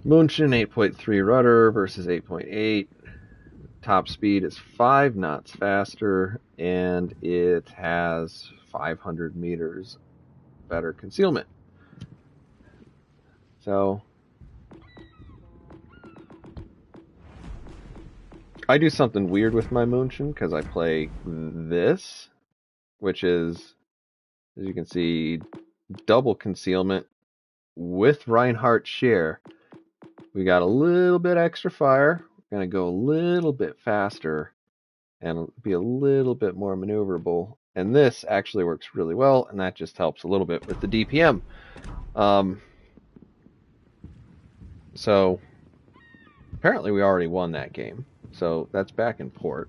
München 8.3 rudder versus 8.8. Top speed is 5 knots faster, and it has 500 meters better concealment. So I do something weird with my München because I play this, which is, as you can see, double concealment with Reinhardt share. We got a little bit extra fire. We're going to go a little bit faster and be a little bit more maneuverable. And this actually works really well, and that just helps a little bit with the DPM. So apparently we already won that game. So that's back in port.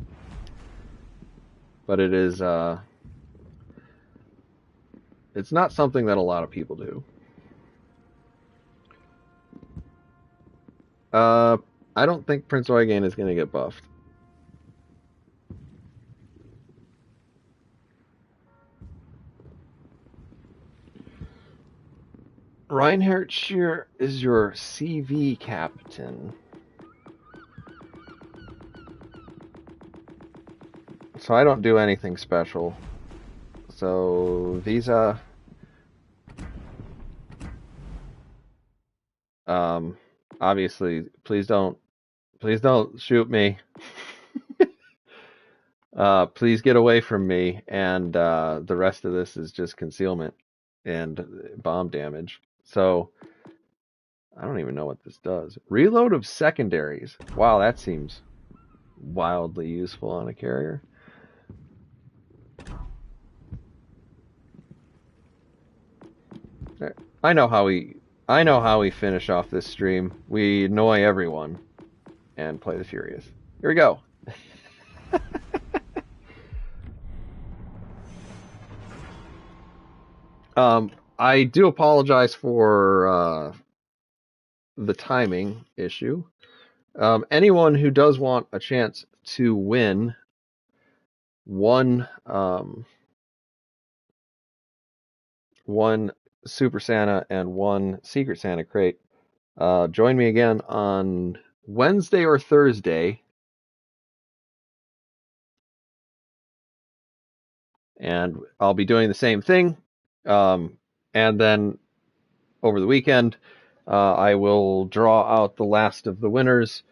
But it is, it's not something that a lot of people do. I don't think Prince Eugen is going to get buffed. Reinhardt Scheer is your CV captain. So I don't do anything special. So Visa, obviously, please don't shoot me. Please get away from me. And the rest of this is just concealment and bomb damage. So I don't even know what this does. Reload of secondaries. Wow, that seems wildly useful on a carrier. I know how we finish off this stream. We annoy everyone and play the Furious. Here we go. I do apologize for the timing issue. Anyone who does want a chance to win one Super Santa and one Secret Santa crate, join me again on Wednesday or Thursday, and I'll be doing the same thing. And then over the weekend, I will draw out the last of the winners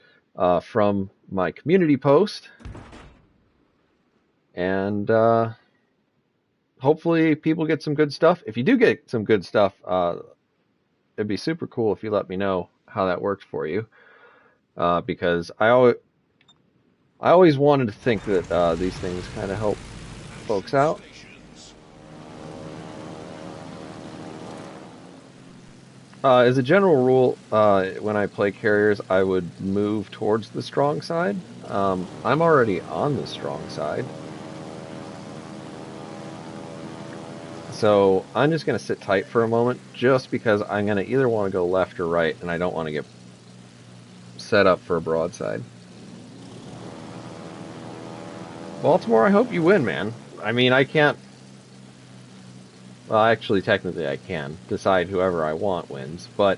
from my community post, and hopefully people get some good stuff. If you do get some good stuff, it'd be super cool if you let me know how that worked for you, because I always wanted to think that these things kind of help folks out. As a general rule, when I play carriers, I would move towards the strong side. I'm already on the strong side, so I'm just going to sit tight for a moment, just because I'm going to either want to go left or right, and I don't want to get set up for a broadside. Baltimore, I hope you win, man. I mean, I can't... Well, actually, technically I can decide whoever I want wins, but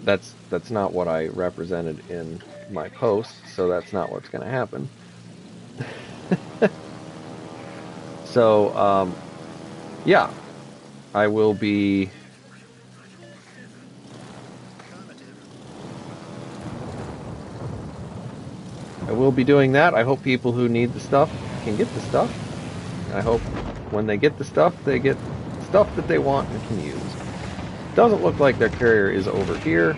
that's not what I represented in my post, so that's not what's going to happen. So, yeah, I will be... doing that. I hope people who need the stuff can get the stuff. I hope when they get the stuff, they get stuff that they want and can use. Doesn't look like their carrier is over here.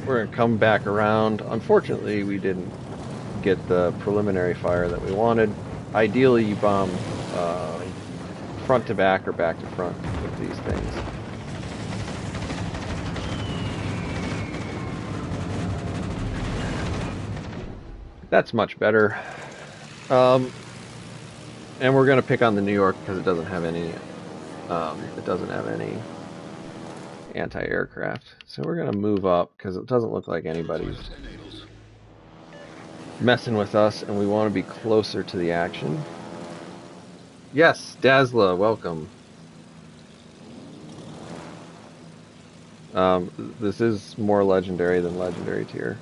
We're going to come back around. Unfortunately, we didn't get the preliminary fire that we wanted. Ideally, you bomb front to back or back to front with these things. That's much better. And we're going to pick on the New York because it doesn't have any anti-aircraft. So we're going to move up because it doesn't look like anybody's messing with us, and we want to be closer to the action. Yes, Dazzla, welcome. This is more legendary than legendary tier.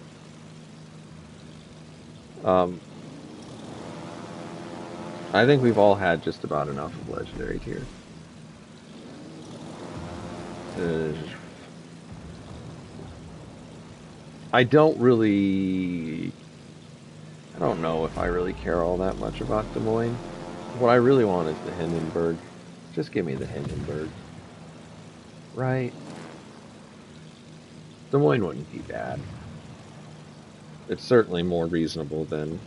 I think we've all had just about enough of legendary tier. I don't know if I really care all that much about Des Moines. What I really want is the Hindenburg. Just give me the Hindenburg. Right? Des Moines wouldn't be bad. It's certainly more reasonable than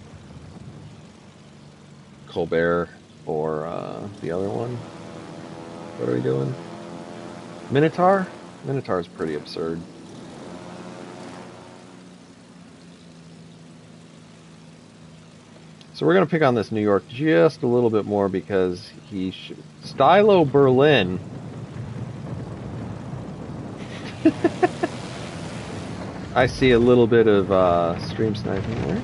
Colbert or the other one. What are we doing? Minotaur? Minotaur's pretty absurd. So we're going to pick on this New York just a little bit more because he Stylo Berlin. I see a little bit of stream sniping there.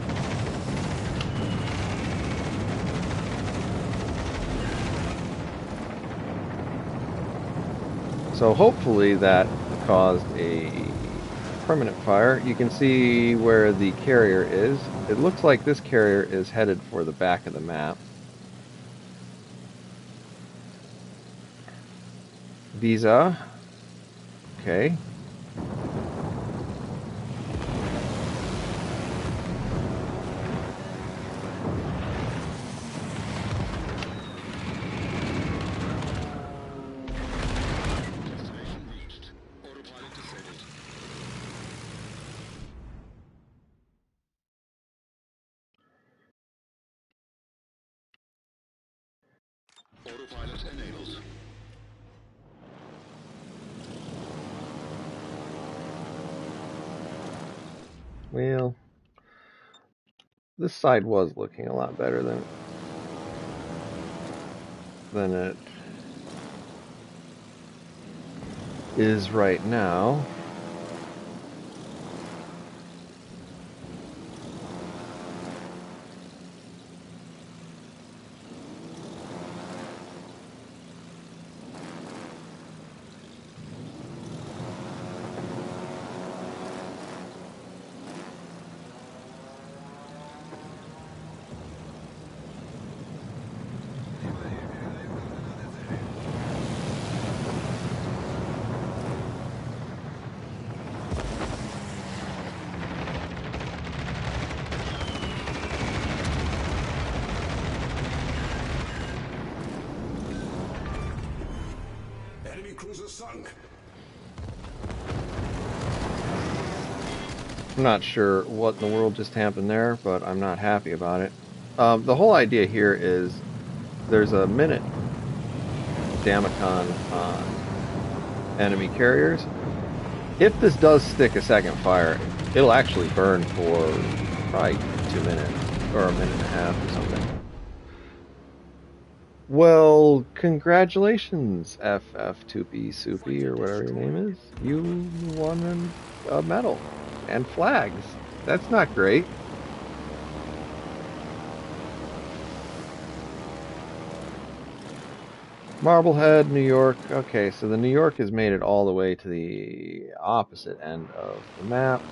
So hopefully that caused a permanent fire. You can see where the carrier is. It looks like this carrier is headed for the back of the map. Visa. Okay. Autopilot enabled. Well, this side was looking a lot better than it is right now. Enemy cruiser sunk. I'm not sure what in the world just happened there, but I'm not happy about it. The whole idea here is there's a minute Damacon on enemy carriers. If this does stick a second fire, it'll actually burn for probably 2 minutes or a minute and a half or something. Well, congratulations, FF2P Soupy or whatever your name is. You won a medal and flags. That's not great. Marblehead, New York. Okay, so the New York has made it all the way to the opposite end of the map.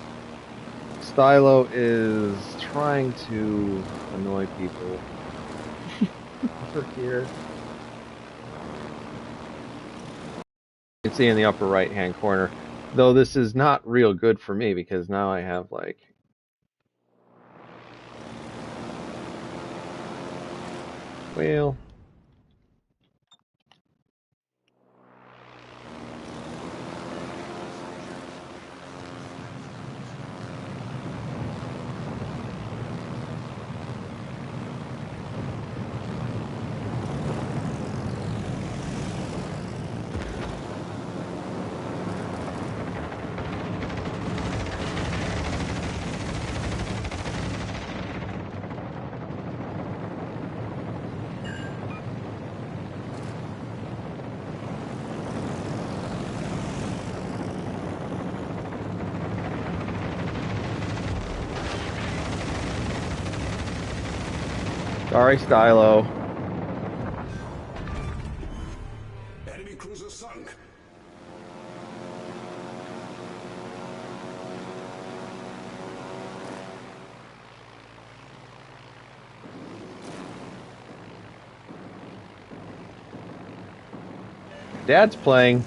Stylo is trying to annoy people over here. You can see in the upper right hand corner, though this is not real good for me because now I have like well, sorry, Stylo. Enemy cruiser sunk. Dad's playing.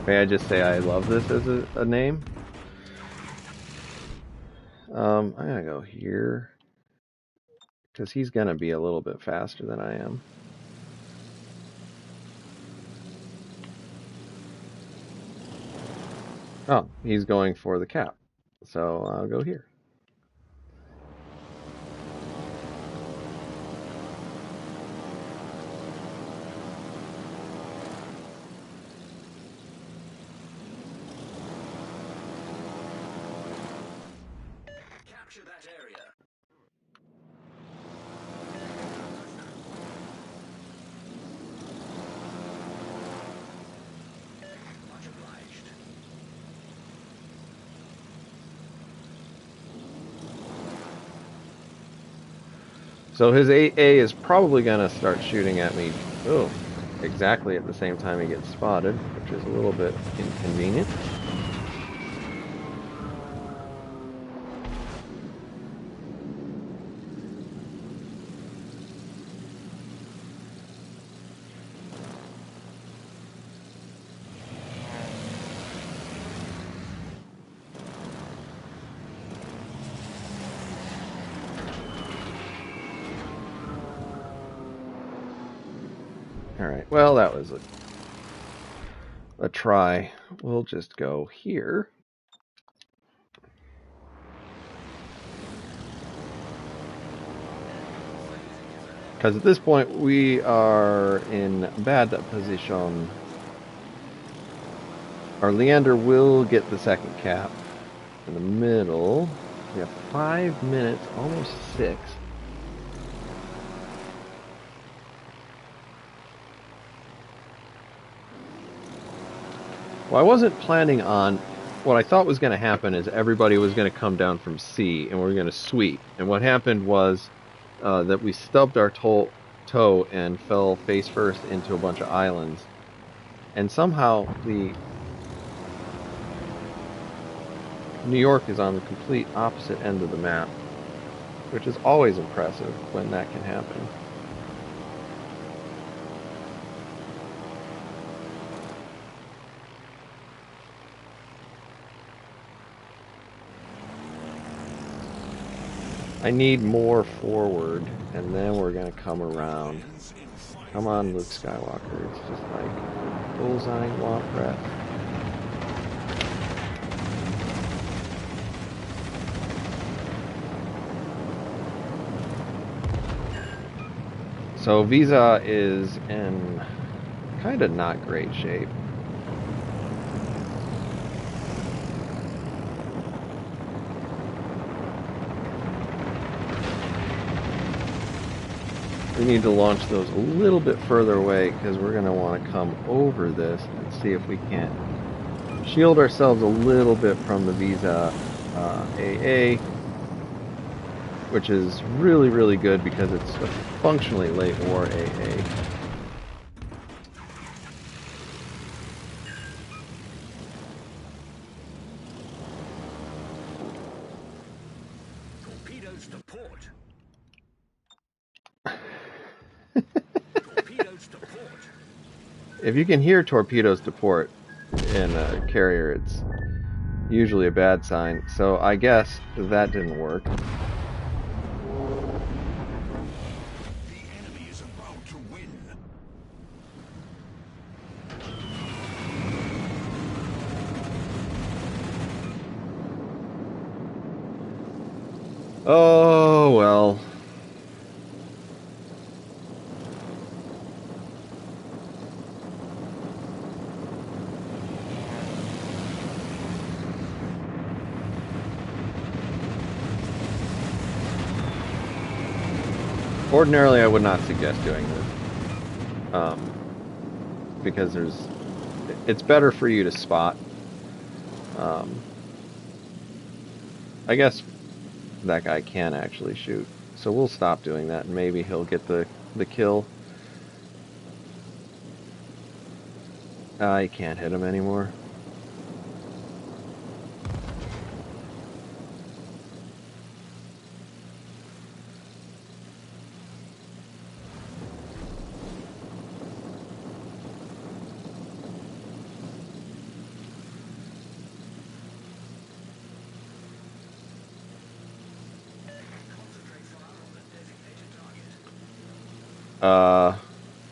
May I just say I love this as a name? I'm gonna go here because he's gonna be a little bit faster than I am. Oh, he's going for the cap, so I'll go here. Capture that area. Much obliged. So his AA is probably gonna start shooting at me. Oh, exactly at the same time he gets spotted, which is a little bit inconvenient. Alright, well that was a try. We'll just go here. Because at this point, we are in bad position. Our Leander will get the second cap. In the middle, we have 5 minutes, almost 6. Well, I wasn't planning on... What I thought was going to happen is everybody was going to come down from sea, and we were going to sweep. And what happened was that we stubbed our toe and fell face first into a bunch of islands. And somehow the New York is on the complete opposite end of the map, which is always impressive when that can happen. I need more forward, and then we're going to come around. Come on, Luke Skywalker. It's just like bullseye, womp rat. So Visa is in kind of not great shape. We need to launch those a little bit further away because we're going to want to come over this and see if we can't shield ourselves a little bit from the Visa AA, which is really, really good because it's a functionally late war AA. Torpedoes to port. Torpedoes to port. If you can hear torpedoes to port in a carrier, it's usually a bad sign. So I guess that didn't work. The enemy is about to win. Oh, well. Ordinarily, I would not suggest doing this. Because it's better for you to spot. I guess that guy can actually shoot. So we'll stop doing that, and maybe he'll get the kill. I can't hit him anymore.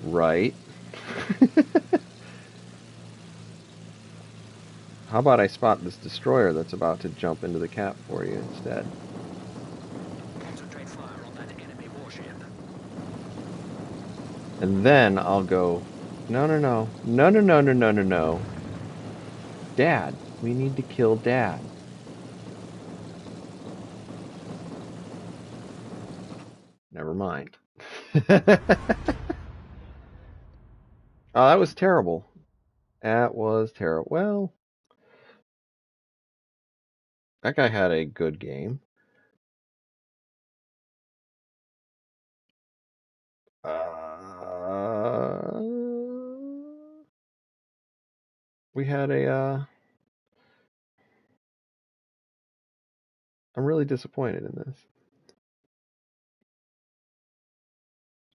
Right. How about I spot this destroyer that's about to jump into the cap for you instead? Concentrate fire on that enemy warship. And then I'll go, no, no, no, no, no, no, no, no, no, no. Dad, we need to kill Dad. Never mind. Oh, that was terrible. That was terrible. Well, that guy had a good game. We had a, I'm really disappointed in this.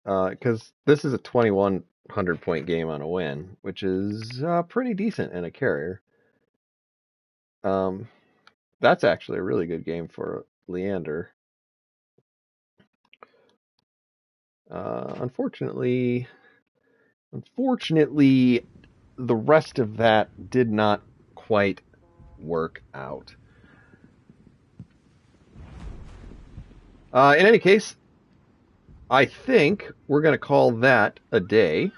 Because this is a 2,100 point game on a win, which is pretty decent in a carrier. That's actually a really good game for Leander. Unfortunately, the rest of that did not quite work out. In any case, I think we're going to call that a day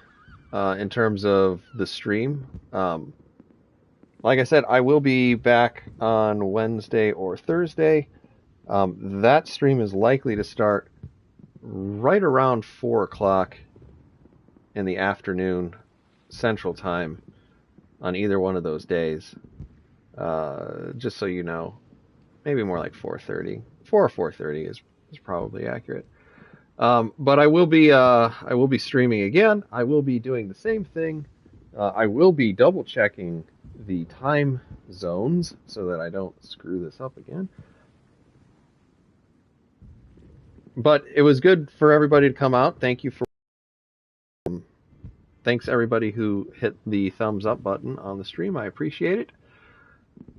in terms of the stream. Like I said, I will be back on Wednesday or Thursday. That stream is likely to start right around 4 o'clock in the afternoon Central Time on either one of those days. Just so you know, maybe more like 4:30. 4 or 4:30 is probably accurate. But I will be streaming again. I will be doing the same thing. I will be double checking the time zones so that I don't screw this up again. But it was good for everybody to come out. Thank you for. Thanks everybody who hit the thumbs up button on the stream. I appreciate it.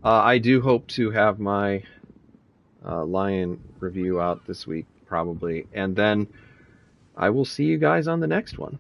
I do hope to have my Lion review out this week, probably, and then I will see you guys on the next one.